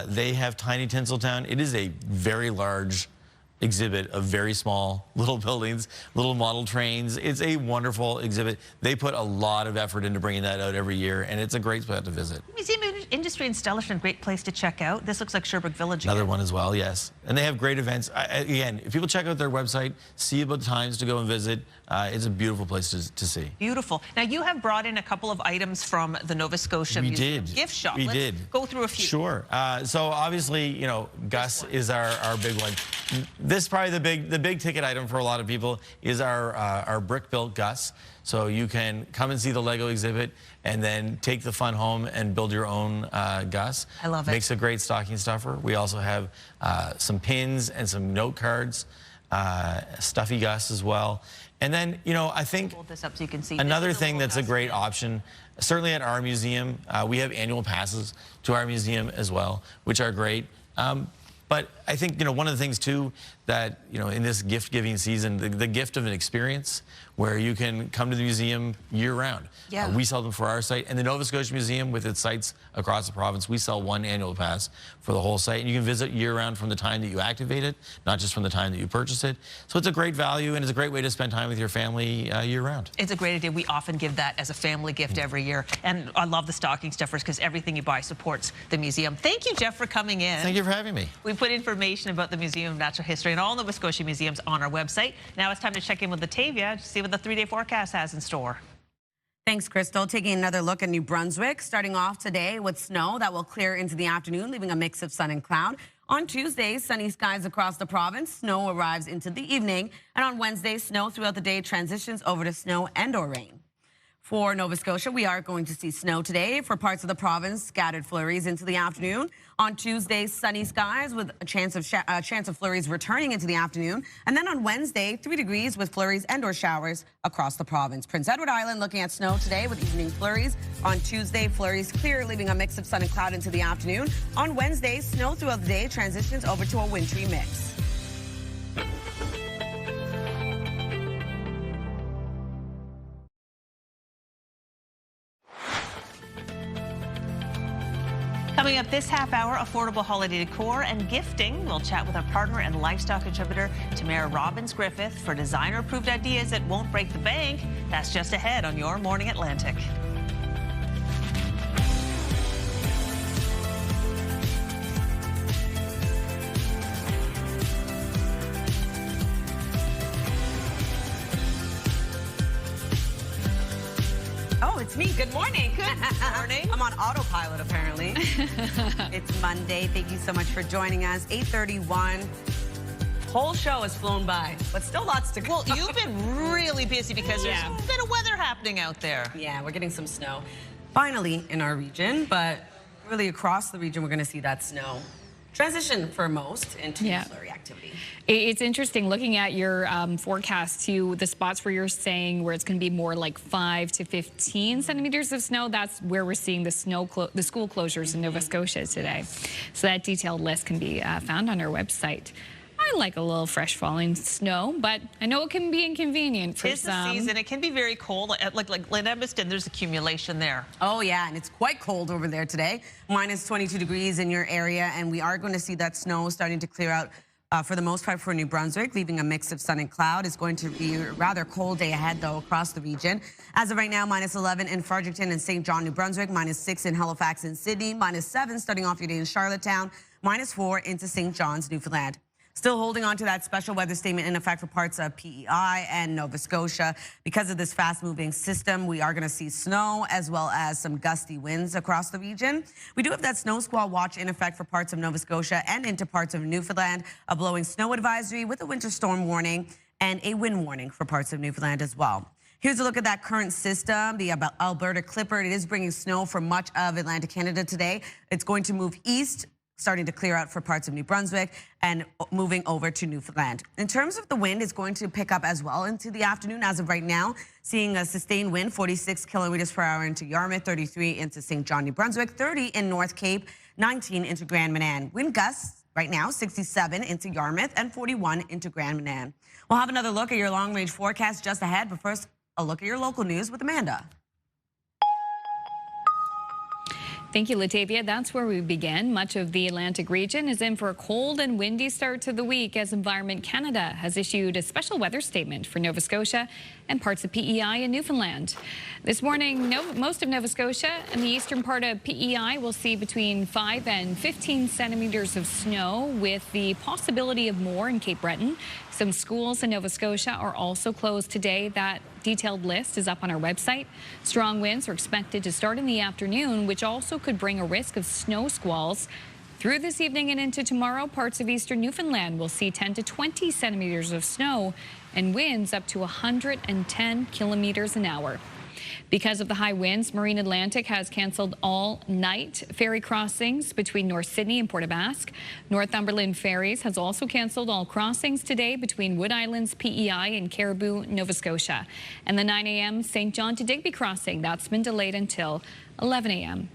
they have Tiny Tinseltown. It is a very large exhibit of very small little buildings, little model trains. It's a wonderful exhibit. They put a lot of effort into bringing that out every year, and it's a great spot to visit. Museum of history in Stellarton, great place to check out. This looks like Sherbrooke Village. Another one as well, yes. And they have great events. Again, if people check out their website, see about the times to go and visit, it's a beautiful place to see. Beautiful. Now, you have brought in a couple of items from the Nova Scotia Museum gift shop. Let's go through a few. Sure. So obviously, you know, Gus is our big one. This probably the big ticket item for a lot of people is our brick-built Gus. So you can come and see the Lego exhibit and then take the fun home and build your own Gus. I love it. Makes a great stocking stuffer. We also have some pins and some note cards, stuffy Gus as well. And then, you know, I think hold this up so you can see. Another thing that's a great option, certainly at our museum, we have annual passes to our museum as well, which are great. But I think, you know, one of the things, too, that, you know, in this gift-giving season, the gift of an experience where you can come to the museum year-round. Yeah. We sell them for our site. And the Nova Scotia Museum, with its sites across the province, we sell one annual pass for the whole site. And you can visit year-round from the time that you activate it, not just from the time that you purchase it. So it's a great value, and it's a great way to spend time with your family year-round. It's a great idea. We often give that as a family gift every year. And I love the stocking stuffers because everything you buy supports the museum. Thank you, Jeff, for coming in. Thank you for having me. We put information about the Museum of Natural History and all Nova Scotia museums on our website. Now it's time to check in with Latavia to see what the 3-day forecast has in store. Thanks, Crystal. Taking another look at New Brunswick, starting off today with snow that will clear into the afternoon, leaving a mix of sun and cloud. On Tuesday, sunny skies across the province. Snow arrives into the evening. And on Wednesday, snow throughout the day transitions over to snow and/or rain. For Nova Scotia, we are going to see snow today. For parts of the province, scattered flurries into the afternoon. On Tuesday, sunny skies with a chance of flurries returning into the afternoon. And then on Wednesday, 3 degrees with flurries and/or showers across the province. Prince Edward Island looking at snow today with evening flurries. On Tuesday, flurries clear, leaving a mix of sun and cloud into the afternoon. On Wednesday, snow throughout the day transitions over to a wintry mix. Coming up this half hour, affordable holiday decor and gifting. We'll chat with our partner and lifestyle contributor, Tamara Robbins-Griffith, for designer-approved ideas that won't break the bank. That's just ahead on Your Morning Atlantic. Oh, it's me. Good morning. Good morning. I'm on autopilot, apparently. It's Monday. Thank you so much for joining us. 8:31. Whole show has flown by, but still lots to go. Well, you've been really busy because there's a bit of weather happening out there. Yeah, we're getting some snow. Finally in our region, but really across the region, we're going to see that snow transition for most into flurry activity. It's interesting looking at your forecast to the spots where you're saying where it's going to be more like 5 to 15 centimeters of snow. That's where we're seeing the school closures in Nova Scotia today. So that detailed list can be found on our website. I like a little fresh falling snow, but I know it can be inconvenient for some. It's the season. It can be very cold. Like Glen Evanston, there's accumulation there. Oh, yeah, and it's quite cold over there today. Minus 22 degrees in your area, and we are going to see that snow starting to clear out for the most part for New Brunswick, leaving a mix of sun and cloud. It's going to be a rather cold day ahead, though, across the region. As of right now, minus 11 in Fredericton and St. John, New Brunswick, minus 6 in Halifax and Sydney, minus 7 starting off your day in Charlottetown, minus 4 into St. John's, Newfoundland. Still holding on to that special weather statement in effect for parts of PEI and Nova Scotia. Because of this fast-moving system, we are going to see snow as well as some gusty winds across the region. We do have that snow squall watch in effect for parts of Nova Scotia and into parts of Newfoundland. A blowing snow advisory with a winter storm warning and a wind warning for parts of Newfoundland as well. Here's a look at that current system, the Alberta Clipper. It is bringing snow for much of Atlantic Canada today. It's going to move east, starting to clear out for parts of New Brunswick and moving over to Newfoundland. In terms of the wind, it's going to pick up as well into the afternoon. As of right now, seeing a sustained wind, 46 kilometers per hour into Yarmouth, 33 into St. John, New Brunswick, 30 in North Cape, 19 into Grand Manan. Wind gusts right now, 67 into Yarmouth and 41 into Grand Manan. We'll have another look at your long-range forecast just ahead, but first, a look at your local news with Amanda. Thank you, Latavia. That's where we begin. Much of the Atlantic region is in for a cold and windy start to the week as Environment Canada has issued a special weather statement for Nova Scotia and parts of PEI and Newfoundland. This morning, most of Nova Scotia and the eastern part of PEI will see between 5 and 15 centimeters of snow, with the possibility of more in Cape Breton. Some schools in Nova Scotia are also closed today. That detailed list is up on our website. Strong winds are expected to start in the afternoon, which also could bring a risk of snow squalls. Through this evening and into tomorrow, parts of eastern Newfoundland will see 10 to 20 centimeters of snow and winds up to 110 kilometers an hour. Because of the high winds, Marine Atlantic has canceled all night ferry crossings between North Sydney and Port aux Basques. Northumberland Ferries has also canceled all crossings today between Wood Islands, PEI, and Caribou, Nova Scotia. And the 9 a.m. St. John to Digby crossing, that's been delayed until 11 a.m.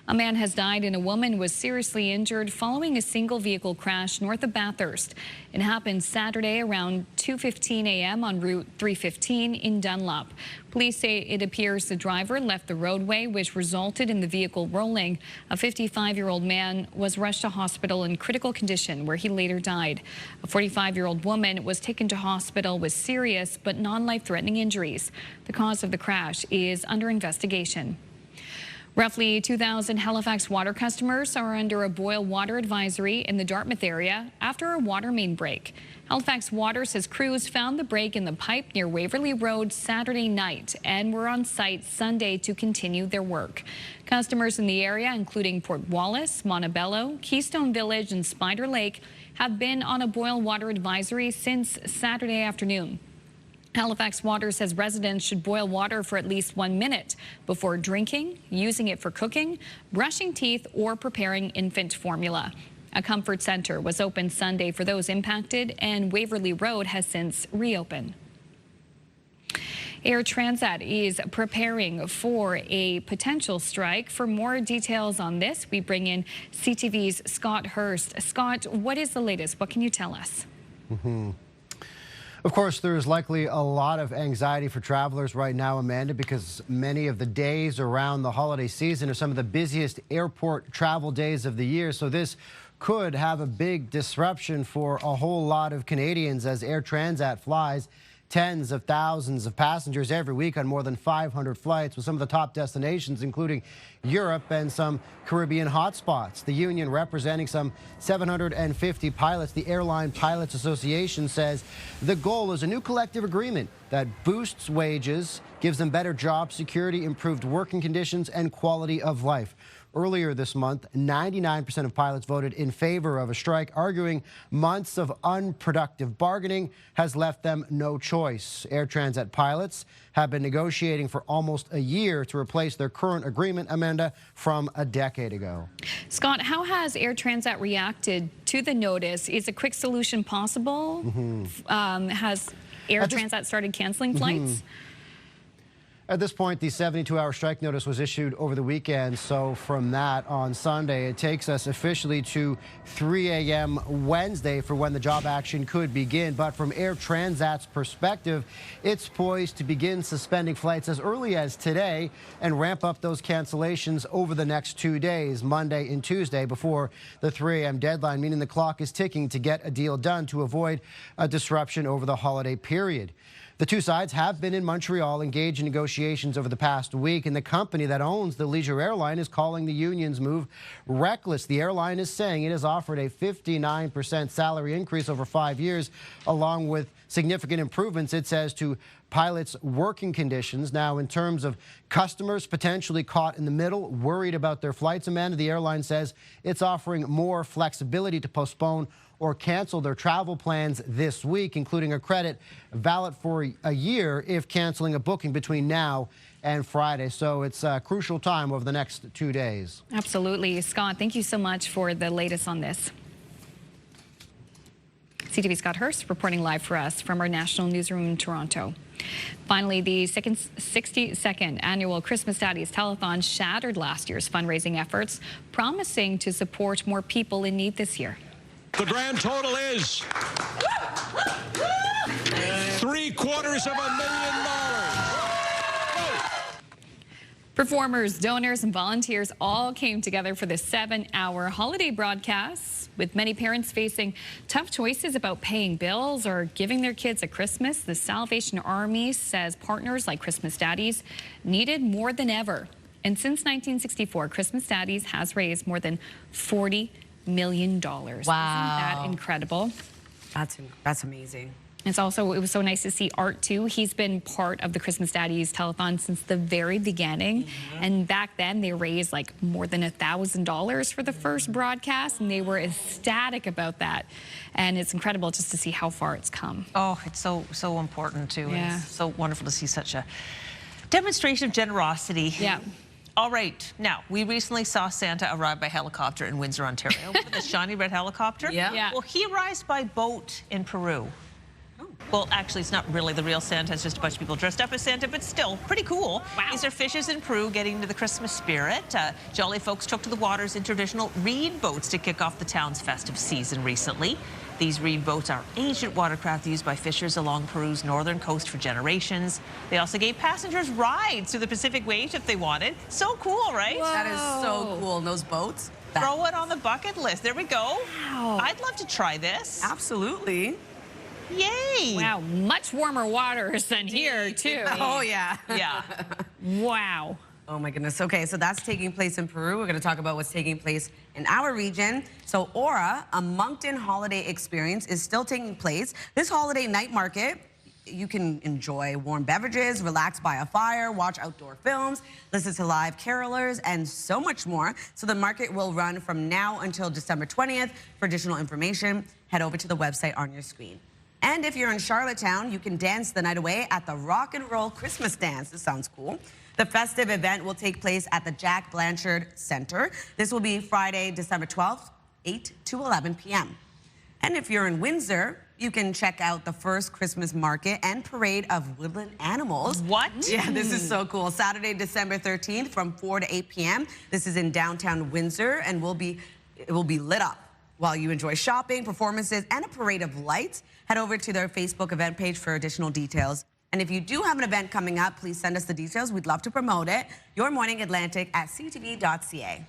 A man has died and a woman was seriously injured following a single vehicle crash north of Bathurst. It happened Saturday around 2:15 a.m. on Route 315 in Dunlop. Police say it appears the driver left the roadway, which resulted in the vehicle rolling. A 55-year-old man was rushed to hospital in critical condition, where he later died. A 45-year-old woman was taken to hospital with serious but non-life-threatening injuries. The cause of the crash is under investigation. Roughly 2,000 Halifax water customers are under a boil water advisory in the Dartmouth area after a water main break. Halifax Water says crews found the break in the pipe near Waverley Road Saturday night and were on site Sunday to continue their work. Customers in the area, including Port Wallace, Montebello, Keystone Village, and Spider Lake, have been on a boil water advisory since Saturday afternoon. Halifax Water says residents should boil water for at least 1 minute before drinking, using it for cooking, brushing teeth, or preparing infant formula. A comfort center was opened Sunday for those impacted, and Waverley Road has since reopened. Air Transat is preparing for a potential strike. For more details on this, we bring in CTV's Scott Hurst. Scott, what is the latest? What can you tell us? Of course, there's likely a lot of anxiety for travelers right now, Amanda, because many of the days around the holiday season are some of the busiest airport travel days of the year. So this could have a big disruption for a whole lot of Canadians as Air Transat flies tens of thousands of passengers every week on more than 500 flights, with some of the top destinations, including Europe and some Caribbean hotspots. The union, representing some 750 pilots, the Airline Pilots Association, says the goal is a new collective agreement that boosts wages, gives them better job security, improved working conditions, and quality of life. Earlier this month, 99% of pilots voted in favor of a strike, arguing months of unproductive bargaining has left them no choice. Air Transat pilots have been negotiating for almost a year to replace their current agreement, Amanda, from a decade ago. Scott, how has Air Transat reacted to the notice? Is a quick solution possible? Has Air Transat started canceling flights? At this point, the 72-hour strike notice was issued over the weekend. So from that on Sunday, it takes us officially to 3 a.m. Wednesday for when the job action could begin. But from Air Transat's perspective, it's poised to begin suspending flights as early as today and ramp up those cancellations over the next 2 days, Monday and Tuesday, before the 3 a.m. deadline, meaning the clock is ticking to get a deal done to avoid a disruption over the holiday period. The two sides have been in Montreal engaged in negotiations over the past week, and the company that owns the leisure airline is calling the union's move reckless. The airline is saying it has offered a 59% salary increase over 5 years, along with significant improvements, it says, to pilots' working conditions. Now, in terms of customers potentially caught in the middle, worried about their flights, Amanda, the airline says it's offering more flexibility to postpone or cancel their travel plans this week, including a credit valid for a year if canceling a booking between now and Friday. So it's a crucial time over the next 2 days. Absolutely. Scott, thank you so much for the latest on this. CTV Scott Hurst reporting live for us from our national newsroom in Toronto. Finally, the 62nd annual Christmas Daddies Telethon shattered last year's fundraising efforts, promising to support more people in need this year. The grand total is $750,000. Performers, donors, and volunteers all came together for the 7-hour holiday broadcast. With many parents facing tough choices about paying bills or giving their kids a Christmas, the Salvation Army says partners like Christmas Daddies needed more than ever. And since 1964, Christmas Daddies has raised more than $40 million. Wow. Isn't that incredible? That's amazing. It was so nice to see Art too. He's been part of the Christmas Daddies telethon since the very beginning. And back then they raised like more than $1,000 for the first broadcast, and they were ecstatic about that. And it's incredible just to see how far it's come. Oh, it's so important too. Yeah. And it's so wonderful to see such a demonstration of generosity. Yeah. All right, now, we recently saw Santa arrive by helicopter in Windsor, Ontario, with a shiny red helicopter. Yeah. Well, he arrives by boat in Peru. Well, actually, it's not really the real Santa. It's just a bunch of people dressed up as Santa, but still pretty cool. Wow. These are fishers in Peru getting into the Christmas spirit. Jolly folks took to the waters in traditional reed boats to kick off the town's festive season recently. These reed boats are ancient watercraft used by fishers along Peru's northern coast for generations. They also gave passengers rides through the Pacific waves if they wanted. So cool, right? Whoa. That is so cool. And those boats. Throw it on the bucket list. There we go. Wow. I'd love to try this. Absolutely. Yay! Wow, much warmer waters than here, too. Oh, yeah. Yeah. Wow. Oh, my goodness. Okay, so that's taking place in Peru. We're going to talk about what's taking place in our region. So Aura, a Moncton holiday experience, is still taking place. This holiday night market, you can enjoy warm beverages, relax by a fire, watch outdoor films, listen to live carolers, and so much more. So the market will run from now until December 20th. For additional information, head over to the website on your screen. And if you're in Charlottetown, you can dance the night away at the Rock and Roll Christmas Dance. This sounds cool. The festive event will take place at the Jack Blanchard Center. This will be Friday, December 12th, 8 to 11 p.m. And if you're in Windsor, you can check out the first Christmas market and parade of woodland animals. What? Yeah, this is so cool. Saturday, December 13th from 4 to 8 p.m. This is in downtown Windsor, and it will be lit up while you enjoy shopping, performances, and a parade of lights. Head over to their Facebook event page for additional details. And if you do have an event coming up, please send us the details. We'd love to promote it. Your Morning Atlantic at ctv.ca.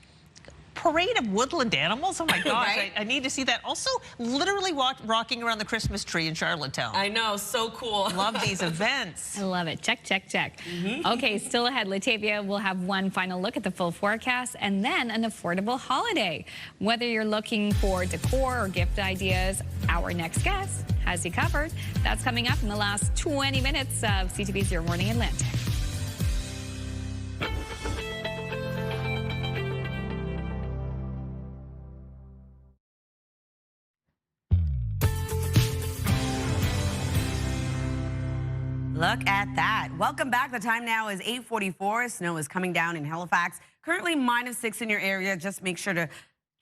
Parade of woodland animals? Oh my gosh, Right? I need to see that. Also, literally rocking around the Christmas tree in Charlottetown. I know, so cool. Love these events. I love it. Check, check, check. Okay, still ahead, Latavia will have one final look at the full forecast and then an affordable holiday. Whether you're looking for decor or gift ideas, our next guest has you covered. That's coming up in the last 20 minutes of CTV's Your Morning Atlantic. Look at that. Welcome back. The time now is 8:44. Snow is coming down in Halifax. Currently -6 in your area. Just make sure to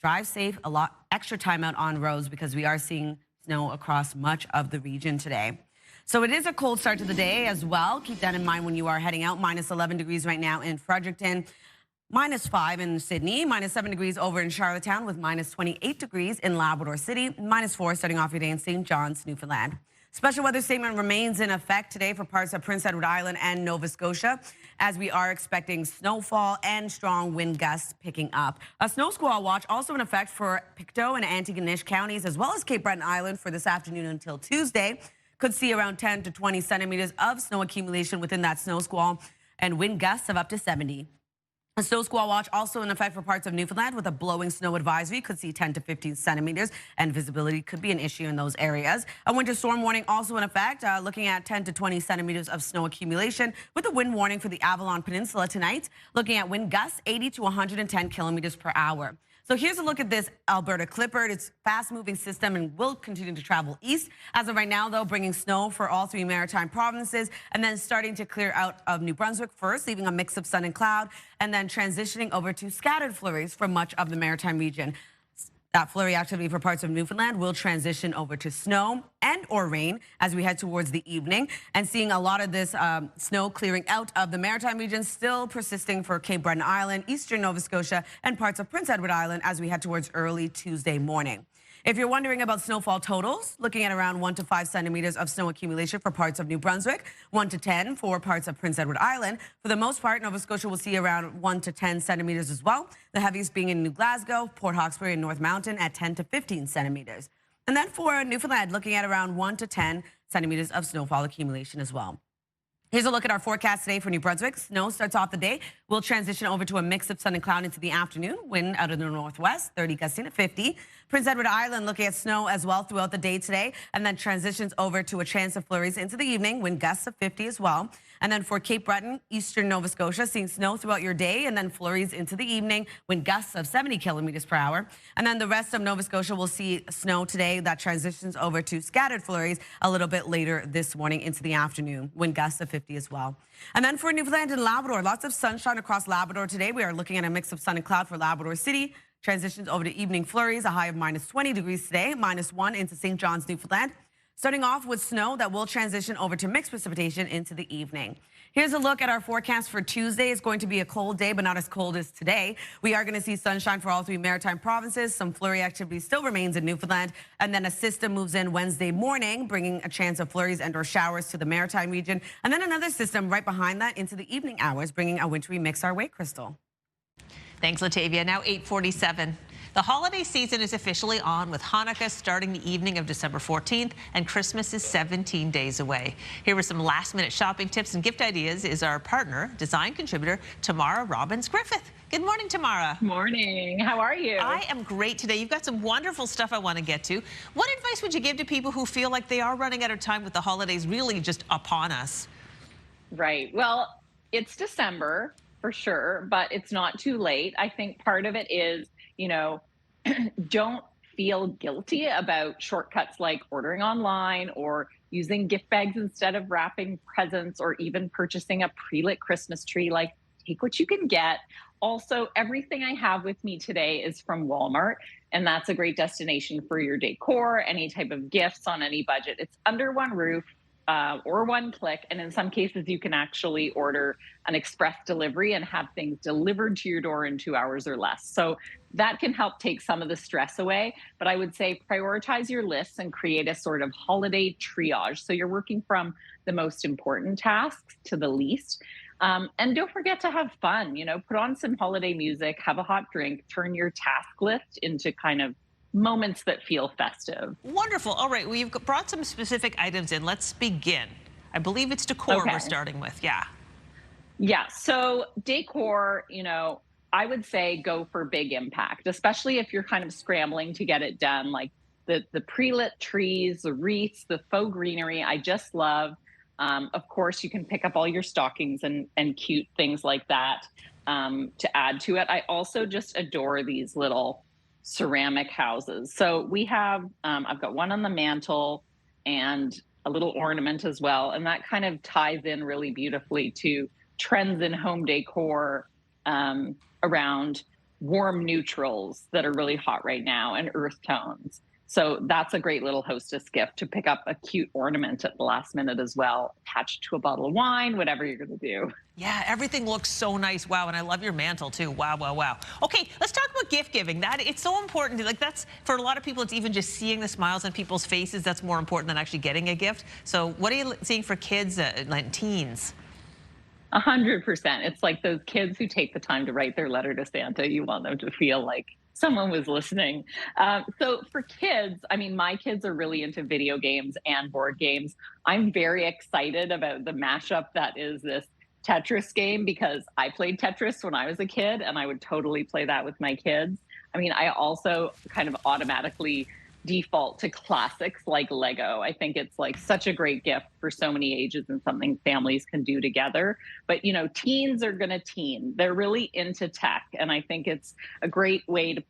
drive safe. A lot extra time out on roads because we are seeing snow across much of the region today. So it is a cold start to the day as well. Keep that in mind when you are heading out. -11 degrees right now in Fredericton. -5 in Sydney, -7 degrees over in Charlottetown with -28 degrees in Labrador City, -4 starting off your day in St. John's, Newfoundland. Special weather statement remains in effect today for parts of Prince Edward Island and Nova Scotia, as we are expecting snowfall and strong wind gusts picking up. A snow squall watch also in effect for Pictou and Antigonish counties, as well as Cape Breton Island for this afternoon until Tuesday. Could see around 10 to 20 centimeters of snow accumulation within that snow squall and wind gusts of up to 70. A snow squall watch also in effect for parts of Newfoundland with a blowing snow advisory. Could see 10 to 15 centimeters, and visibility could be an issue in those areas. A winter storm warning also in effect, looking at 10 to 20 centimeters of snow accumulation with a wind warning for the Avalon Peninsula tonight, looking at wind gusts 80 to 110 kilometers per hour. So here's a look at this Alberta Clipper. It's a fast-moving system and will continue to travel east. As of right now, though, bringing snow for all 3 maritime provinces and then starting to clear out of New Brunswick first, leaving a mix of sun and cloud, and then transitioning over to scattered flurries for much of the maritime region. That flurry activity for parts of Newfoundland will transition over to snow and or rain as we head towards the evening, and seeing a lot of this snow clearing out of the maritime region, still persisting for Cape Breton Island, eastern Nova Scotia, and parts of Prince Edward Island as we head towards early Tuesday morning. If you're wondering about snowfall totals, looking at around 1 to 5 centimeters of snow accumulation for parts of New Brunswick, 1 to 10 for parts of Prince Edward Island. For the most part, Nova Scotia will see around 1 to 10 centimeters as well. The heaviest being in New Glasgow, Port Hawkesbury, and North Mountain at 10 to 15 centimeters. And then for Newfoundland, looking at around 1 to 10 centimeters of snowfall accumulation as well. Here's a look at our forecast today for New Brunswick. Snow starts off the day. We'll transition over to a mix of sun and cloud into the afternoon. Wind out of the northwest, 30 gusting to 50. Prince Edward Island looking at snow as well throughout the day today, and then transitions over to a chance of flurries into the evening. Wind gusts of 50 as well. And then for Cape Breton, eastern Nova Scotia, seeing snow throughout your day and then flurries into the evening. Wind gusts of 70 kilometers per hour. And then the rest of Nova Scotia will see snow today that transitions over to scattered flurries a little bit later this morning into the afternoon. Wind gusts of 50 as well. And then for Newfoundland and Labrador, lots of sunshine across Labrador today. We are looking at a mix of sun and cloud for Labrador City. Transitions over to evening flurries, a high of minus 20 degrees today, minus 1 into St. John's, Newfoundland. Starting off with snow that will transition over to mixed precipitation into the evening. Here's a look at our forecast for Tuesday. It's going to be a cold day, but not as cold as today. We are going to see sunshine for all 3 maritime provinces. Some flurry activity still remains in Newfoundland. And then a system moves in Wednesday morning, bringing a chance of flurries and or showers to the maritime region. And then another system right behind that into the evening hours, bringing a wintry mix our way, Crystal. Thanks, Latavia. Now 8:47. The holiday season is officially on, with Hanukkah starting the evening of December 14th, and Christmas is 17 days away. Here are some last-minute shopping tips and gift ideas is our partner, design contributor, Tamara Robbins-Griffith. Good morning, Tamara. Morning. How are you? I am great today. You've got some wonderful stuff I want to get to. What advice would you give to people who feel like they are running out of time with the holidays really just upon us? Right. Well, it's December for sure, but it's not too late. I think part of it is, you know, don't feel guilty about shortcuts like ordering online or using gift bags instead of wrapping presents or even purchasing a pre-lit Christmas tree. Like, take what you can get. Also, everything I have with me today is from Walmart, and that's a great destination for your decor, any type of gifts on any budget. It's under one roof. Or one click, and in some cases you can actually order an express delivery and have things delivered to your door in 2 hours or less. So that can help take some of the stress away. But I would say prioritize your lists and create a sort of holiday triage. So you're working from the most important tasks to the least. And don't forget to have fun, you know, put on some holiday music, have a hot drink, turn your task list into kind of moments that feel festive. Wonderful. All right, well, you've brought some specific items in. Let's begin. I believe it's decor we're starting with. Yeah. Yeah. So decor, you know, I would say go for big impact, especially if you're kind of scrambling to get it done. Like the pre-lit trees, the wreaths, the faux greenery, I just love. Of course, you can pick up all your stockings and cute things like that to add to it. I also just adore these little ceramic houses. So we have, I've got one on the mantle and a little ornament as well. And that kind of ties in really beautifully to trends in home decor around warm neutrals that are really hot right now and earth tones. So that's a great little hostess gift to pick up a cute ornament at the last minute as well, attached to a bottle of wine, whatever you're going to do. Yeah, everything looks so nice. Wow, and I love your mantle too. Wow, wow, wow. Okay, let's talk about gift giving. It's so important. Like that's for a lot of people. It's even just seeing the smiles on people's faces that's more important than actually getting a gift. So, what are you seeing for kids and teens? 100%. It's like those kids who take the time to write their letter to Santa. You want them to feel like someone was listening. So for kids, I mean, my kids are really into video games and board games. I'm very excited about the mashup that is this Tetris game because I played Tetris when I was a kid and I would totally play that with my kids. I mean, I also kind of automatically default to classics like Lego. I think it's like such a great gift for so many ages and something families can do together. But, you know, teens are going to teen. They're really into tech. And I think it's a great way to,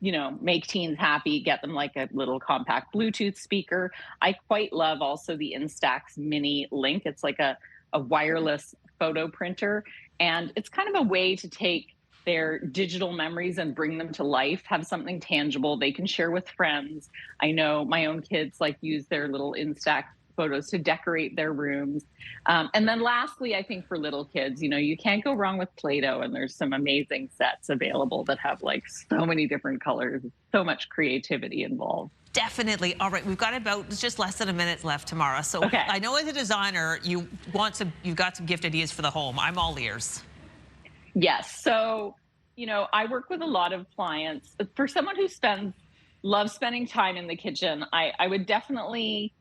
you know, make teens happy, get them like a little compact Bluetooth speaker. I quite love also the Instax Mini Link. It's like a wireless photo printer. And it's kind of a way to take their digital memories and bring them to life, have something tangible they can share with friends. I know my own kids like use their little Instax photos to decorate their rooms. And then lastly, I think for little kids, you can't go wrong with Play-Doh, and there's some amazing sets available that have like so many different colors, so much creativity involved. Definitely. All right, we've got about just less than a minute left, Tamara. So I know as a designer, you've got some gift ideas for the home. I'm all ears. Yes. So, I work with a lot of clients. For someone who loves spending time in the kitchen, I would definitely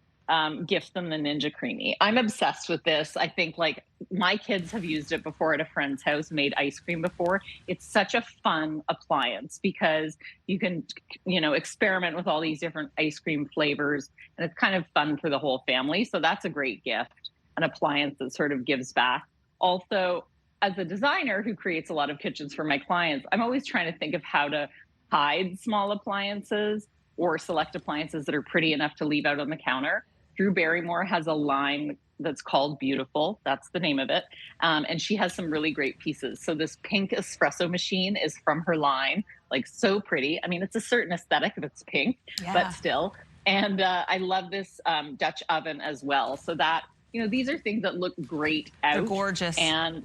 gift them the Ninja Creamy. I'm obsessed with this. I think like my kids have used it before at a friend's house, made ice cream before. It's such a fun appliance because you can, experiment with all these different ice cream flavors, and it's kind of fun for the whole family. So that's a great gift, an appliance that sort of gives back. Also, as a designer who creates a lot of kitchens for my clients, I'm always trying to think of how to hide small appliances or select appliances that are pretty enough to leave out on the counter. Drew Barrymore has a line that's called Beautiful. That's the name of it. And she has some really great pieces. So this pink espresso machine is from her line, like so pretty. I mean, it's a certain aesthetic if it's pink, but still. And I love this Dutch oven as well. So that, these are things that look great out. They're gorgeous. And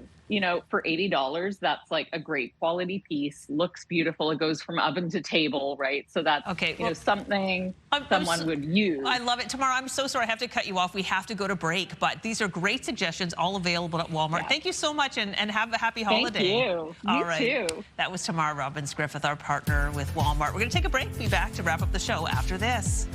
for $80, that's like a great quality piece, looks beautiful. It goes from oven to table, right? So that's, something someone would use. I love it. Tamara, I'm so sorry I have to cut you off. We have to go to break, but these are great suggestions, all available at Walmart. Yeah. Thank you so much, and have a happy holiday. Thank you. All right. You too. That was Tamara Robbins-Griffith, our partner with Walmart. We're going to take a break. Be back to wrap up the show after this.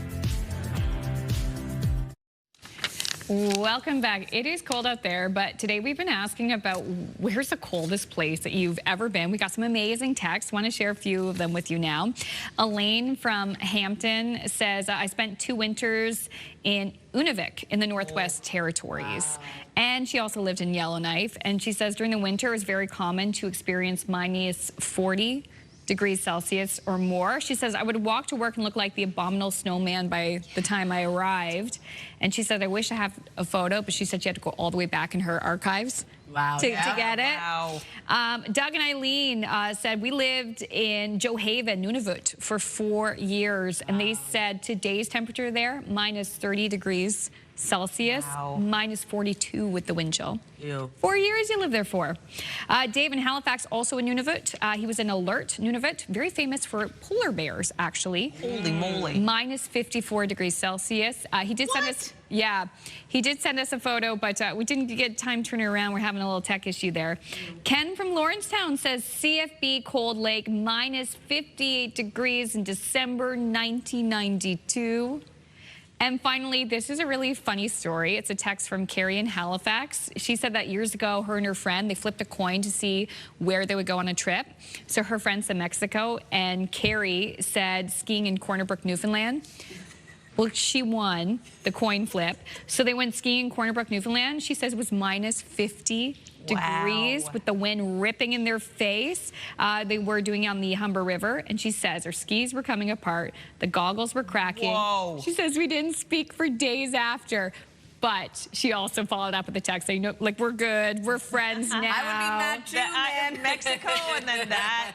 Welcome back. It is cold out there, but today we've been asking about where's the coldest place that you've ever been. We got some amazing texts. Want to share a few of them with you now. Elaine from Hampton says, I spent 2 winters in Nunavik in the Northwest Territories. Wow. And she also lived in Yellowknife. And she says during the winter it was very common to experience minus 40 degrees Celsius or more. She says, I would walk to work and look like the abominable snowman by the time I arrived. And she said, I wish I had a photo, but she said she had to go all the way back in her archives to get it. Wow. Doug and Eileen said, we lived in Johaven, Nunavut for 4 years. And they said today's temperature there, minus 30 degrees Celsius, minus 42 with the wind chill. Ew. 4 years you lived there for. Dave in Halifax, also in Nunavut. He was in Alert, Nunavut, very famous for polar bears, actually. Holy moly. Minus 54 degrees Celsius. He did send us, he did send us a photo, but we didn't get time turning around. We're having a little tech issue there. Ken from Lawrencetown says CFB Cold Lake, minus 58 degrees in December 1992. And finally, this is a really funny story. It's a text from Carrie in Halifax. She said that years ago, her and her friend, they flipped a coin to see where they would go on a trip. So her friend said Mexico, and Carrie said skiing in Corner Brook, Newfoundland. Well, she won the coin flip. So they went skiing in Corner Brook, Newfoundland. She says it was minus 50 degrees with the wind ripping in their face. They were doing it on the Humber River, and she says her skis were coming apart, the goggles were cracking. Whoa. She says we didn't speak for days after. But she also followed up with a text saying, like, we're good, we're friends now. I would be mad too, man. Mexico and then that.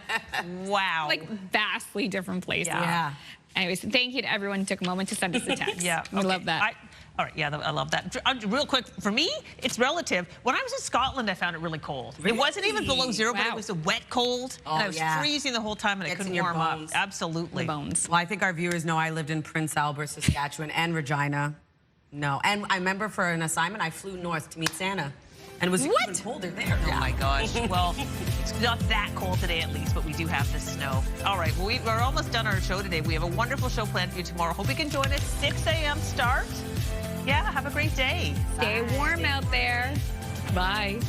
Wow. Like vastly different places. Yeah. Anyways, thank you to everyone who took a moment to send us a text. We love that. All right, I love that. Real quick, for me, it's relative. When I was in Scotland, I found it really cold. Really? It wasn't even below zero, but it was a wet cold. And I was freezing the whole time, and I couldn't warm up. Absolutely. The bones. Well, I think our viewers know I lived in Prince Albert, Saskatchewan, and Regina. No, and I remember for an assignment, I flew north to meet Santa. And it was even colder there. Oh, my gosh. Well, it's not that cold today, at least, but we do have the snow. All right, well, we're almost done our show today. We have a wonderful show planned for you tomorrow. Hope you can join us. 6 a.m. start. Yeah, have a great day. Stay warm out there. Bye.